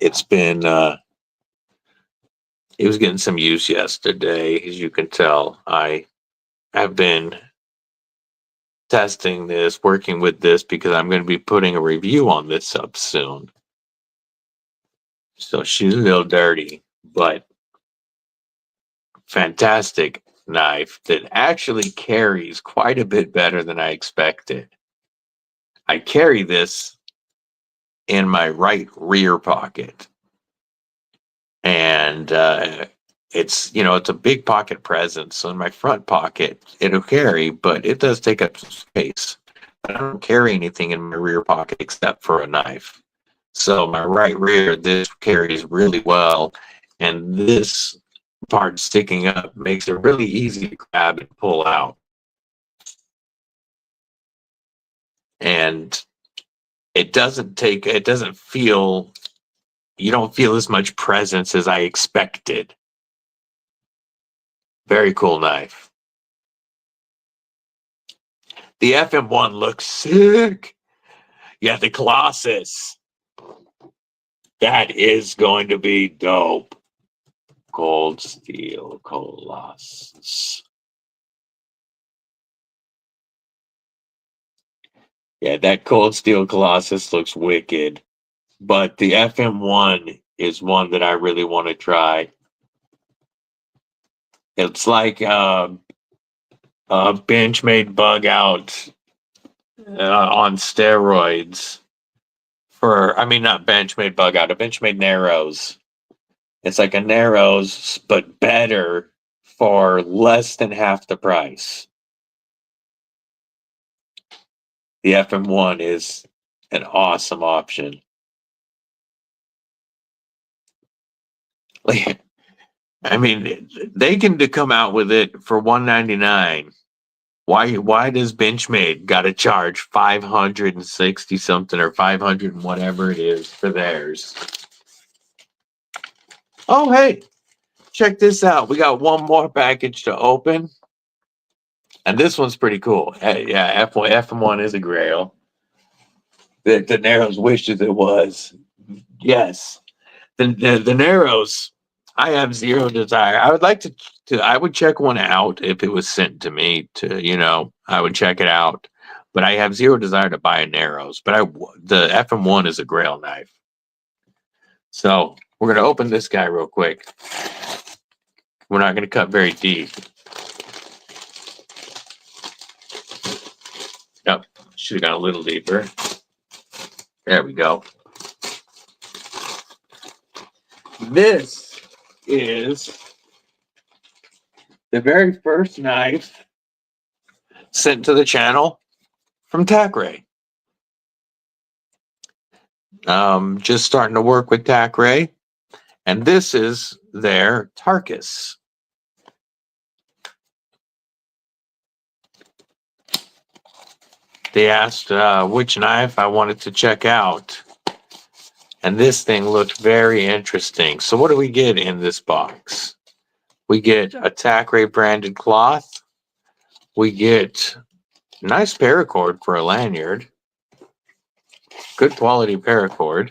It's been, it was getting some use yesterday, as you can tell. I have been testing this, working with this, because I'm going to be putting a review on this up soon. So she's a little dirty, but fantastic knife that actually carries quite a bit better than I expected. I carry this in my right rear pocket, and it's, you know, it's a big pocket presence. So in my front pocket, it'll carry, but it does take up some space. I don't carry anything in my rear pocket except for a knife. So my right rear, this carries really well, and this part sticking up makes it really easy to grab and pull out. And it doesn't feel, you don't feel as much presence as I expected. Very cool knife. The FM1 looks sick. Yeah, the Colossus. That is going to be dope. Cold Steel Colossus. Yeah, that Cold Steel Colossus looks wicked. But the FM1 is one that I really want to try. It's like a Benchmade bug out on steroids. I mean, not Benchmade bug out, a Benchmade Narrows. It's like a Narrows, but better for less than half the price. The FM1 is an awesome option. Like, I mean, they can come out with it for $199. Why does Benchmade got to charge 560 something or 500 and whatever it is for theirs? Oh, hey, check this out. We got one more package to open. And this one's pretty cool. Yeah, FM1 is a grail. The Narrows wishes it was. Yes. The Narrows, I have zero desire. I would like to I would check one out if it was sent to me to, you know, I would check it out. But I have zero desire to buy a Narrows. But the FM1 is a grail knife. So we're going to open this guy real quick. We're not going to cut very deep. Yep, should have gone a little deeper. There we go. This is the very first knife sent to the channel from TACRAY. Just starting to work with TACRAY, and this is their Tarkus. They asked which knife I wanted to check out, and this thing looked very interesting. So what do we get in this box? We get a TACRAY branded cloth. We get a nice paracord for a lanyard. Good quality paracord.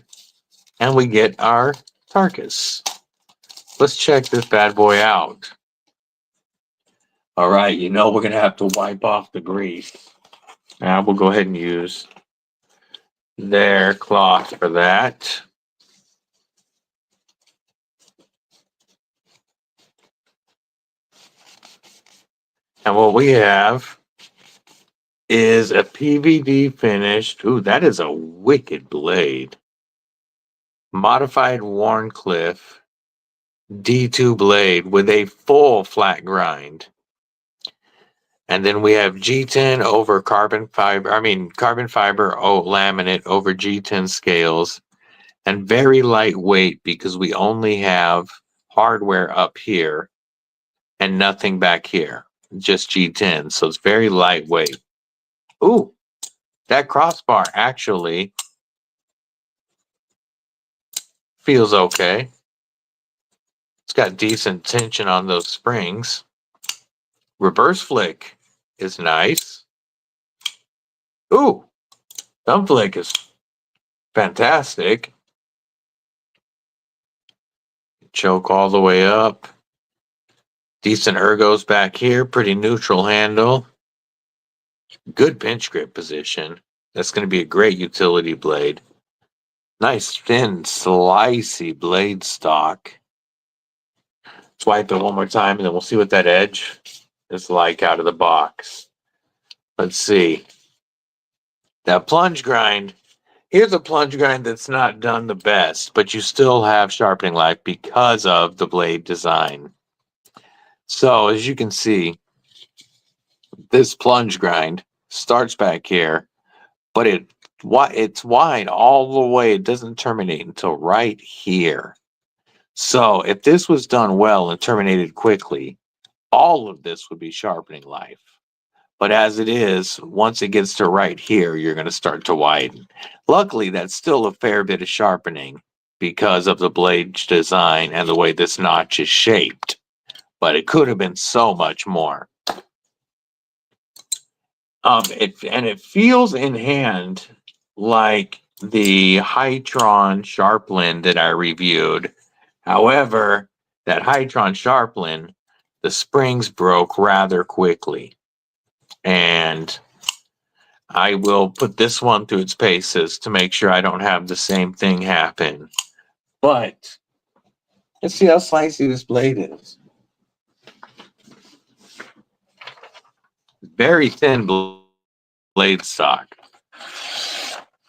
And we get our Tarkus. Let's check this bad boy out. All right, you know we're going to have to wipe off the grease. Now we'll go ahead and use their cloth for that. And what we have is a PVD finished. Ooh, that is a wicked blade. Modified Warncliffe D2 blade with a full flat grind. And then we have G10 over carbon fiber laminate over G10 scales. And very lightweight because we only have hardware up here and nothing back here. Just G10. So it's very lightweight. Ooh, That crossbar actually feels okay. It's got decent tension on those springs. Reverse flick is nice. Ooh, thumb flick is fantastic. Choke all the way up. Decent ergos back here. Pretty neutral handle. Good pinch grip position. That's going to be a great utility blade. Nice thin, slicey blade stock. Swipe it one more time and then we'll see what that edge is like out of the box. Let's see. That plunge grind. Here's a plunge grind that's not done the best, but you still have sharpening life because of the blade design. So as you can see, this plunge grind starts back here, but it's wide all the way. It doesn't terminate until right here. So if this was done well and terminated quickly, all of this would be sharpening life. But as it is, once it gets to right here, you're going to start to widen. Luckily, that's still a fair bit of sharpening because of the blade design and the way this notch is shaped. But it could have been so much more. It feels in hand like the Hytron Sharplin that I reviewed. However, that Hytron Sharplin, the springs broke rather quickly. And I will put this one through its paces to make sure I don't have the same thing happen. But let's see how slicey this blade is. Very thin blade stock.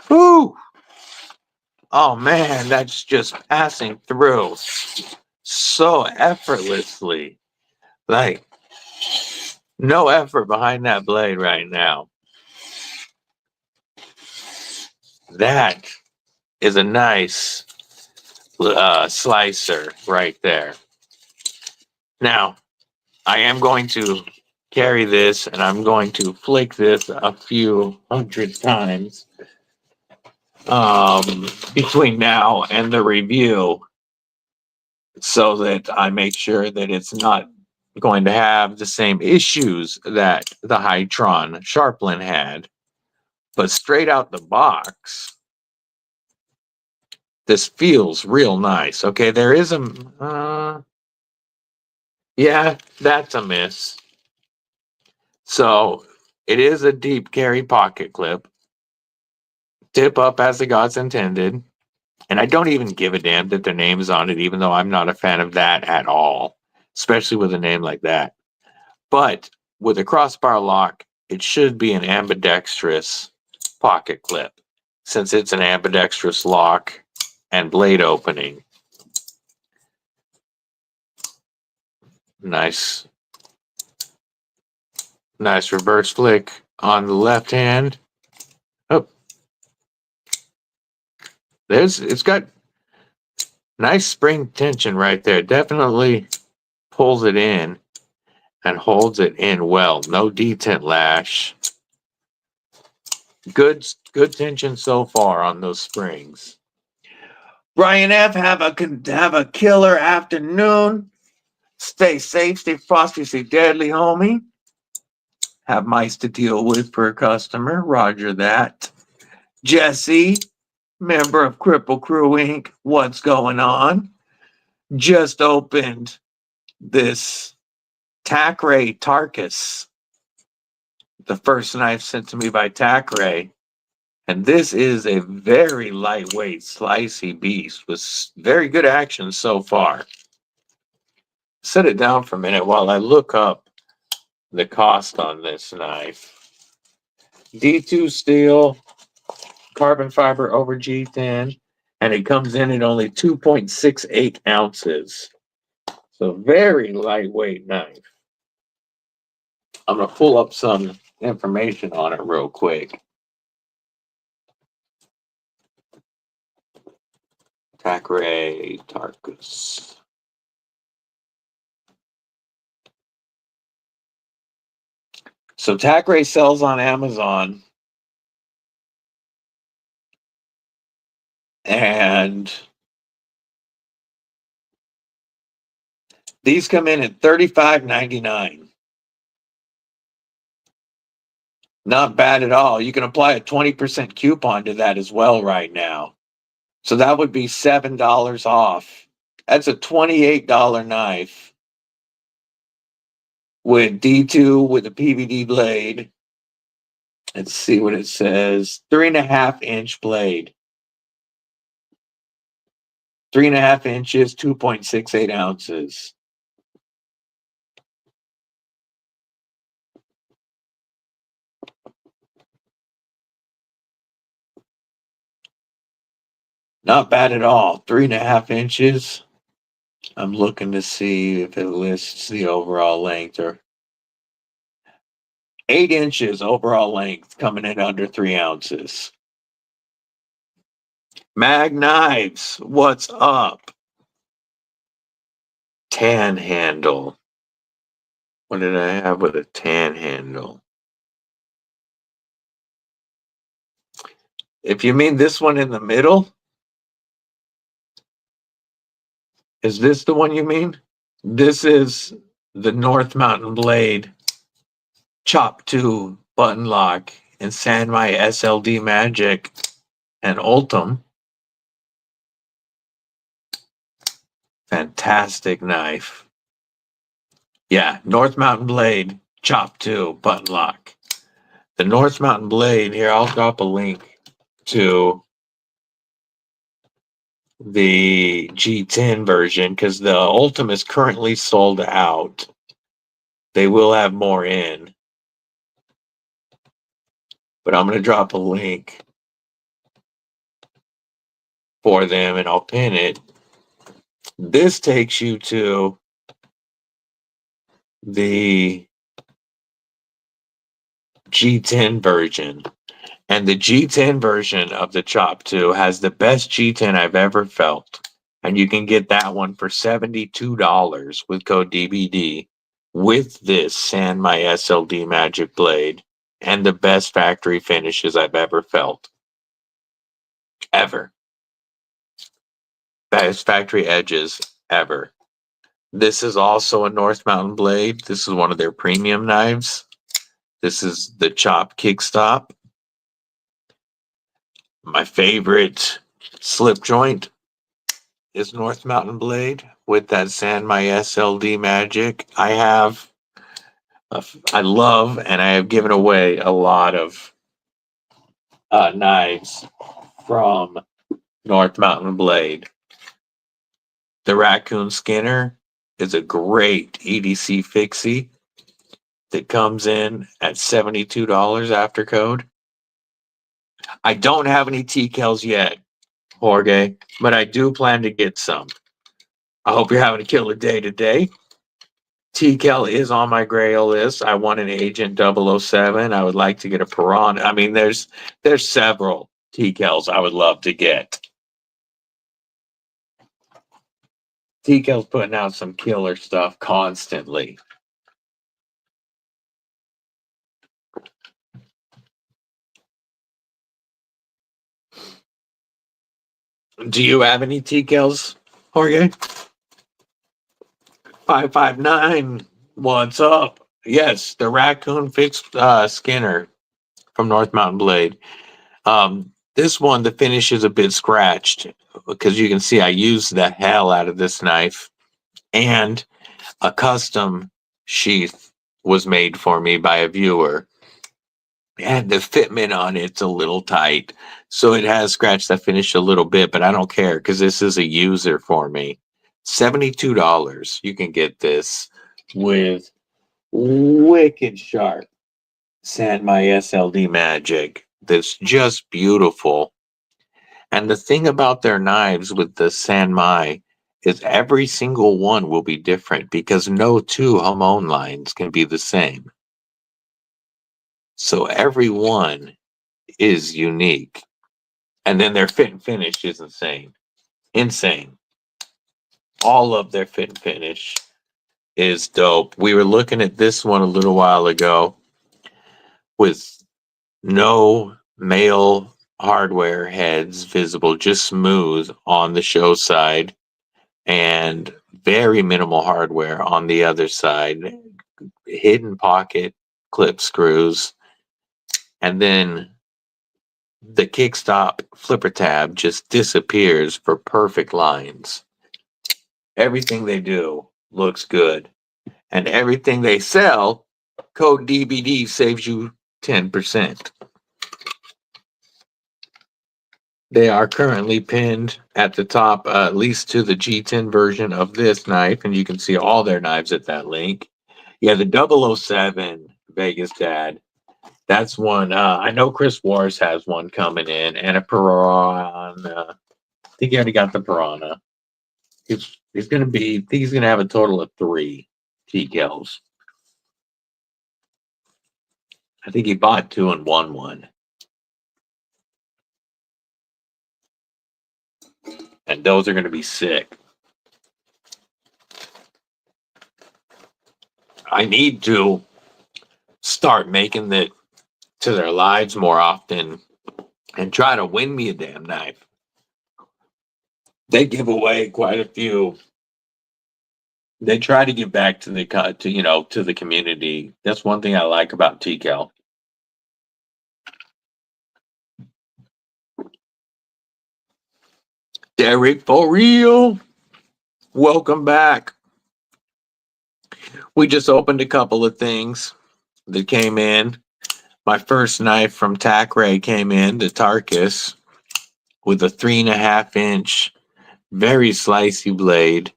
Whew! Oh man, that's just passing through so effortlessly. Like, no effort behind that blade right now. That is a nice slicer right there. Now, I am going to carry this and I'm going to flick this a few hundred times between now and the review so that I make sure that it's not going to have the same issues that the Hytron Sharplin had. But straight out the box, this feels real nice. Okay, there is a... yeah, that's a miss. So it is a deep carry pocket clip. Tip up as the gods intended. And I don't even give a damn that their name is on it, even though I'm not a fan of that at all, especially with a name like that. But with a crossbar lock, it should be an ambidextrous pocket clip, since it's an ambidextrous lock and blade opening. Nice reverse flick on the left hand. Oh, it's got nice spring tension right there. Definitely pulls it in and holds it in well. No detent lash. Good tension so far on those springs. Brian F, have a killer afternoon. Stay safe, stay frosty, stay deadly, homie. Have mice to deal with per customer. Roger that. Jesse, member of Kripple Krew Inc. What's going on? Just opened this Viperade Tarkus, the first knife sent to me by Viperade. And this is a very lightweight, slicey beast with very good action so far. Set it down for a minute while I look up the cost on this knife. D2 steel, carbon fiber over G10, and it comes in at only 2.68 ounces. So very lightweight knife. I'm going to pull up some information on it real quick. Viperade Tarkus. So Viperade sells on Amazon And these come in at $35.99. Not bad at all. You can apply a 20% coupon to that as well right now. So that would be $7 off. That's a $28 knife with D2 with a PVD blade. Let's see what it says. 3.5-inch blade. 3.5 inches, 2.68 ounces. Not bad at all. 3.5 inches. I'm looking to see if it lists the overall length, or 8 inches overall length, coming in under 3 ounces. Mag Knives, what's up? Tan handle. What did I have with a tan handle? If you mean this one in the middle, is this the one you mean? This is the North Mountain Blade Chop 2 button lock in Sanmai SLD Magic and Ultim. Fantastic knife. Yeah, North Mountain Blade Chop 2 button lock. The North Mountain Blade, here, I'll drop a link to the G10 version because the Ultim is currently sold out. They will have more in, but I'm going to drop a link for them and I'll pin it. This takes you to the G10 version. And the G10 version of the Chop 2 has the best G10 I've ever felt. And you can get that one for $72 with code DBD with this Sanmai SLD Magic Blade and the best factory finishes I've ever felt. Ever. Best factory edges ever. This is also a North Mountain Blade. This is one of their premium knives. This is the Chop Kickstop. My favorite slip joint is North Mountain Blade with that Sanmai SLD Magic. I love, and I have given away a lot of knives from North Mountain Blade. The Raccoon Skinner is a great EDC fixie that comes in at $72 after code. I don't have any TCALs yet, Jorge, but I do plan to get some. I hope you're having a killer day today. TCAL is on my grail list. I want an Agent 007. I would like to get a Piranha. I mean, there's several TCALs I would love to get. TCAL's putting out some killer stuff constantly. Do you have any TCALs, Jorge? 559, what's up? Yes, the Raccoon fixed Skinner from North Mountain Blade. This one, the finish is a bit scratched because you can see I used the hell out of this knife, and a custom sheath was made for me by a viewer. And the fitment on it's a little tight, so it has scratched that finish a little bit, but I don't care because this is a user for me. $72. You can get this with wicked sharp Sanmai SLD Magic that's just beautiful. And the thing about their knives with the Sanmai is every single one will be different because no two Hamon lines can be the same. So every one is unique. And then their fit and finish is insane. Insane. All of their fit and finish is dope. We were looking at this one a little while ago with no male hardware heads visible, just smooth on the show side, and very minimal hardware on the other side. Hidden pocket clip screws, and then the kickstop flipper tab just disappears for perfect lines. Everything they do looks good, and everything they sell, code DBD saves you 10%. They are currently pinned at the top, at least to the G10 version of this knife, and you can see all their knives at that link. Yeah, the 007 Vegas Dad. That's one. I know Chris Wars has one coming in, and a Piranha. I think he already got the Piranha. He's going to be. I think he's going to have a total of 3 TKs. I think he bought 2 and won 1. And those are going to be sick. I need to start making that to their lives more often and try to win me a damn knife. They give away quite a few. They try to give back to the to the community. That's one thing I like about TCAL. Derek, for real. Welcome back. We just opened a couple of things that came in. My first knife from Tackray came in, the Tarkus, with a 3.5-inch, very slicey blade,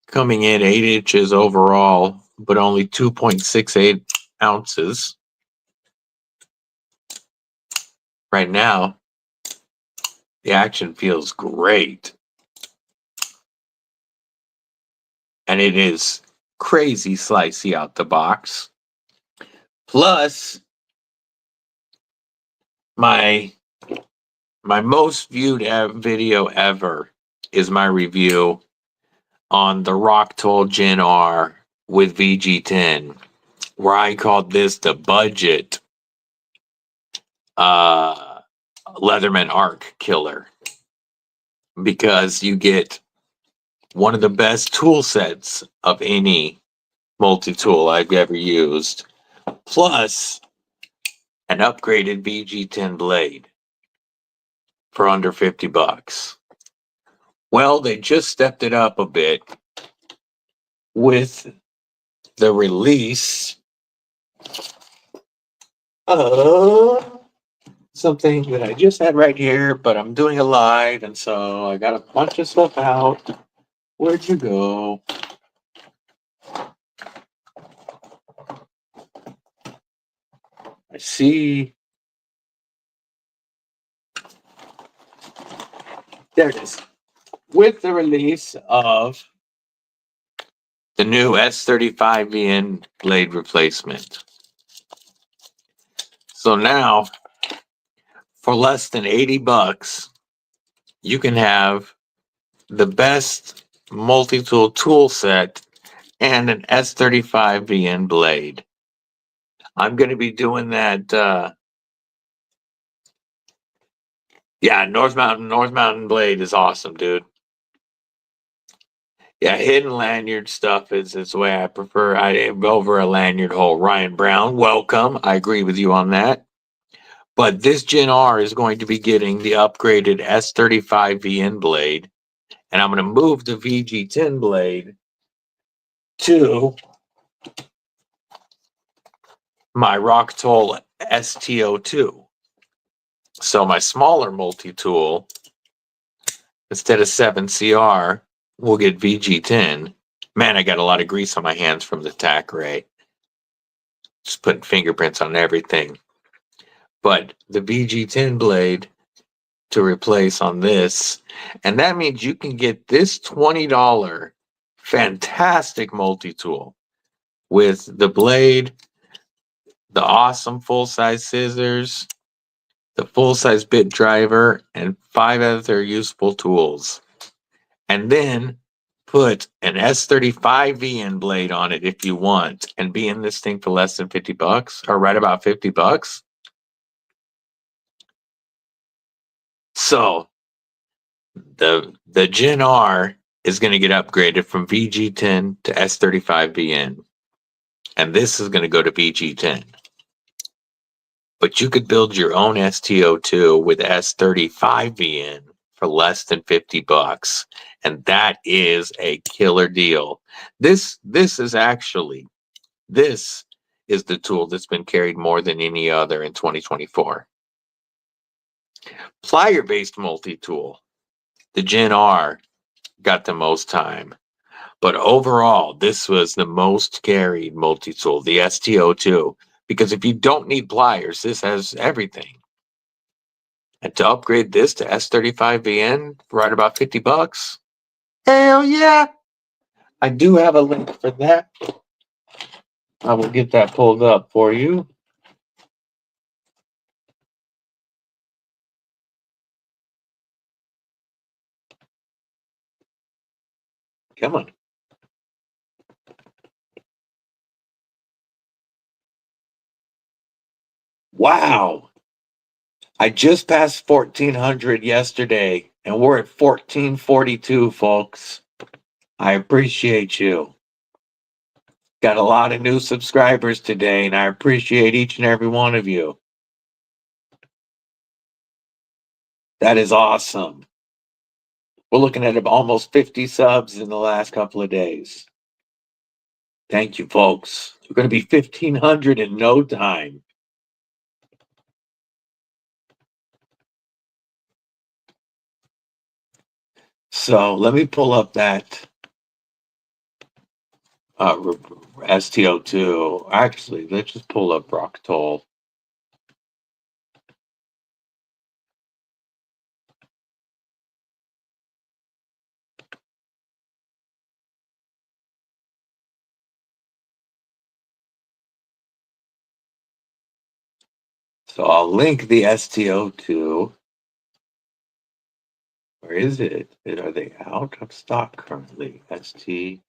coming in 8 inches overall, but only 2.68 ounces. Right now, the action feels great. And it is crazy slicey out the box. Plus, my most viewed video ever is my review on the Rocktoll Gen R with VG10, where I called this the budget Leatherman Arc Killer, because you get one of the best tool sets of any multi-tool I've ever used, plus an upgraded VG10 blade for under $50. Well, they just stepped it up a bit with the release of something that I just had right here, but I'm doing a live, and so I got a bunch of stuff out. Where'd you go? I see. There it is. With the release of the new S35VN blade replacement. So now, for less than $80, you can have the best multi-tool tool set and an S35VN blade. I'm going to be doing that. Yeah, North Mountain blade is awesome, dude. Yeah, hidden lanyard stuff is the way I prefer. I over a lanyard hole. Ryan Brown, welcome. I agree with you on that. But this Gen R is going to be getting the upgraded S35VN blade, and I'm going to move the VG10 blade to my Rocktoll STO2. So my smaller multi-tool, instead of 7CR, will get VG10. Man, I got a lot of grease on my hands from the Tackray. Just putting fingerprints on everything. But the VG10 blade to replace on this, and that means you can get this $20 fantastic multi-tool with the blade, the awesome full-size scissors, the full-size bit driver, and 5 other useful tools. And then put an S35VN blade on it if you want, and be in this thing for less than $50, or right about $50. So the Gen R is going to get upgraded from VG10 to S35VN. And this is going to go to VG10. But you could build your own STO2 with S35VN for less than $50. And that is a killer deal. This is the tool that's been carried more than any other in 2024. Plier-based multi-tool. The Gen R got the most time. But overall, this was the most carried multi-tool, the STO2. Because if you don't need pliers, this has everything. And to upgrade this to S35VN for right about $50, hell yeah! I do have a link for that. I will get that pulled up for you. Come on. Wow. I just passed 1400 yesterday, and we're at 1442, folks. I appreciate you. Got a lot of new subscribers today, and I appreciate each and every one of you. That is awesome. We're looking at almost 50 subs in the last couple of days. Thank you, folks. We're going to be 1500 in no time. So let me pull up that STO2. Actually, let's just pull up Rocktol. So I'll link the STO2. Where is it? Are they out of stock currently? ST02.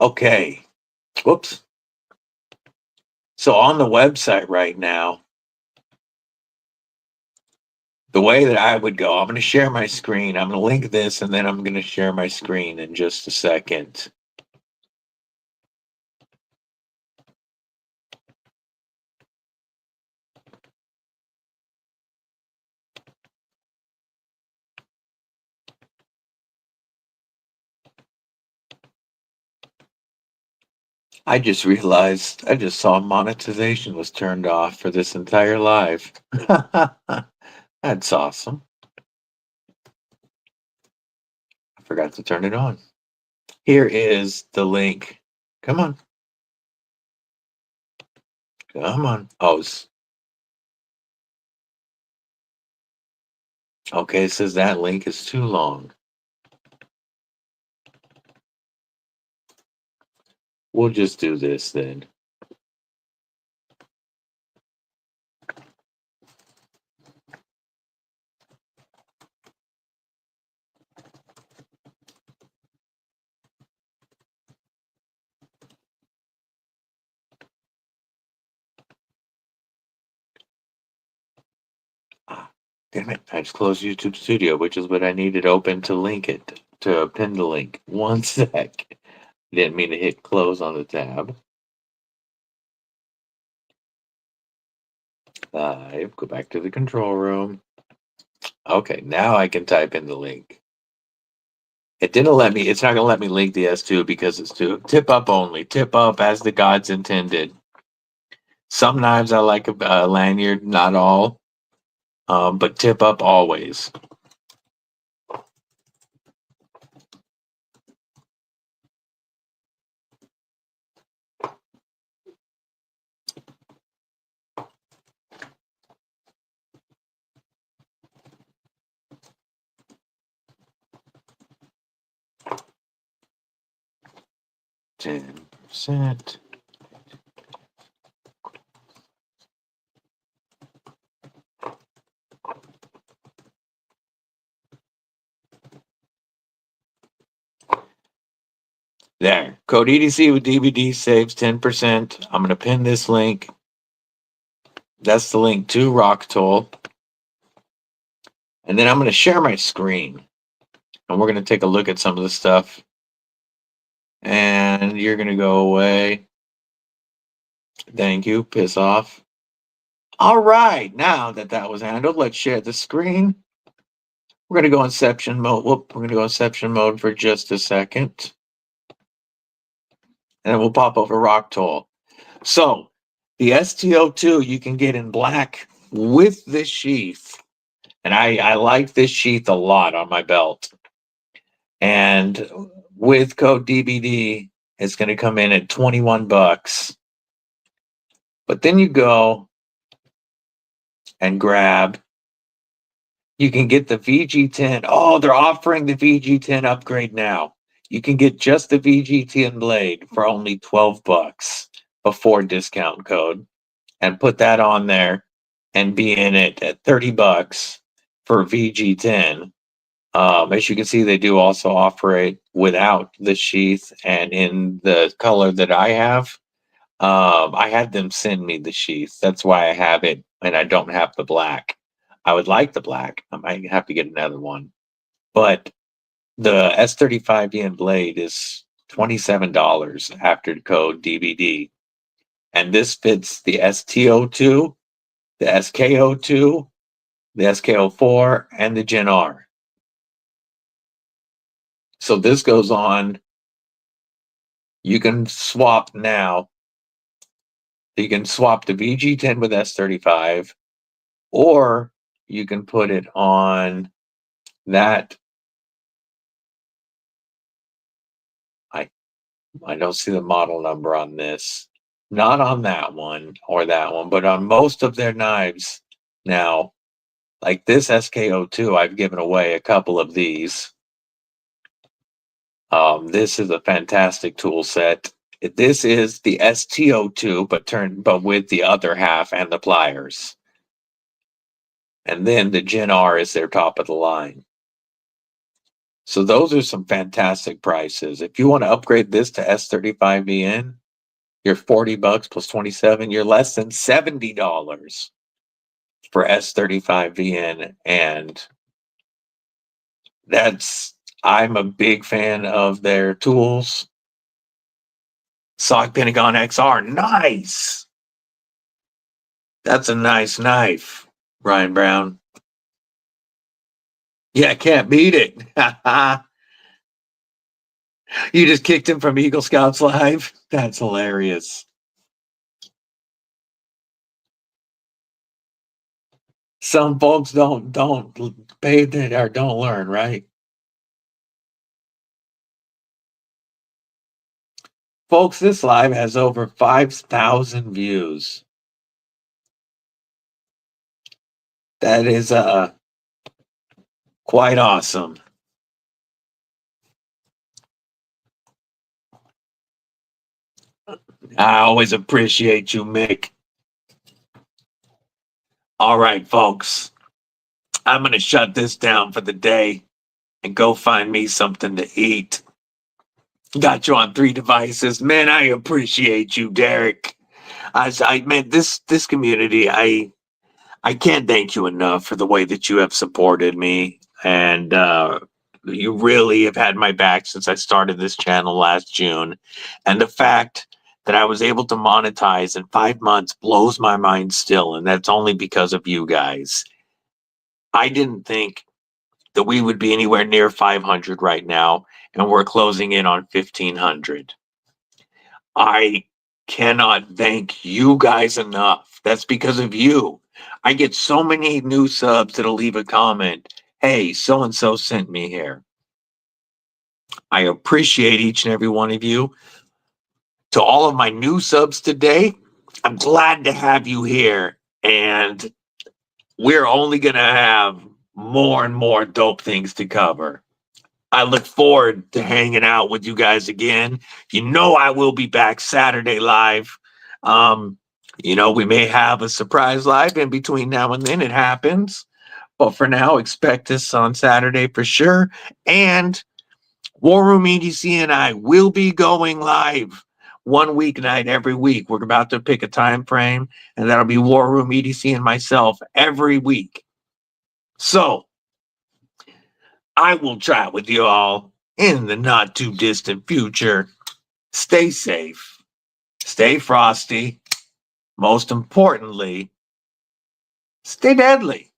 Okay. Whoops. So on the website right now, the way that I would go, I'm going to share my screen. I'm going to link this, and then I'm going to share my screen in just a second. I just realized, I just saw monetization was turned off for this entire live. That's awesome. I forgot to turn it on. Here is the link. Come on. Come on. Oh, okay. It says that link is too long. We'll just do this then. Damn it. I just closed YouTube Studio, which is what I needed open to link it, to pin the link. One sec. Didn't mean to hit close on the tab. Live. Go back to the control room. Okay, now I can type in the link. It didn't let me, it's not going to let me link the S2 because it's too tip up only. Tip up as the gods intended. Some knives I like a lanyard, not all. But tip up always. %. There. Code EDC with DBD saves 10%. I'm going to pin this link. That's the link to Rocktoll. And then I'm going to share my screen. And we're going to take a look at some of the stuff. And you're going to go away. Thank you. Piss off. All right. Now that was handled, let's share the screen. We're going to go Inception mode. We're going to go Inception mode for just a second. And then we'll pop over Rocktoll. So, the STO2 you can get in black with this sheath. And I like this sheath a lot on my belt. And with code DBD, it's going to come in at $21. But then you go and grab. You can get the VG10. Oh, they're offering the VG10 upgrade now. You can get just the VG10 blade for only $12 before discount code, and put that on there and be in it at $30 for VG10. As you can see, they do also offer it without the sheath and in the color that I have. I had them send me the sheath. That's why I have it, and I don't have the black. I would like the black. I might have to get another one. But the S35VN blade is $27 after the code DBD. And this fits the STO2, the SKO2, the SKO4, and the Gen R. So this goes on. You can swap now. You can swap the VG10 with S35, or you can put it on that. I don't see the model number on this. Not on that one or that one, but on most of their knives now, like this SKO2, I've given away a couple of these. This is a fantastic tool set. This is the STO2, but with the other half and the pliers. And then the Gen R is their top of the line. So those are some fantastic prices. If you want to upgrade this to S35VN, you're $40 plus 27. You're less than $70 for S35VN, and I'm a big fan of their tools. SOG Pentagon XR, nice. That's a nice knife, Ryan Brown. Yeah, can't beat it. You just kicked him from Eagle Scouts Live? That's hilarious. Some folks don't pay that or don't learn, right? Folks, this live has over 5,000 views. That is quite awesome. I always appreciate you, Mick. All right, folks. I'm going to shut this down for the day and go find me something to eat. Got you on 3 devices. Man, I appreciate you, Derek. Man, this community, I can't thank you enough for the way that you have supported me. And you really have had my back since I started this channel last June. And the fact that I was able to monetize in 5 months blows my mind still. And that's only because of you guys. I didn't think that we would be anywhere near 500 right now, and we're closing in on 1,500. I cannot thank you guys enough. That's because of you. I get so many new subs that'll leave a comment. Hey, so-and-so sent me here. I appreciate each and every one of you. To all of my new subs today, I'm glad to have you here. And we're only going to have more and more dope things to cover. I look forward to hanging out with you guys again. You know I will be back Saturday live. We may have a surprise live in between now and then. It happens. But for now, expect us on Saturday for sure. And War Room EDC and I will be going live one weeknight every week. We're about to pick a time frame, and that'll be War Room EDC and myself every week. So I will chat with you all in the not too distant future. Stay safe, stay frosty. Most importantly, stay deadly.